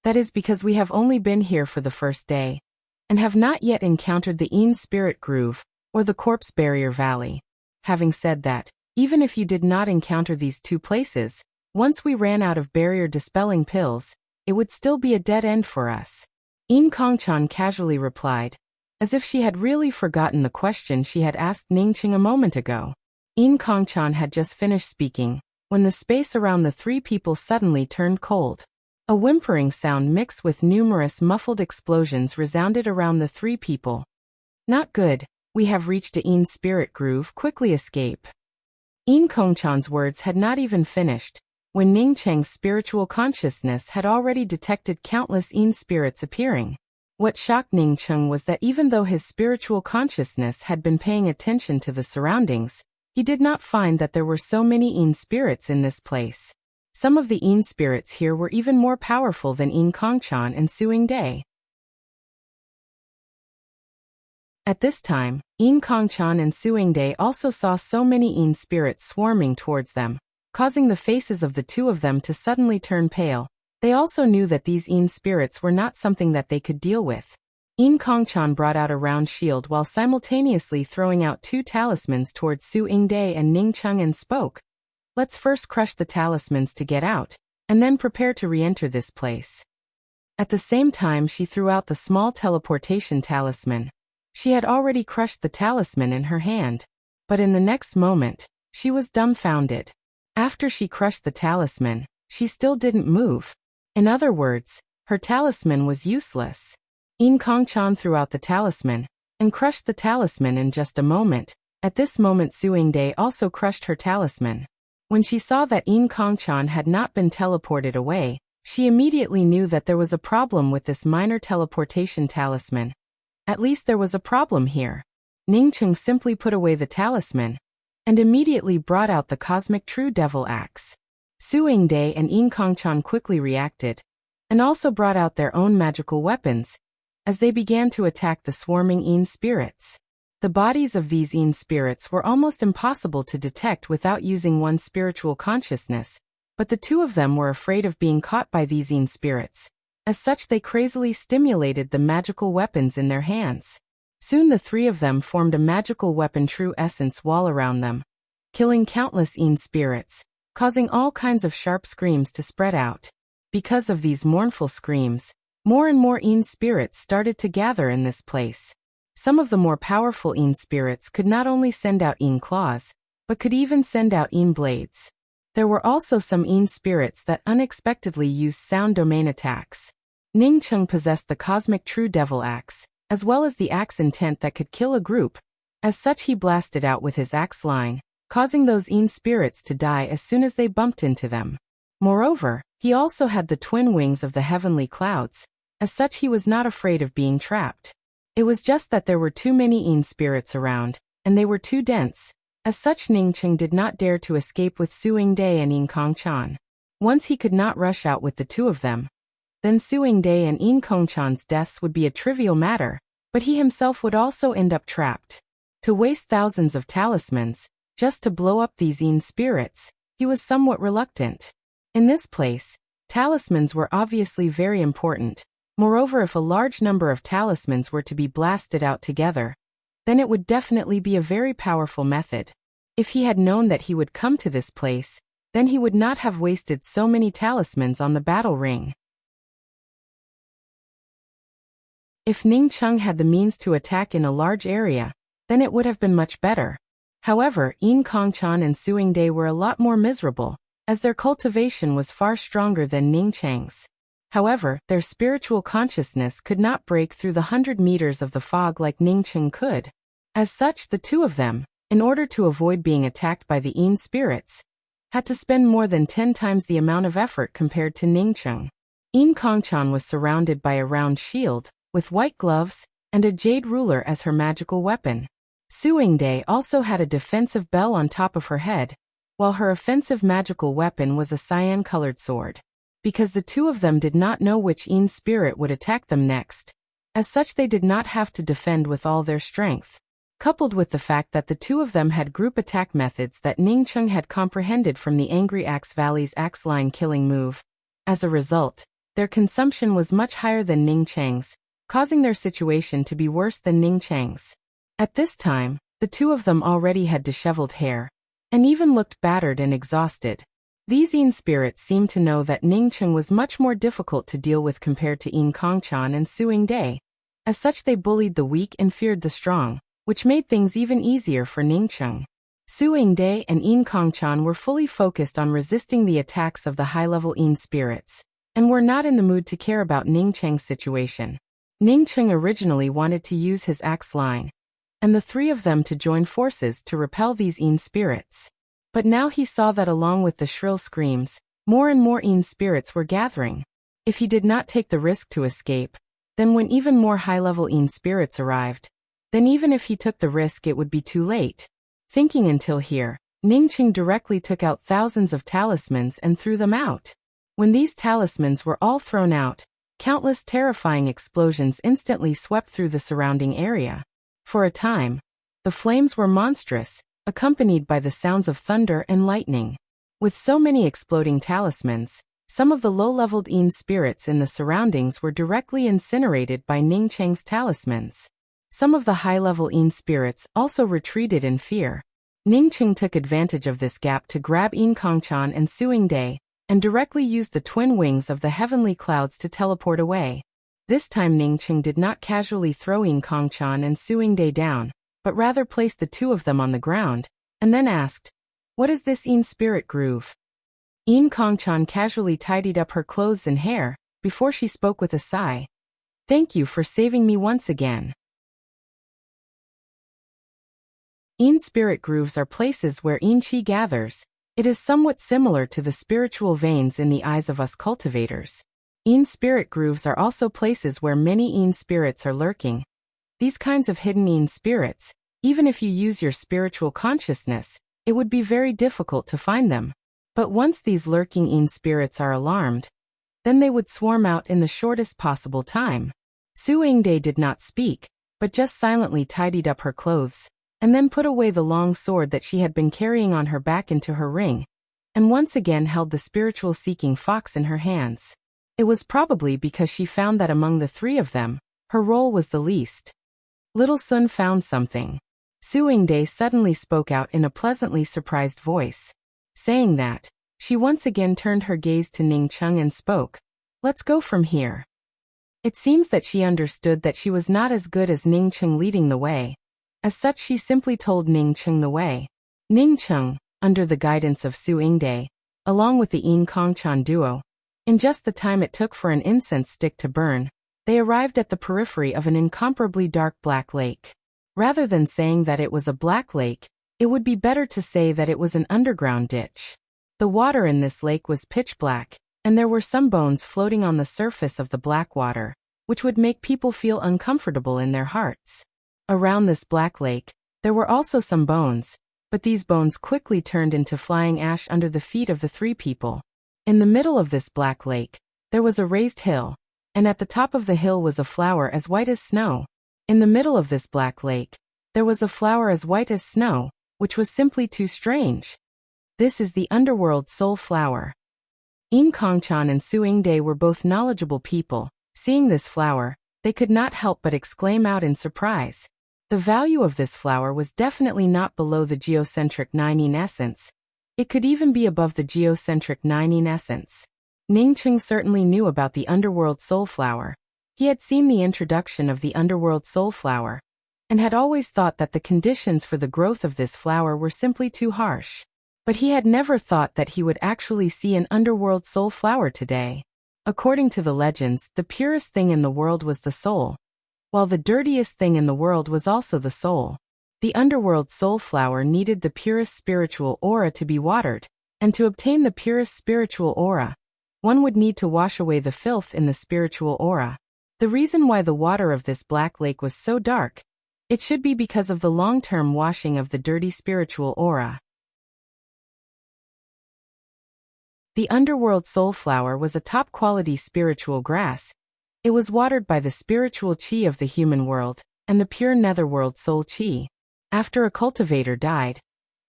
That is because we have only been here for the first day, and have not yet encountered the Yin Spirit Groove, or the Corpse Barrier Valley. Having said that, even if you did not encounter these 2 places, once we ran out of barrier-dispelling pills, it would still be a dead end for us. Yin Kongchan casually replied, as if she had really forgotten the question she had asked Ningqing a moment ago. Yin Kongchan had just finished speaking, when the space around the three people suddenly turned cold. A whimpering sound mixed with numerous muffled explosions resounded around the three people. Not good, we have reached a Yin spirit groove, quickly escape. Yin Kongchan's words had not even finished, when Ningcheng's spiritual consciousness had already detected countless Yin spirits appearing. What shocked Ningcheng was that even though his spiritual consciousness had been paying attention to the surroundings, he did not find that there were so many Yin spirits in this place. Some of the Yin spirits here were even more powerful than Yin Kongchan and Suing Day. At this time, Yin Kongchan and Suing Day also saw so many Yin spirits swarming towards them, causing the faces of the two of them to suddenly turn pale. They also knew that these Yin spirits were not something that they could deal with. Yin Kongchan brought out a round shield while simultaneously throwing out two talismans towards Suing Day and Ningcheng and spoke, "Let's first crush the talismans to get out, and then prepare to re-enter this place." At the same time she threw out the small teleportation talisman. She had already crushed the talisman in her hand, but in the next moment, she was dumbfounded. After she crushed the talisman, she still didn't move. In other words, her talisman was useless. Yin Kongchan threw out the talisman, and crushed the talisman in just a moment. At this moment Suing Day also crushed her talisman. When she saw that Yin Kongchan had not been teleported away, she immediately knew that there was a problem with this minor teleportation talisman. At least there was a problem here. Ningcheng simply put away the talisman, and immediately brought out the cosmic true devil axe. Suing Day and Yin Kongchan quickly reacted, and also brought out their own magical weapons, as they began to attack the swarming Yin spirits. The bodies of these Yin spirits were almost impossible to detect without using one's spiritual consciousness, but the two of them were afraid of being caught by these Yin spirits. As such they crazily stimulated the magical weapons in their hands. Soon the three of them formed a magical weapon true essence wall around them, killing countless Yin spirits, causing all kinds of sharp screams to spread out. Because of these mournful screams, more and more Yin spirits started to gather in this place. Some of the more powerful Yin spirits could not only send out Yin claws, but could even send out Yin blades. There were also some Yin spirits that unexpectedly used sound domain attacks. Ningcheng possessed the cosmic true devil axe, as well as the axe intent that could kill a group. As such he blasted out with his axe line, causing those Yin spirits to die as soon as they bumped into them. Moreover, he also had the twin wings of the heavenly clouds. As such he was not afraid of being trapped. It was just that there were too many Yin spirits around, and they were too dense. As such Ningcheng did not dare to escape with Suing Day and Yin Kongchan. Once he could not rush out with the two of them, then Suing Day and Yin Kongchan's deaths would be a trivial matter, but he himself would also end up trapped. To waste thousands of talismans, just to blow up these Yin spirits, he was somewhat reluctant. In this place, talismans were obviously very important. Moreover, if a large number of talismans were to be blasted out together, then it would definitely be a very powerful method. If he had known that he would come to this place, then he would not have wasted so many talismans on the battle ring. If Ningcheng had the means to attack in a large area, then it would have been much better. However, Yin Kongchan and Suing Day were a lot more miserable, as their cultivation was far stronger than Ningcheng's. However, their spiritual consciousness could not break through the 100 meters of the fog like Ningcheng could. As such, the two of them, in order to avoid being attacked by the Yin spirits, had to spend more than 10 times the amount of effort compared to Ningcheng. Yin Kongchan was surrounded by a round shield, with white gloves, and a jade ruler as her magical weapon. Suing Day also had a defensive bell on top of her head, while her offensive magical weapon was a cyan-colored sword. Because the two of them did not know which Yin spirit would attack them next. As such they did not have to defend with all their strength. Coupled with the fact that the two of them had group attack methods that Ningcheng had comprehended from the Angry Axe Valley's axe line killing move. As a result, their consumption was much higher than Ningcheng's, causing their situation to be worse than Ningcheng's. At this time, the two of them already had disheveled hair, and even looked battered and exhausted. These Yin spirits seemed to know that Ningcheng was much more difficult to deal with compared to Yin Kongchan and Suing Dai. As such, they bullied the weak and feared the strong, which made things even easier for Ningcheng. Suing Dai and Yin Kongchan were fully focused on resisting the attacks of the high-level Yin spirits, and were not in the mood to care about Ningcheng's situation. Ningcheng originally wanted to use his axe line, and the three of them to join forces to repel these Yin spirits. But now he saw that along with the shrill screams, more and more Yin spirits were gathering. If he did not take the risk to escape, then when even more high-level Yin spirits arrived, then even if he took the risk it would be too late. Thinking until here, Ningcheng directly took out thousands of talismans and threw them out. When these talismans were all thrown out, countless terrifying explosions instantly swept through the surrounding area. For a time, the flames were monstrous, accompanied by the sounds of thunder and lightning. With so many exploding talismans, some of the low-leveled Yin spirits in the surroundings were directly incinerated by Ningcheng's talismans. Some of the high-level Yin spirits also retreated in fear. Ningcheng took advantage of this gap to grab Yin Kongchan and Suing Dai, and directly used the twin wings of the heavenly clouds to teleport away. This time Ningcheng did not casually throw Yin Kongchan and Suing Dai down, but rather placed the two of them on the ground, and then asked, "What is this Yin spirit groove?" Yin Kongchan casually tidied up her clothes and hair, before she spoke with a sigh. "Thank you for saving me once again." Yin spirit grooves are places where Yin Qi gathers. It is somewhat similar to the spiritual veins in the eyes of us cultivators. Yin spirit grooves are also places where many Yin spirits are lurking. These kinds of hidden Yin spirits, even if you use your spiritual consciousness, it would be very difficult to find them. But once these lurking Yin spirits are alarmed, then they would swarm out in the shortest possible time. Suing Dai did not speak, but just silently tidied up her clothes, and then put away the long sword that she had been carrying on her back into her ring, and once again held the spiritual seeking fox in her hands. It was probably because she found that among the three of them, her role was the least. Little Sun found something. Suing Dai suddenly spoke out in a pleasantly surprised voice. Saying that, she once again turned her gaze to Ningcheng and spoke, "Let's go from here." It seems that she understood that she was not as good as Ningcheng leading the way. As such, she simply told Ningcheng the way. Ningcheng, under the guidance of Suing Dai, along with the Yin Kongchan duo, in just the time it took for an incense stick to burn, they arrived at the periphery of an incomparably dark black lake. Rather than saying that it was a black lake, it would be better to say that it was an underground ditch. The water in this lake was pitch black, and there were some bones floating on the surface of the black water, which would make people feel uncomfortable in their hearts. Around this black lake, there were also some bones, but these bones quickly turned into flying ash under the feet of the three people. In the middle of this black lake, there was a raised hill, and at the top of the hill was a flower as white as snow. In the middle of this black lake, there was a flower as white as snow, which was simply too strange. This is the underworld soul flower. Yin Kongchan and Suing Dai were both knowledgeable people. Seeing this flower, they could not help but exclaim out in surprise. The value of this flower was definitely not below the geocentric 9 Yin essence. It could even be above the geocentric 9 Yin essence. Ningcheng certainly knew about the underworld soul flower. He had seen the introduction of the underworld soul flower, and had always thought that the conditions for the growth of this flower were simply too harsh. But he had never thought that he would actually see an underworld soul flower today. According to the legends, the purest thing in the world was the soul, while the dirtiest thing in the world was also the soul. The underworld soul flower needed the purest spiritual aura to be watered, and to obtain the purest spiritual aura, one would need to wash away the filth in the spiritual aura. The reason why the water of this black lake was so dark, it should be because of the long-term washing of the dirty spiritual aura. The underworld soul flower was a top-quality spiritual grass. It was watered by the spiritual qi of the human world, and the pure netherworld soul qi. After a cultivator died,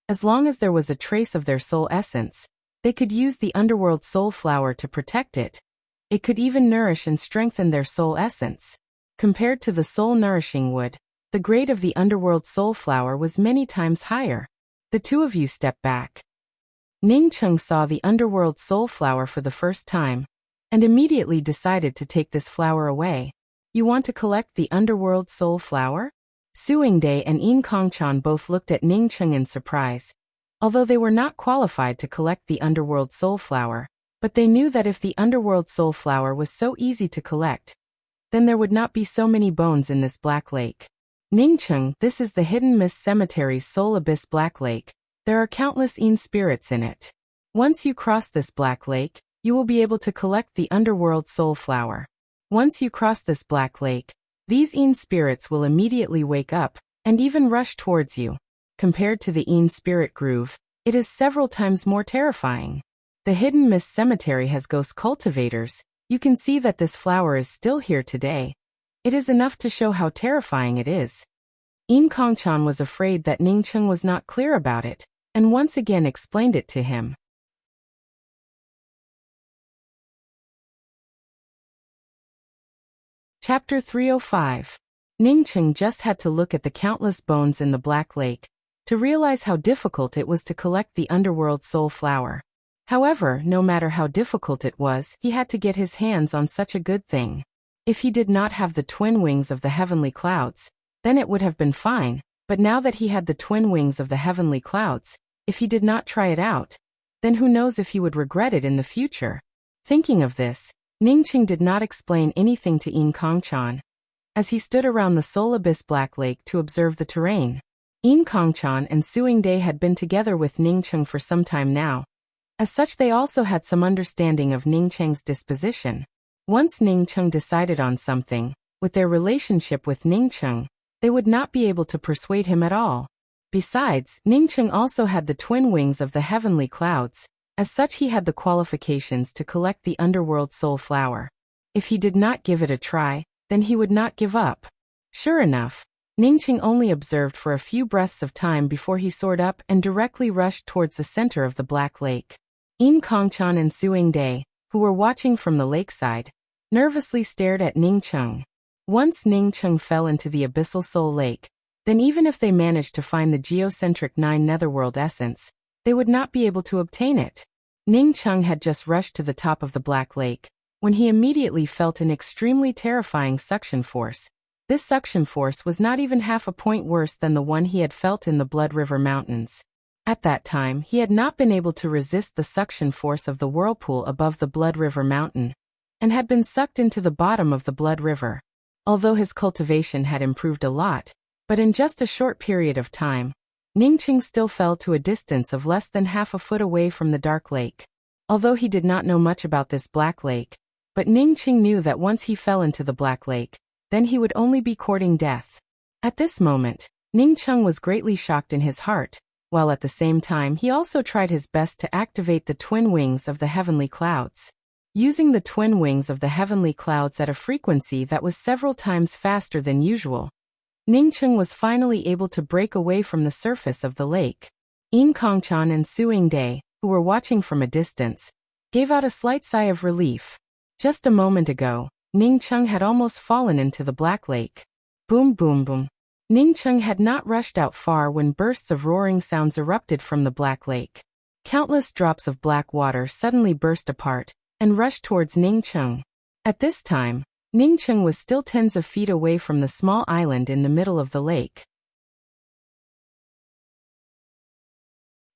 as long as there was a trace of their soul essence, they could use the underworld soul flower to protect it. It could even nourish and strengthen their soul essence. Compared to the soul-nourishing wood, the grade of the underworld soul flower was many times higher. The two of you stepped back. Ning Cheng saw the underworld soul flower for the first time, and immediately decided to take this flower away. You want to collect the underworld soul flower? Su Yingde and Yin Kongchan both looked at Ning Cheng in surprise. Although they were not qualified to collect the underworld soul flower, but they knew that if the underworld soul flower was so easy to collect, then there would not be so many bones in this black lake. Ning Cheng, this is the Hidden Mist Cemetery's Soul Abyss Black Lake. There are countless Yin spirits in it. Once you cross this black lake, you will be able to collect the underworld soul flower. Once you cross this black lake, these Yin spirits will immediately wake up and even rush towards you. Compared to the Yin spirit groove, it is several times more terrifying. The Hidden Mist Cemetery has ghost cultivators. You can see that this flower is still here today. It is enough to show how terrifying it is. Yin Kongchan was afraid that Ning Cheng was not clear about it, and once again explained it to him. Chapter 305. Ning Cheng just had to look at the countless bones in the Black Lake to realize how difficult it was to collect the underworld soul flower. However, no matter how difficult it was, he had to get his hands on such a good thing. If he did not have the twin wings of the heavenly clouds, then it would have been fine, but now that he had the twin wings of the heavenly clouds, if he did not try it out, then who knows if he would regret it in the future. Thinking of this, Ning Cheng did not explain anything to Yin Kongchan. As he stood around the Soul Abyss Black Lake to observe the terrain, Yin Kongchan and Su Yingde had been together with Ning Cheng for some time now. As such, they also had some understanding of Ning Cheng's disposition. Once Ning Cheng decided on something, with their relationship with Ning Cheng, they would not be able to persuade him at all. Besides, Ning Cheng also had the twin wings of the heavenly clouds. As such, he had the qualifications to collect the underworld soul flower. If he did not give it a try, then he would not give up. Sure enough, Ning Cheng only observed for a few breaths of time before he soared up and directly rushed towards the center of the Black Lake. Yin Kongchan and Su Yingde, who were watching from the lakeside, nervously stared at Ning Cheng. Once Ning Cheng fell into the abyssal soul lake, then even if they managed to find the geocentric 9 netherworld essence, they would not be able to obtain it. Ning Cheng had just rushed to the top of the Black Lake, when he immediately felt an extremely terrifying suction force. This suction force was not even half a point worse than the one he had felt in the Blood River Mountains. At that time, he had not been able to resist the suction force of the whirlpool above the Blood River Mountain, and had been sucked into the bottom of the Blood River. Although his cultivation had improved a lot, but in just a short period of time, Ning Cheng still fell to a distance of less than half a foot away from the dark lake. Although he did not know much about this Black Lake, but Ning Cheng knew that once he fell into the Black Lake, then he would only be courting death. At this moment, Ning Cheng was greatly shocked in his heart, while at the same time he also tried his best to activate the twin wings of the heavenly clouds. Using the twin wings of the heavenly clouds at a frequency that was several times faster than usual, Ning Cheng was finally able to break away from the surface of the lake. Yin Kongchan and Su Yingde, who were watching from a distance, gave out a slight sigh of relief. Just a moment ago, Ning Cheng had almost fallen into the Black Lake. Boom boom boom. Ning Cheng had not rushed out far when bursts of roaring sounds erupted from the Black Lake. Countless drops of black water suddenly burst apart and rushed towards Ning Cheng. At this time, Ning Cheng was still tens of feet away from the small island in the middle of the lake.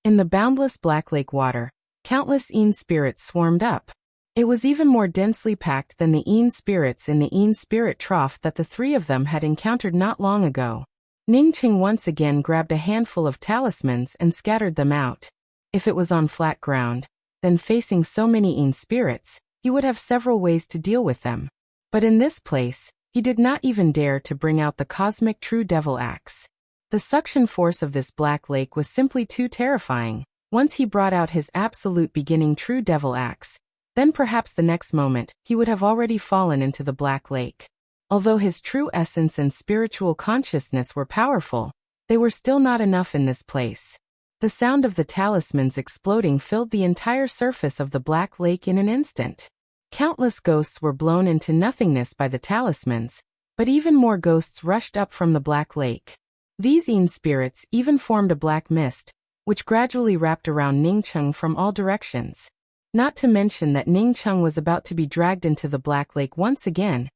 In the boundless Black Lake water, countless Yin spirits swarmed up. It was even more densely packed than the Yin spirits in the Yin spirit trough that the three of them had encountered not long ago. Ning Cheng once again grabbed a handful of talismans and scattered them out. If it was on flat ground, then facing so many Yin spirits, he would have several ways to deal with them. But in this place, he did not even dare to bring out the cosmic true devil axe. The suction force of this Black Lake was simply too terrifying. Once he brought out his absolute beginning true devil axe, then perhaps the next moment, he would have already fallen into the Black Lake. Although his true essence and spiritual consciousness were powerful, they were still not enough in this place. The sound of the talismans exploding filled the entire surface of the Black Lake in an instant. Countless ghosts were blown into nothingness by the talismans, but even more ghosts rushed up from the Black Lake. These Yin spirits even formed a black mist, which gradually wrapped around Ning Cheng from all directions. Not to mention that Ning Cheng was about to be dragged into the Black Lake once again.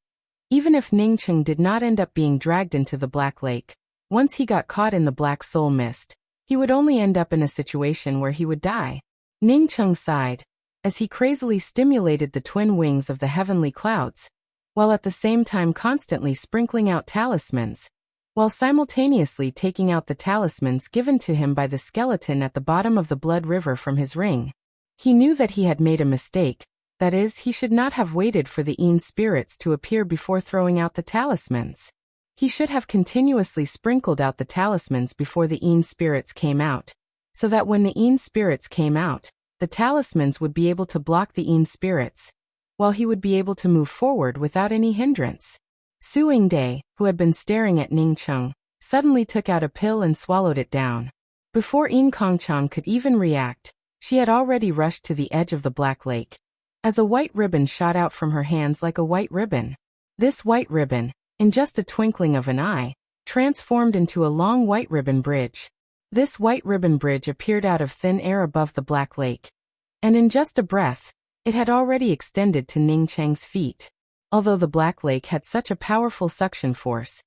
Even if Ning Cheng did not end up being dragged into the Black Lake, once he got caught in the Black Soul Mist, he would only end up in a situation where he would die. Ning Cheng sighed, as he crazily stimulated the twin wings of the heavenly clouds, while at the same time constantly sprinkling out talismans, while simultaneously taking out the talismans given to him by the skeleton at the bottom of the blood river from his ring. He knew that he had made a mistake, that is, he should not have waited for the Yin spirits to appear before throwing out the talismans. He should have continuously sprinkled out the talismans before the Yin spirits came out, so that when the Yin spirits came out, the talismans would be able to block the Yin spirits, while he would be able to move forward without any hindrance. Su Yingde, who had been staring at Ning Cheng, suddenly took out a pill and swallowed it down. Before Yin Kongchan could even react, she had already rushed to the edge of the Black Lake, as a white ribbon shot out from her hands like a white ribbon. This white ribbon, in just a twinkling of an eye, transformed into a long white ribbon bridge. This white ribbon bridge appeared out of thin air above the Black Lake, and in just a breath, it had already extended to Ning Cheng's feet. Although the Black Lake had such a powerful suction force,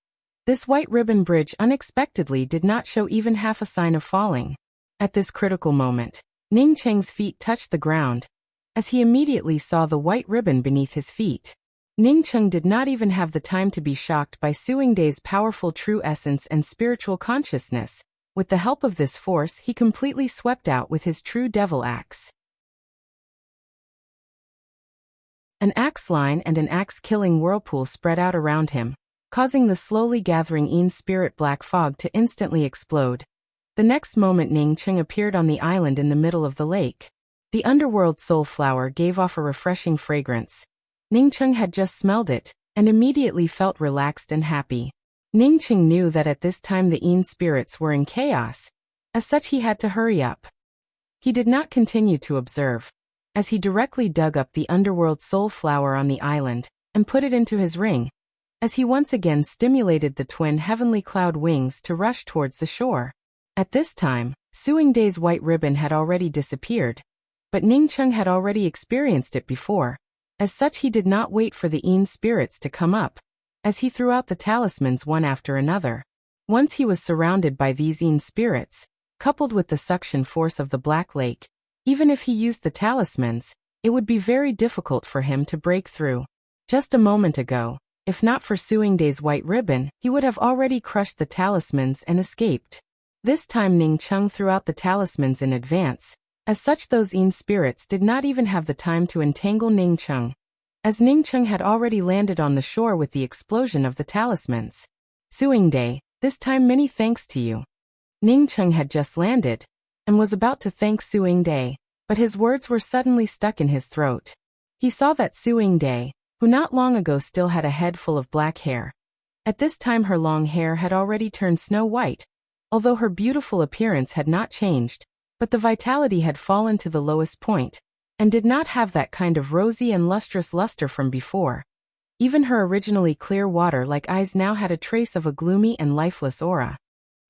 this white ribbon bridge unexpectedly did not show even half a sign of falling. At this critical moment, Ning Cheng's feet touched the ground, as he immediately saw the white ribbon beneath his feet. Ning Cheng did not even have the time to be shocked by Su Yingde's powerful true essence and spiritual consciousness. With the help of this force, he completely swept out with his true devil axe. An axe line and an axe-killing whirlpool spread out around him, causing the slowly gathering Yin spirit black fog to instantly explode. The next moment Ning Cheng appeared on the island in the middle of the lake. The underworld soul flower gave off a refreshing fragrance. Ning Cheng had just smelled it, and immediately felt relaxed and happy. Ning Cheng knew that at this time the Yin spirits were in chaos. As such, he had to hurry up. He did not continue to observe, as he directly dug up the underworld soul flower on the island, and put it into his ring, as he once again stimulated the twin heavenly cloud wings to rush towards the shore. At this time, Su Yingde's white ribbon had already disappeared, but Ning Cheng had already experienced it before. As such, he did not wait for the Yin spirits to come up, as he threw out the talismans one after another. Once he was surrounded by these Yin spirits, coupled with the suction force of the Black Lake, even if he used the talismans, it would be very difficult for him to break through. Just a moment ago, if not for Su Yingde's white ribbon, he would have already crushed the talismans and escaped. This time Ning Cheng threw out the talismans in advance. As such, those Yin spirits did not even have the time to entangle Ning Cheng, as Ning Cheng had already landed on the shore with the explosion of the talismans. Su Yingde, this time many thanks to you. Ning Cheng had just landed, and was about to thank Su Yingde, but his words were suddenly stuck in his throat. He saw that Su Yingde, who not long ago still had a head full of black hair, at this time her long hair had already turned snow white, although her beautiful appearance had not changed, but the vitality had fallen to the lowest point, and did not have that kind of rosy and lustrous luster from before. Even her originally clear water-like eyes now had a trace of a gloomy and lifeless aura.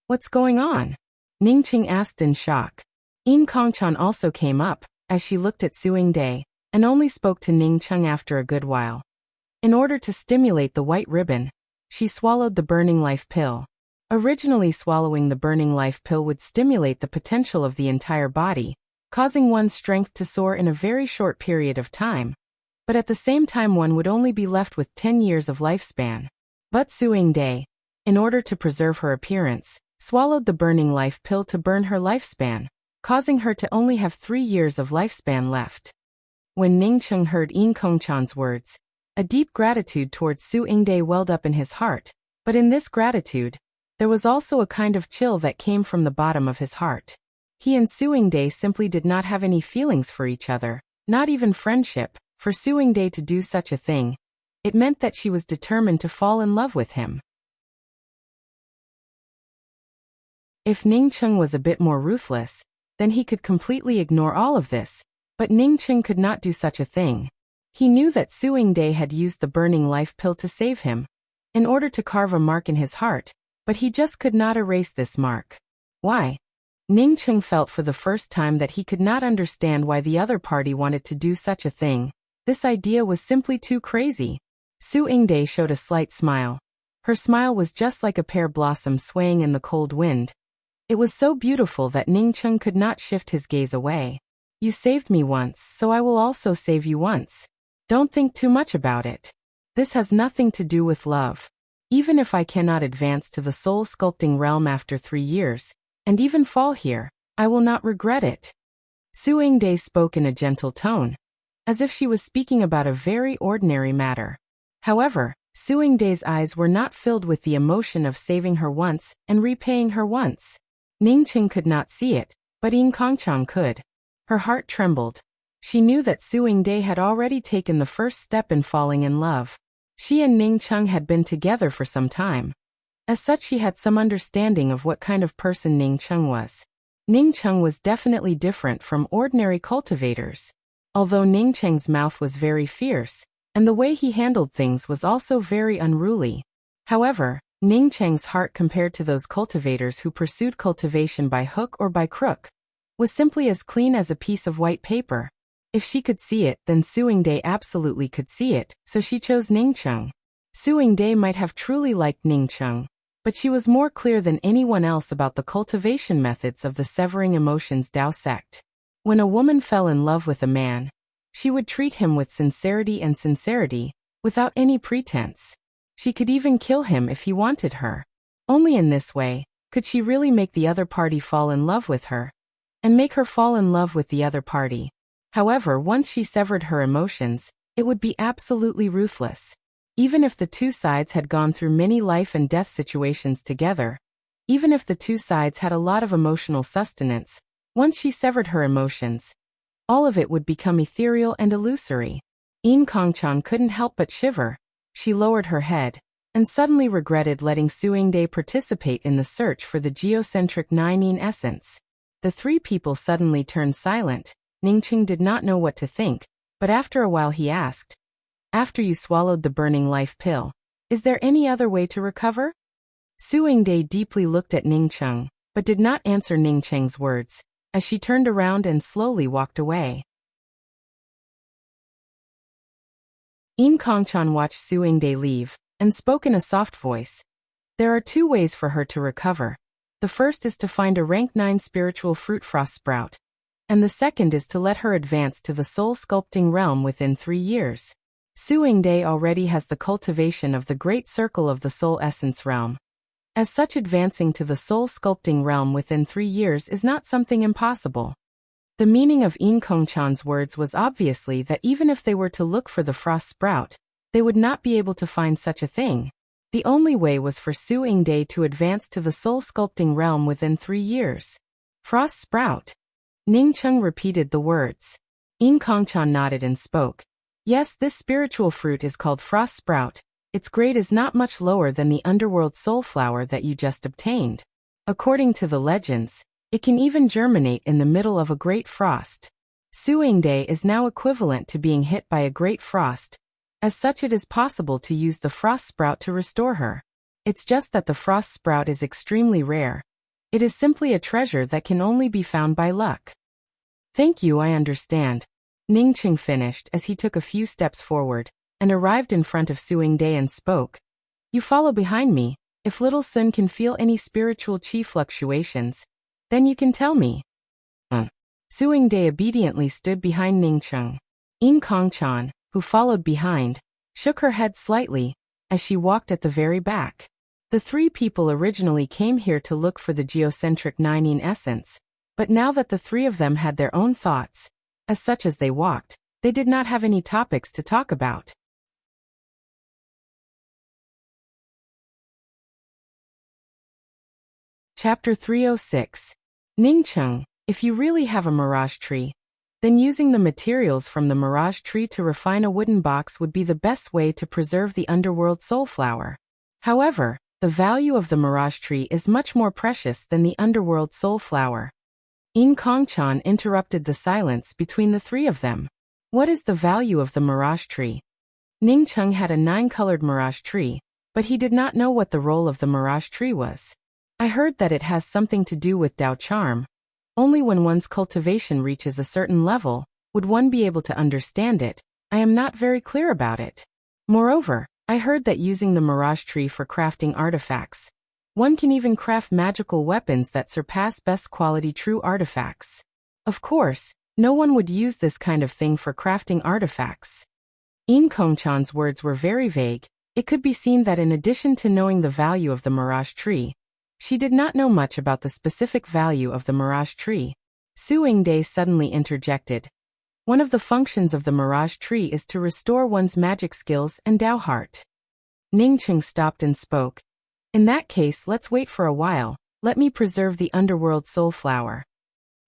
"What's going on?" Ning Cheng asked in shock. Yin Kongchan also came up, as she looked at Su Yingde, and only spoke to Ning Cheng after a good while. In order to stimulate the white ribbon, she swallowed the burning life pill. Originally, swallowing the burning life pill would stimulate the potential of the entire body, causing one's strength to soar in a very short period of time, but at the same time one would only be left with 10 years of lifespan. But Su Yingde, in order to preserve her appearance, swallowed the burning life pill to burn her lifespan, causing her to only have 3 years of lifespan left. When Ning Cheng heard Yin Kongchan's words, a deep gratitude towards Su Yingde welled up in his heart, but in this gratitude, there was also a kind of chill that came from the bottom of his heart. He and Su Yingde simply did not have any feelings for each other, not even friendship. For Su Yingde to do such a thing, it meant that she was determined to fall in love with him. If Ning Cheng was a bit more ruthless, then he could completely ignore all of this, but Ning Cheng could not do such a thing. He knew that Su Yingde had used the burning life pill to save him, in order to carve a mark in his heart, but he just could not erase this mark. Why? Ning Cheng felt for the first time that he could not understand why the other party wanted to do such a thing. This idea was simply too crazy. Su Yingde showed a slight smile. Her smile was just like a pear blossom swaying in the cold wind. It was so beautiful that Ning Cheng could not shift his gaze away. You saved me once, so I will also save you once. Don't think too much about it. This has nothing to do with love. Even if I cannot advance to the soul sculpting realm after 3 years, and even fall here, I will not regret it. Su Yingde spoke in a gentle tone, as if she was speaking about a very ordinary matter. However, Su Yingde's eyes were not filled with the emotion of saving her once and repaying her once. Ning Cheng could not see it, but Yin Kongchang could. Her heart trembled. She knew that Su Yingde had already taken the first step in falling in love. She and Ning Cheng had been together for some time. As such, she had some understanding of what kind of person Ning Cheng was. Ning Cheng was definitely different from ordinary cultivators. Although Ning Cheng's mouth was very fierce, and the way he handled things was also very unruly. However, Ning Cheng's heart, compared to those cultivators who pursued cultivation by hook or by crook, was simply as clean as a piece of white paper. If she could see it, then Su Yingde absolutely could see it, so she chose Ning Cheng. Su Yingde might have truly liked Ning Cheng, but she was more clear than anyone else about the cultivation methods of the Severing Emotions Dao sect. When a woman fell in love with a man, she would treat him with sincerity, without any pretense. She could even kill him if he wanted her. Only in this way could she really make the other party fall in love with her, and make her fall in love with the other party. However, once she severed her emotions, it would be absolutely ruthless. Even if the two sides had gone through many life and death situations together, even if the two sides had a lot of emotional sustenance, once she severed her emotions, all of it would become ethereal and illusory. Yin Kongchan couldn't help but shiver. She lowered her head, and suddenly regretted letting Su Yingde participate in the search for the geocentric 9 Yin essence. The 3 people suddenly turned silent. Ning Cheng did not know what to think, but after a while he asked, "After you swallowed the burning life pill, is there any other way to recover?" Su Yingde deeply looked at Ning Cheng, but did not answer Ning Cheng's words, as she turned around and slowly walked away. Yin Kongchan watched Su Yingde leave, and spoke in a soft voice. There are 2 ways for her to recover. The first is to find a rank 9 spiritual fruit frost sprout, and the second is to let her advance to the soul sculpting realm within 3 years. Su Yingde already has the cultivation of the great circle of the soul essence realm. As such, advancing to the soul sculpting realm within 3 years is not something impossible. The meaning of Yin Kongchan's words was obviously that even if they were to look for the frost sprout, they would not be able to find such a thing. The only way was for Su Yingde to advance to the soul sculpting realm within 3 years. Frost sprout. Ning Cheng repeated the words. Yin Kongchan nodded and spoke. Yes, this spiritual fruit is called frost sprout. Its grade is not much lower than the underworld soul flower that you just obtained. According to the legends, it can even germinate in the middle of a great frost. Su Yingde is now equivalent to being hit by a great frost. As such, it is possible to use the frost sprout to restore her. It's just that the frost sprout is extremely rare. It is simply a treasure that can only be found by luck. Thank you, I understand. Ning Cheng finished as he took a few steps forward, and arrived in front of Su Yingde and spoke. You follow behind me. If little Sun can feel any spiritual chi fluctuations, then you can tell me. Su Yingde obediently stood behind Ning Cheng. Yin Kongchan, who followed behind, shook her head slightly, as she walked at the very back. The 3 people originally came here to look for the geocentric 9 Yin essence, but now that the 3 of them had their own thoughts, as such as they walked, they did not have any topics to talk about. Chapter 306. Ning Cheng, if you really have a mirage tree, then using the materials from the mirage tree to refine a wooden box would be the best way to preserve the underworld soul flower. However, the value of the mirage tree is much more precious than the underworld soul flower. Yin Kongchan interrupted the silence between the 3 of them. What is the value of the mirage tree? Ning Cheng had a 9-colored mirage tree, but he did not know what the role of the mirage tree was. I heard that it has something to do with Dao charm, Only when one's cultivation reaches a certain level would one be able to understand it. I am not very clear about it. Moreover, I heard that using the mirage tree for crafting artifacts, one can even craft magical weapons that surpass best quality true artifacts. Of course, no one would use this kind of thing for crafting artifacts. In Kongchan's words were very vague. It could be seen that in addition to knowing the value of the mirage tree, she did not know much about the specific value of the mirage tree. Su Yingde suddenly interjected. One of the functions of the mirage tree is to restore one's magic skills and Dao heart. Ningcheng stopped and spoke. In that case, let's wait for a while. Let me preserve the underworld soul flower.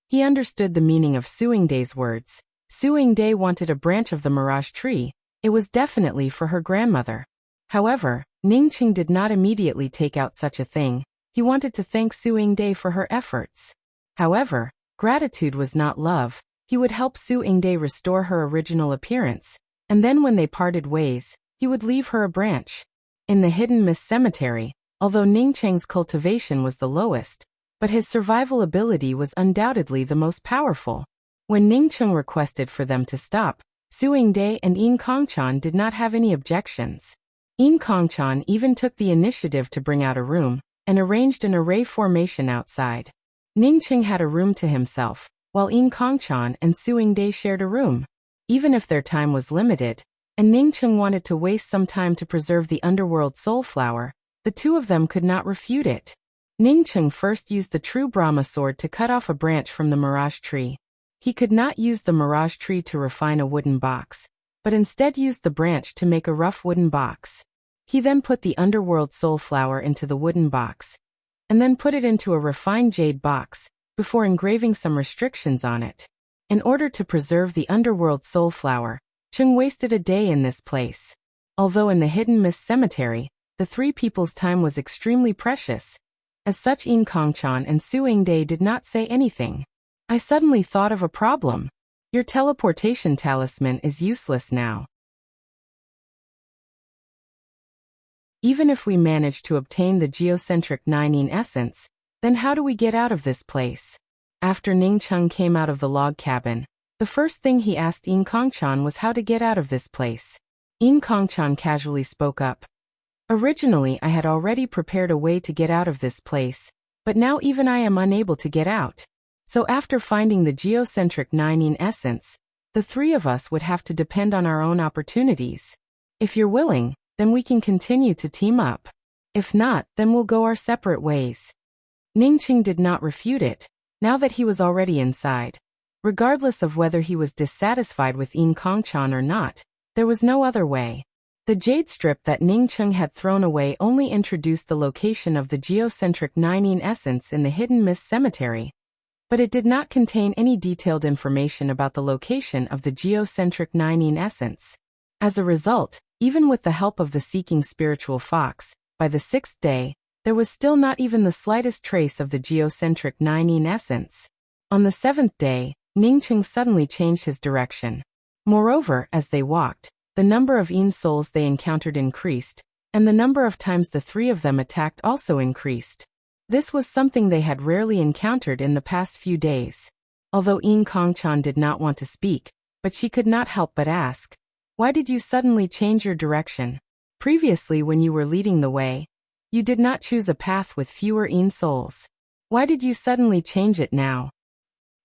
He understood the meaning of Su Yingde's words. Su Yingde wanted a branch of the mirage tree. It was definitely for her grandmother. However, Ningcheng did not immediately take out such a thing. He wanted to thank Su Yingde for her efforts. However, gratitude was not love. He would help Su Yingde restore her original appearance, and then when they parted ways, he would leave her a branch. In the Hidden Mist Cemetery, although Ningcheng's cultivation was the lowest, but his survival ability was undoubtedly the most powerful. When Ningcheng requested for them to stop, Su Yingde and Yin Kongchan did not have any objections. Yin Kongchan even took the initiative to bring out a room, and arranged an array formation outside. Ningcheng had a room to himself, while Yin Kongchan and Su Yingde shared a room. Even if their time was limited, and Ningcheng wanted to waste some time to preserve the underworld soul flower, the two of them could not refute it. Ningcheng first used the true Brahma sword to cut off a branch from the mirage tree. He could not use the mirage tree to refine a wooden box, but instead used the branch to make a rough wooden box. He then put the underworld soul flower into the wooden box, and then put it into a refined jade box, before engraving some restrictions on it. In order to preserve the underworld soul flower, Cheng wasted a day in this place. Although in the Hidden Mist Cemetery, the three people's time was extremely precious. As such, Yin Kongchan and Su Yingde did not say anything. I suddenly thought of a problem. Your teleportation talisman is useless now. Even if we manage to obtain the geocentric 9 essence, then how do we get out of this place? After Ningcheng came out of the log cabin, the first thing he asked Yin Kongchan was how to get out of this place. Yin Kongchan casually spoke up. Originally, I had already prepared a way to get out of this place, but now even I am unable to get out. So after finding the geocentric 9 essence, the three of us would have to depend on our own opportunities. If you're willing, then we can continue to team up. If not, then we'll go our separate ways. Ningcheng did not refute it, now that he was already inside. Regardless of whether he was dissatisfied with Yin Kongchan or not, there was no other way. The jade strip that Ningcheng had thrown away only introduced the location of the geocentric 9 essence in the Hidden Mist Cemetery, but it did not contain any detailed information about the location of the geocentric 9 essence. As a result, even with the help of the seeking spiritual fox, by the 6th day, there was still not even the slightest trace of the geocentric 9 essence. On the 7th day, Ningcheng suddenly changed his direction. Moreover, as they walked, the number of Yin souls they encountered increased, and the number of times the three of them attacked also increased. This was something they had rarely encountered in the past few days. Although Yin Kongchan did not want to speak, but she could not help but ask, "Why did you suddenly change your direction? Previously, when you were leading the way, you did not choose a path with fewer Yin souls. Why did you suddenly change it now?"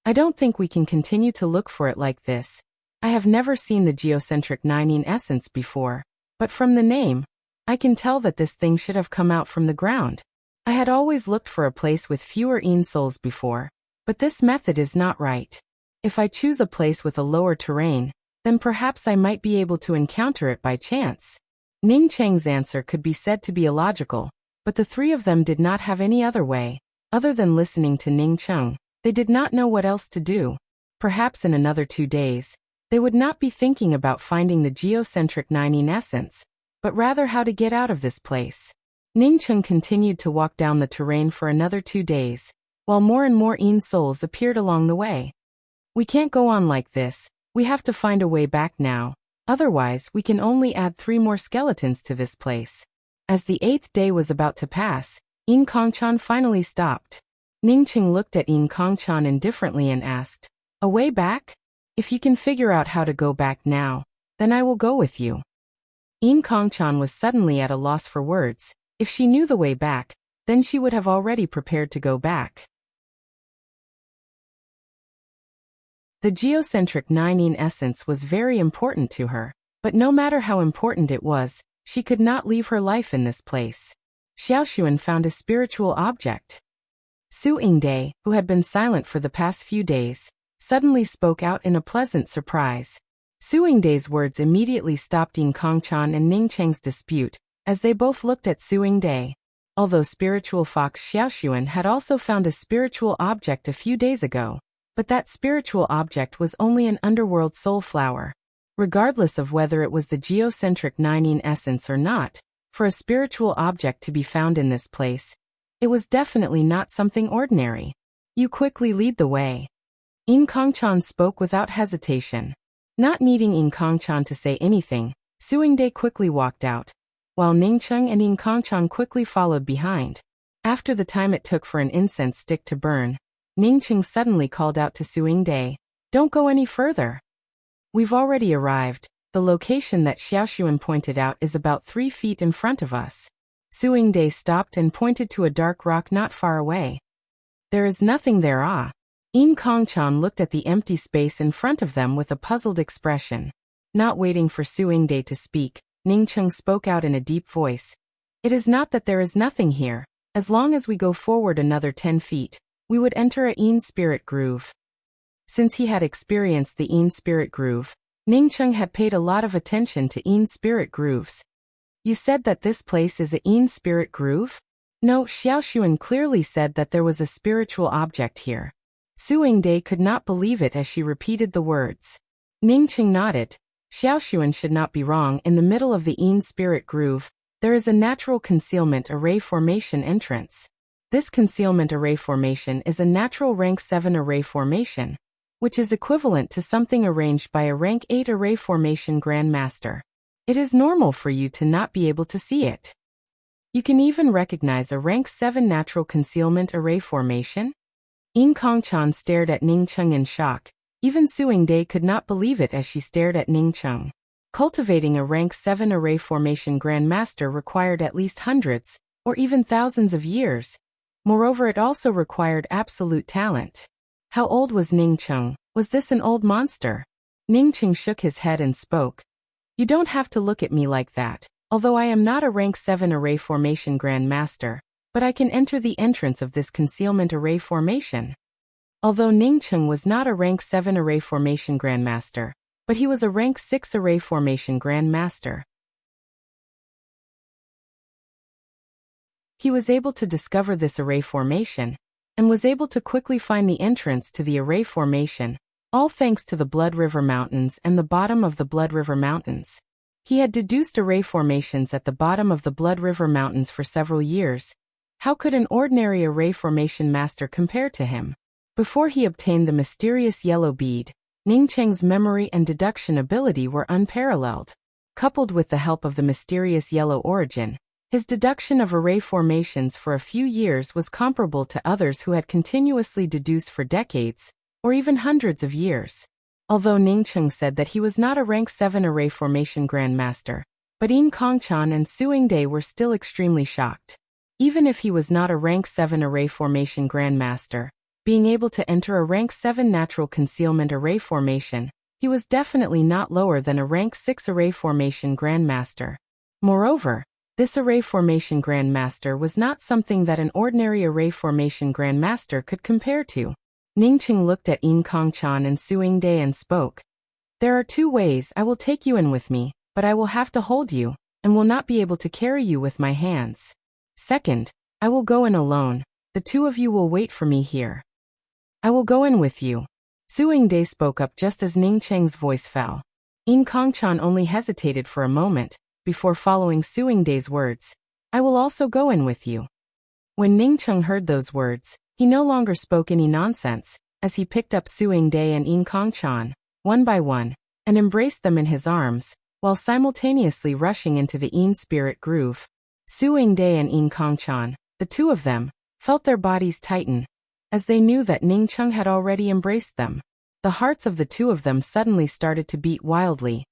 "I don't think we can continue to look for it like this. I have never seen the geocentric 9 essence before, but from the name, I can tell that this thing should have come out from the ground. I had always looked for a place with fewer Yin souls before, but this method is not right. If I choose a place with a lower terrain, then perhaps I might be able to encounter it by chance." Ningcheng's answer could be said to be illogical, but the three of them did not have any other way. Other than listening to Ningcheng, they did not know what else to do. Perhaps in another 2 days, they would not be thinking about finding the geocentric 9 essence, but rather how to get out of this place. Ningcheng continued to walk down the terrain for another 2 days, while more and more Yin souls appeared along the way. "We can't go on like this. We have to find a way back now. Otherwise, we can only add 3 more skeletons to this place." As the 8th day was about to pass, Yin Kongchan finally stopped. Ningqing looked at Yin Kongchan indifferently and asked, "A way back? If you can figure out how to go back now, then I will go with you." Yin Kongchan was suddenly at a loss for words. If she knew the way back, then she would have already prepared to go back. The geocentric 9 essence was very important to her, but no matter how important it was, she could not leave her life in this place. Xiaoxuan found a spiritual object. Su Yingde, who had been silent for the past few days, suddenly spoke out in a pleasant surprise. Su Yingde's words immediately stopped Yin Kongchan and Ningqing's dispute, as they both looked at Su Yingde. Although spiritual fox Xiaoxuan had also found a spiritual object a few days ago, but that spiritual object was only an underworld soul flower. Regardless of whether it was the geocentric 9 essence or not, for a spiritual object to be found in this place, it was definitely not something ordinary. "You quickly lead the way." Yin Kongchan spoke without hesitation. Not needing Yin Kongchan to say anything, Su Yingde quickly walked out, while Ningqing and Yin Kongchan quickly followed behind. After the time it took for an incense stick to burn, Ningqing suddenly called out to Su Yingde, "Don't go any further. We've already arrived. The location that Xiaoxuan pointed out is about 3 feet in front of us." Su Yingde stopped and pointed to a dark rock not far away. "There is nothing there, ah." Yin Kongchan looked at the empty space in front of them with a puzzled expression. Not waiting for Su Yingde to speak, Ningqing spoke out in a deep voice. "It is not that there is nothing here. As long as we go forward another 10 feet, we would enter a Yin spirit groove." Since he had experienced the Yin spirit groove, Ningqing had paid a lot of attention to Yin spirit grooves. "You said that this place is a Yin spirit groove?" No, Xiaoxuan clearly said that there was a spiritual object here. Su Yingde could not believe it as she repeated the words. Ningqing nodded. Xiaoxuan should not be wrong. In the middle of the Yin spirit groove, there is a natural concealment array formation entrance. This concealment array formation is a natural rank 7 array formation, which is equivalent to something arranged by a rank 8 array formation grandmaster. It is normal for you to not be able to see it. You can even recognize a rank 7 natural concealment array formation? Yin Kongchan stared at Ningqing in shock. Even Su Yingde could not believe it as she stared at Ningqing. Cultivating a rank 7 array formation grandmaster required at least hundreds, or even thousands of years. Moreover, it also required absolute talent. How old was Ningqing? Was this an old monster? Ningqing shook his head and spoke. "You don't have to look at me like that. Although I am not a rank 7 array formation grandmaster, but I can enter the entrance of this concealment array formation." Although Ningqing was not a rank 7 array formation grandmaster, but he was a rank 6 array formation grandmaster. He was able to discover this array formation, and was able to quickly find the entrance to the array formation, all thanks to the Blood River Mountains and the bottom of the Blood River Mountains. He had deduced array formations at the bottom of the Blood River Mountains for several years. How could an ordinary array formation master compare to him? Before he obtained the mysterious yellow bead, Ningqing's memory and deduction ability were unparalleled. Coupled with the help of the mysterious yellow origin, his deduction of array formations for a few years was comparable to others who had continuously deduced for decades, or even hundreds of years. Although Ningqing said that he was not a rank 7 array formation grandmaster, but Yin Kongchan and Su Yingde were still extremely shocked. Even if he was not a rank 7 array formation grandmaster, being able to enter a rank 7 natural concealment array formation, he was definitely not lower than a rank 6 array formation grandmaster. Moreover, this array formation grandmaster was not something that an ordinary array formation grandmaster could compare to. Ningqing looked at Yin Kongchan and Su Yingde and spoke. "There are 2 ways. I will take you in with me, but I will have to hold you, and will not be able to carry you with my hands. Second, I will go in alone. The 2 of you will wait for me here." "I will go in with you." Su Yingde spoke up just as Ningqing's voice fell. Yin Kongchan only hesitated for a moment, before following Su Yingde's words. "I will also go in with you." When Ningqing heard those words, he no longer spoke any nonsense, as he picked up Su Yingde and Yin Kongchan, one by one, and embraced them in his arms, while simultaneously rushing into the Yin spirit groove. Su Yingde and Yin Kongchan, the 2 of them, felt their bodies tighten. as they knew that Ning Cheng had already embraced them. The hearts of the two of them suddenly started to beat wildly.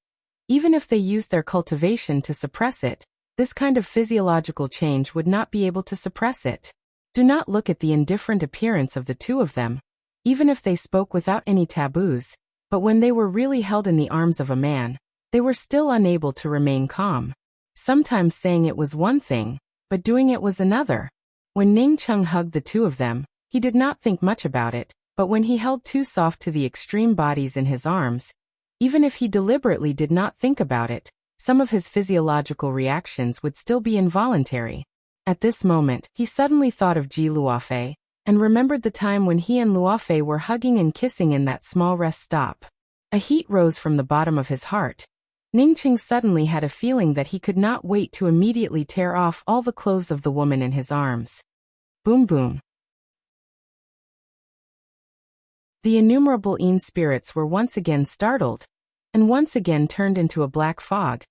Even if they used their cultivation to suppress it, this kind of physiological change would not be able to suppress it. Do not look at the indifferent appearance of the two of them, even if they spoke without any taboos, but when they were really held in the arms of a man, they were still unable to remain calm. Sometimes saying it was one thing, but doing it was another. When Ning Cheng hugged the two of them, he did not think much about it, but when he held two soft to the extreme bodies in his arms, even if he deliberately did not think about it, some of his physiological reactions would still be involuntary. At this moment, he suddenly thought of Ji Luofei, and remembered the time when he and Luofei were hugging and kissing in that small rest stop. A heat rose from the bottom of his heart. Ning Cheng suddenly had a feeling that he could not wait to immediately tear off all the clothes of the woman in his arms. Boom boom. The innumerable Yin spirits were once again startled, and once again turned into a black fog,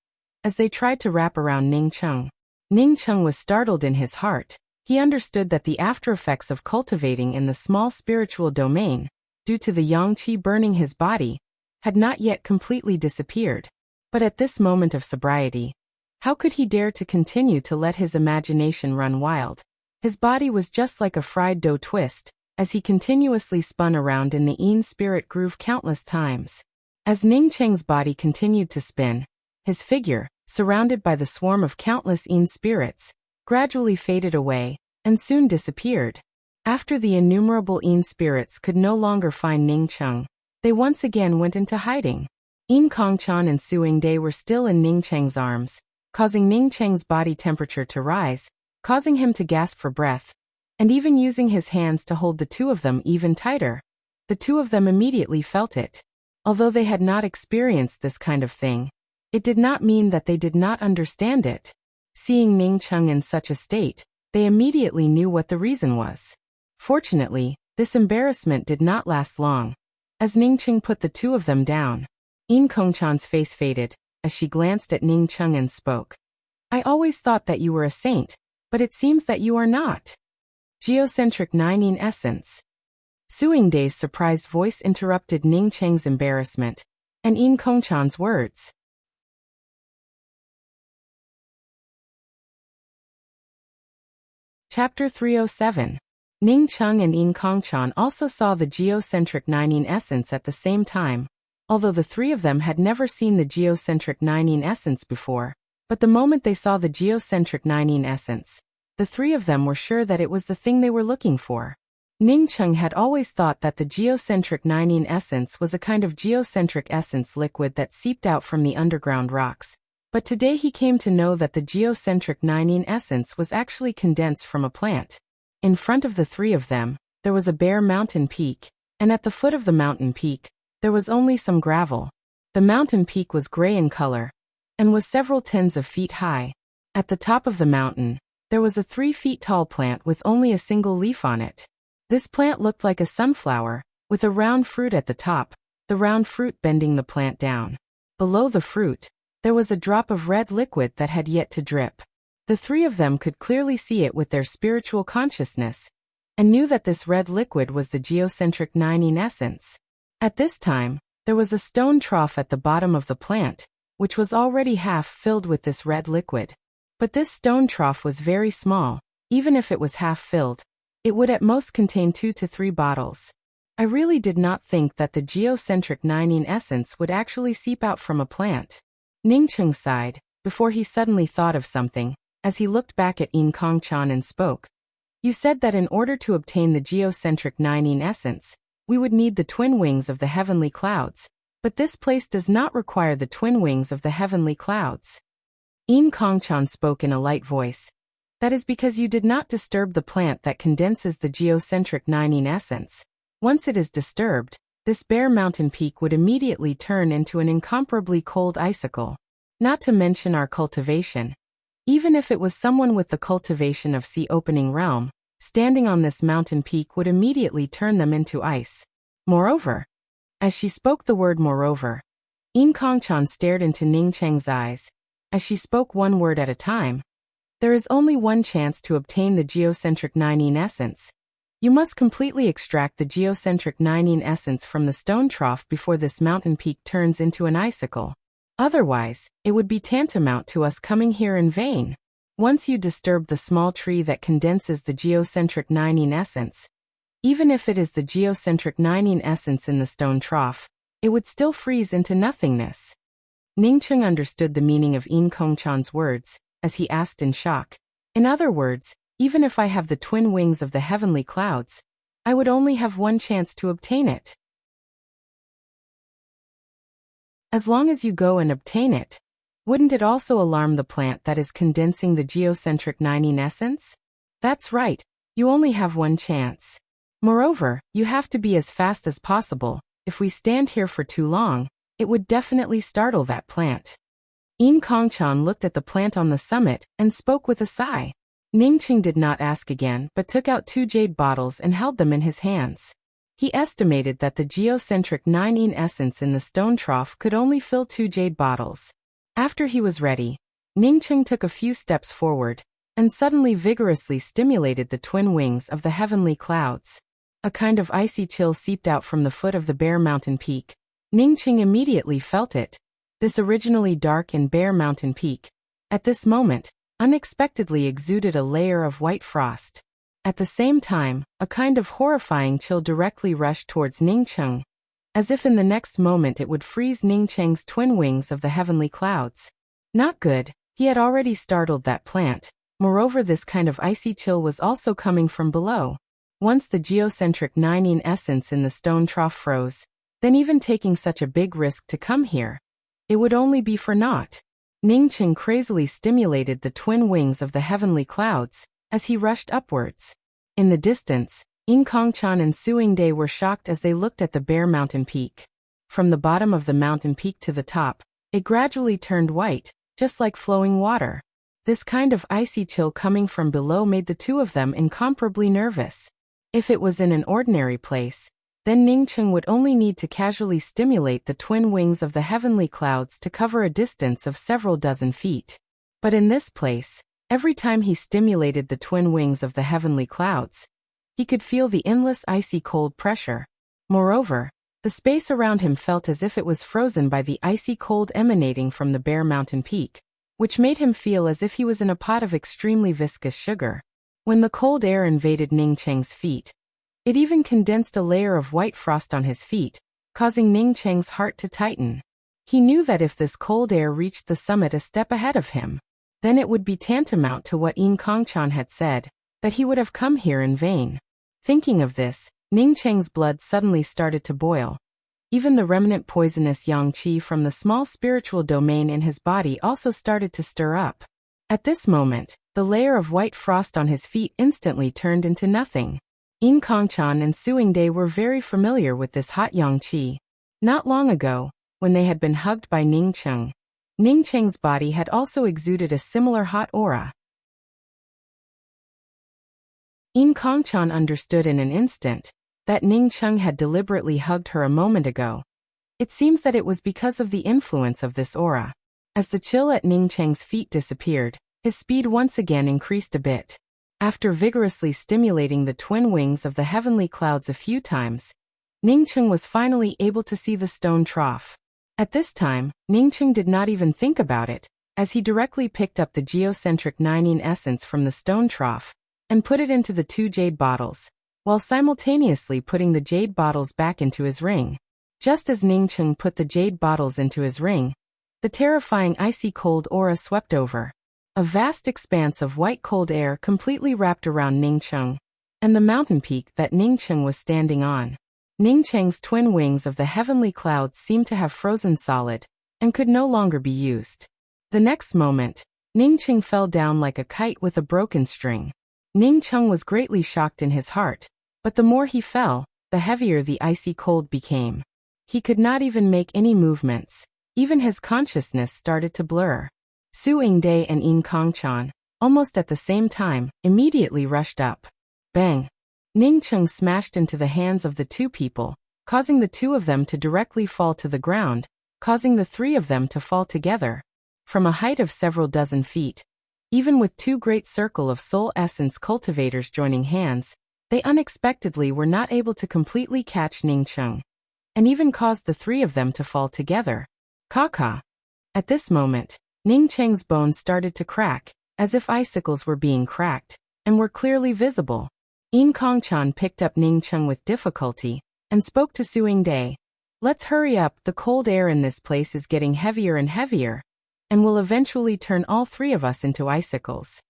as they tried to wrap around Ning Cheng. Ning Cheng was startled in his heart. He understood that the aftereffects of cultivating in the small spiritual domain, due to the yang qi burning his body, had not yet completely disappeared. But at this moment of sobriety, how could he dare to continue to let his imagination run wild? His body was just like a fried dough twist, as he continuously spun around in the Yin spirit groove countless times. As Ning Cheng's body continued to spin, his figure, surrounded by the swarm of countless Yin spirits, gradually faded away, and soon disappeared. After the innumerable Yin spirits could no longer find Ning Cheng, they once again went into hiding. Yin Kongchan and Su Yingde were still in Ning Cheng's arms, causing Ning Cheng's body temperature to rise, causing him to gasp for breath, and even using his hands to hold the two of them even tighter. The two of them immediately felt it. Although they had not experienced this kind of thing, it did not mean that they did not understand it. Seeing Ning Cheng in such a state, they immediately knew what the reason was. Fortunately, this embarrassment did not last long. As Ning Cheng put the two of them down, Yin Kongchan's face faded, as she glanced at Ning Cheng and spoke. I always thought that you were a saint, but it seems that you are not. Geocentric 9 Yin Essence. Su Yingde's surprised voice interrupted Ning Cheng's embarrassment, and Yin Kongchan's words. Chapter 307. Ning Cheng and Yin Kongchan also saw the geocentric 9 Yin Essence at the same time, although the three of them had never seen the geocentric 9 Yin Essence before. But the moment they saw the geocentric 9 Yin Essence, the three of them were sure that it was the thing they were looking for. Ning Cheng had always thought that the geocentric 9 Yin Essence was a kind of geocentric essence liquid that seeped out from the underground rocks, but today he came to know that the geocentric 9 Yin Essence was actually condensed from a plant. In front of the three of them, there was a bare mountain peak, and at the foot of the mountain peak, there was only some gravel. The mountain peak was gray in color, and was several tens of feet high. At the top of the mountain, there was a 3 feet tall plant with only a single leaf on it. This plant looked like a sunflower, with a round fruit at the top, the round fruit bending the plant down. Below the fruit, there was a drop of red liquid that had yet to drip. The three of them could clearly see it with their spiritual consciousness, and knew that this red liquid was the geocentric 9 Yin Essence. At this time, there was a stone trough at the bottom of the plant, which was already half filled with this red liquid. But this stone trough was very small. Even if it was half filled, it would at most contain 2 to 3 bottles. I really did not think that the geocentric 9 Yin Essence would actually seep out from a plant. Ning Cheng sighed, before he suddenly thought of something, as he looked back at Yin Kongchan and spoke. You said that in order to obtain the geocentric 9 Yin Essence, we would need the twin wings of the heavenly clouds, but this place does not require the twin wings of the heavenly clouds. Yin Kongchan spoke in a light voice. That is because you did not disturb the plant that condenses the geocentric 9 Yin Essence. Once it is disturbed, this bare mountain peak would immediately turn into an incomparably cold icicle. Not to mention our cultivation. Even if it was someone with the cultivation of sea-opening realm, standing on this mountain peak would immediately turn them into ice. Moreover, as she spoke the word moreover, Yin Kongchan stared into Ning Cheng's eyes, as she spoke one word at a time. There is only one chance to obtain the geocentric 9 Yin Essence. You must completely extract the geocentric 9 essence from the stone trough before this mountain peak turns into an icicle. Otherwise, it would be tantamount to us coming here in vain. Once you disturb the small tree that condenses the geocentric 9 essence, even if it is the geocentric 9 essence in the stone trough, it would still freeze into nothingness. Ningcheng understood the meaning of Yin Kongchan's words, as he asked in shock. In other words, even if I have the twin wings of the heavenly clouds, I would only have one chance to obtain it. As long as you go and obtain it, wouldn't it also alarm the plant that is condensing the geocentric 9 essence? That's right, you only have one chance. Moreover, you have to be as fast as possible. If we stand here for too long, it would definitely startle that plant. Yin Kongchan looked at the plant on the summit and spoke with a sigh. Ningcheng did not ask again but took out 2 jade bottles and held them in his hands. He estimated that the geocentric 9 essence in the stone trough could only fill 2 jade bottles. After he was ready, Ningcheng took a few steps forward and suddenly vigorously stimulated the twin wings of the heavenly clouds. A kind of icy chill seeped out from the foot of the bare mountain peak. Ningcheng immediately felt it. This originally dark and bare mountain peak, at this moment, unexpectedly exuded a layer of white frost. At the same time, a kind of horrifying chill directly rushed towards Ningcheng, as if in the next moment it would freeze Ningcheng's twin wings of the heavenly clouds. Not good, he had already startled that plant. Moreover, this kind of icy chill was also coming from below. Once the geocentric 9 essence in the stone trough froze, then even taking such a big risk to come here, it would only be for naught. Ningcheng crazily stimulated the twin wings of the heavenly clouds as he rushed upwards. In the distance, Yin Kongchan and Suingde were shocked as they looked at the bare mountain peak. From the bottom of the mountain peak to the top, it gradually turned white, just like flowing water. This kind of icy chill coming from below made the two of them incomparably nervous. If it was in an ordinary place, then Ningcheng would only need to casually stimulate the twin wings of the heavenly clouds to cover a distance of several dozen feet. But in this place, every time he stimulated the twin wings of the heavenly clouds, he could feel the endless icy cold pressure. Moreover, the space around him felt as if it was frozen by the icy cold emanating from the bare mountain peak, which made him feel as if he was in a pot of extremely viscous sugar. When the cold air invaded Ningcheng's feet, it even condensed a layer of white frost on his feet, causing Ningcheng's heart to tighten. He knew that if this cold air reached the summit a step ahead of him, then it would be tantamount to what Yin Kongchan had said, that he would have come here in vain. Thinking of this, Ningcheng's blood suddenly started to boil. Even the remnant poisonous yang qi from the small spiritual domain in his body also started to stir up. At this moment, the layer of white frost on his feet instantly turned into nothing. Yin Kongchan and Suingde were very familiar with this hot yang qi. Not long ago, when they had been hugged by Ningcheng, Ningcheng's body had also exuded a similar hot aura. Yin Kongchan understood in an instant that Ningcheng had deliberately hugged her a moment ago. It seems that it was because of the influence of this aura. As the chill at Ningcheng's feet disappeared, his speed once again increased a bit. After vigorously stimulating the twin wings of the heavenly clouds a few times, Ningcheng was finally able to see the stone trough. At this time, Ningcheng did not even think about it, as he directly picked up the geocentric 9 essence from the stone trough and put it into the 2 jade bottles, while simultaneously putting the jade bottles back into his ring. Just as Ningcheng put the jade bottles into his ring, the terrifying icy cold aura swept over. A vast expanse of white cold air completely wrapped around Ningcheng and the mountain peak that Ningcheng was standing on. Ningcheng's twin wings of the heavenly clouds seemed to have frozen solid and could no longer be used. The next moment, Ningcheng fell down like a kite with a broken string. Ningcheng was greatly shocked in his heart, but the more he fell, the heavier the icy cold became. He could not even make any movements. Even his consciousness started to blur. Suingde and Yin Kongchan, almost at the same time, immediately rushed up. Bang! Ningcheng smashed into the hands of the two people, causing the two of them to directly fall to the ground, causing the three of them to fall together. From a height of several dozen feet, even with two great circle of soul essence cultivators joining hands, They unexpectedly were not able to completely catch Ningcheng, and even caused the three of them to fall together. Caw. At this moment, Ningcheng's bones started to crack, as if icicles were being cracked, and were clearly visible. Yin Kongchan picked up Ningcheng with difficulty, and spoke to Suingde. Let's hurry up, the cold air in this place is getting heavier and heavier, and will eventually turn all three of us into icicles.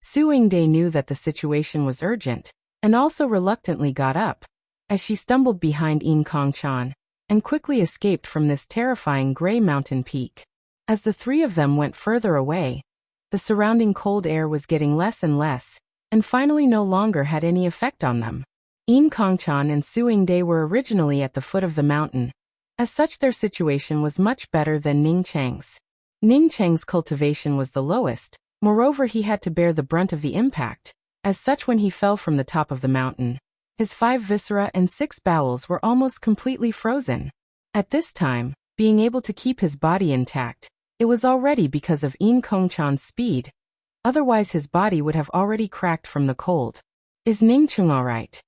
Suingde knew that the situation was urgent, and also reluctantly got up, as she stumbled behind Yin Kongchan, and quickly escaped from this terrifying gray mountain peak. As the three of them went further away, the surrounding cold air was getting less and less, and finally no longer had any effect on them. Yin Kongchan and Suingde were originally at the foot of the mountain. As such, their situation was much better than Ningcheng's. Ningcheng's cultivation was the lowest, moreover he had to bear the brunt of the impact. As such, when he fell from the top of the mountain, his 5 viscera and 6 bowels were almost completely frozen. At this time, being able to keep his body intact, it was already because of Yin Kongchan's speed. Otherwise his body would have already cracked from the cold. Is Ningcheng alright?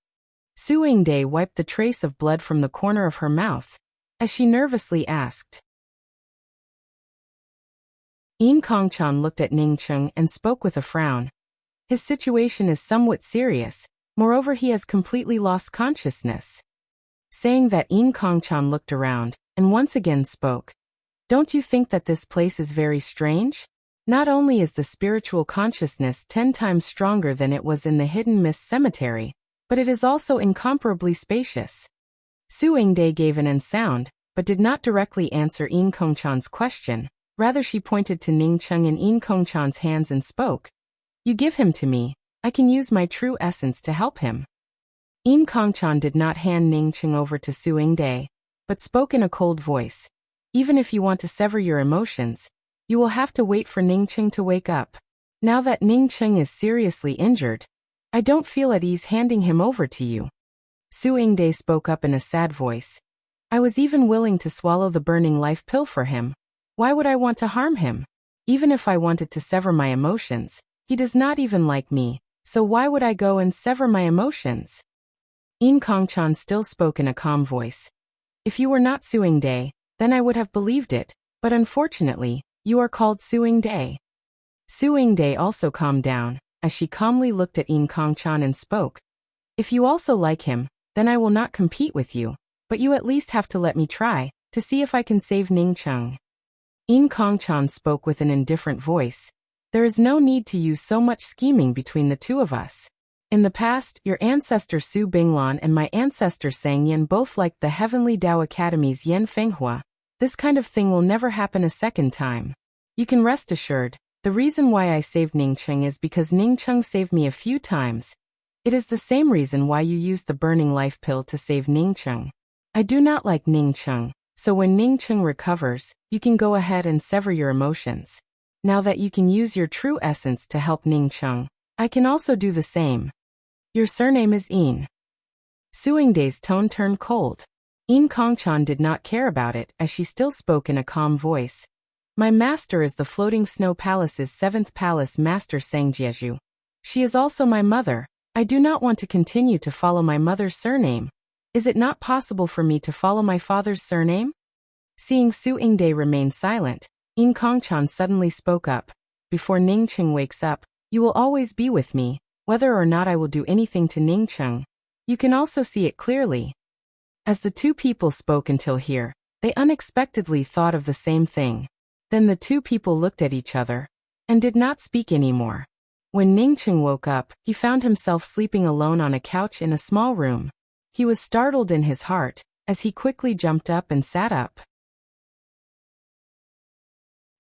Suingde wiped the trace of blood from the corner of her mouth, as she nervously asked. Yin Kongchan looked at Ningcheng and spoke with a frown. His situation is somewhat serious, moreover he has completely lost consciousness. Saying that, Yin Kongchan looked around, and once again spoke. Don't you think that this place is very strange? Not only is the spiritual consciousness 10 times stronger than it was in the Hidden Mist Cemetery, but it is also incomparably spacious. Suingde gave an sound, but did not directly answer Yin Kongchan's question. Rather she pointed to Ningcheng and Yin Kongchan's hands and spoke. You give him to me, I can use my true essence to help him. Yin Kongchan did not hand Ningcheng over to Suingde, but spoke in a cold voice. Even if you want to sever your emotions, you will have to wait for Ningcheng to wake up. Now that Ningcheng is seriously injured, I don't feel at ease handing him over to you. Suingde spoke up in a sad voice. I was even willing to swallow the burning life pill for him. Why would I want to harm him? Even if I wanted to sever my emotions, he does not even like me, so why would I go and sever my emotions? Yin Kongchan still spoke in a calm voice. If you were not Suingde, then I would have believed it, but unfortunately, you are called Suingde. Suingde also calmed down, as she calmly looked at Yin Kongchan and spoke. If you also like him, then I will not compete with you, but you at least have to let me try, to see if I can save Ningcheng. Yin Kongchan spoke with an indifferent voice. There is no need to use so much scheming between the two of us. In the past, your ancestor Su Binglan and my ancestor Sang Yen both liked the Heavenly Tao Academy's Yen Fenghua. This kind of thing will never happen a second time. You can rest assured, the reason why I saved Ningcheng is because Ningcheng saved me a few times. It is the same reason why you used the burning life pill to save Ningcheng. I do not like Ningcheng, so when Ningcheng recovers, you can go ahead and sever your emotions. Now that you can use your true essence to help Ningcheng, I can also do the same. Your surname is Yin. Suingde's tone turned cold. Yin Kongchan did not care about it, as she still spoke in a calm voice. My master is the Floating Snow Palace's 7th palace master Sangjiezhu. She is also my mother. I do not want to continue to follow my mother's surname. Is it not possible for me to follow my father's surname? Seeing Suingde remain silent, Yin Kongchan suddenly spoke up. Before Ningcheng wakes up, you will always be with me, whether or not I will do anything to Ningcheng. You can also see it clearly. As the two people spoke until here, they unexpectedly thought of the same thing. Then the two people looked at each other, and did not speak anymore. When Ningcheng woke up, he found himself sleeping alone on a couch in a small room. He was startled in his heart, as he quickly jumped up and sat up.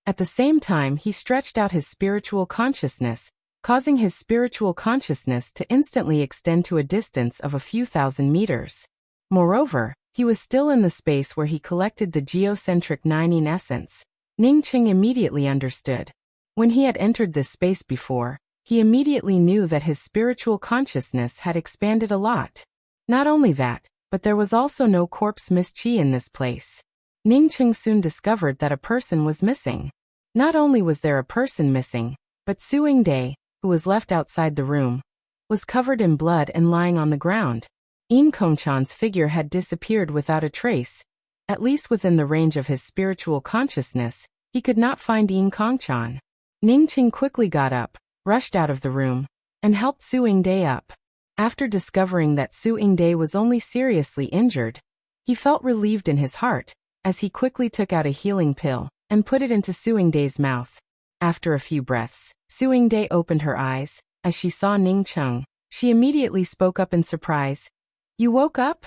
At the same time, he stretched out his spiritual consciousness, causing his spiritual consciousness to instantly extend to a distance of a few thousand meters. Moreover, he was still in the space where he collected the geocentric 9 essence. Ningcheng immediately understood. When he had entered this space before, he immediately knew that his spiritual consciousness had expanded a lot. Not only that, but there was also no corpse mist chi in this place. Ningcheng soon discovered that a person was missing. Not only was there a person missing, but Suingde, who was left outside the room, was covered in blood and lying on the ground. In Kongchan's figure had disappeared without a trace. At least within the range of his spiritual consciousness, he could not find In Kongchan. Ningqing quickly got up, rushed out of the room, and helped Su Yingde up. After discovering that Su Yingde was only seriously injured, he felt relieved in his heart, as he quickly took out a healing pill and put it into Su Yingde's mouth. After a few breaths, Su Yingde opened her eyes. As she saw Ningqing, she immediately spoke up in surprise. "You woke up?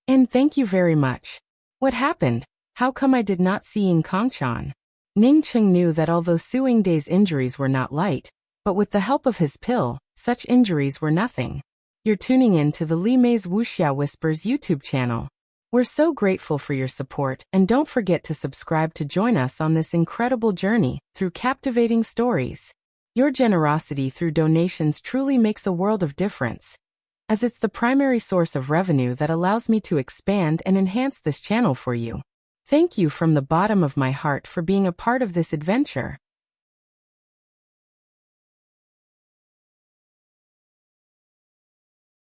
And thank you very much. What happened? How come I did not see In Kongchan?" Ningqing knew that although Su Yingde's injuries were not light, but with the help of his pill, such injuries were nothing. You're tuning in to the Li Mei's Wuxia Whispers YouTube channel. We're so grateful for your support, and don't forget to subscribe to join us on this incredible journey through captivating stories. Your generosity through donations truly makes a world of difference, as it's the primary source of revenue that allows me to expand and enhance this channel for you. Thank you from the bottom of my heart for being a part of this adventure.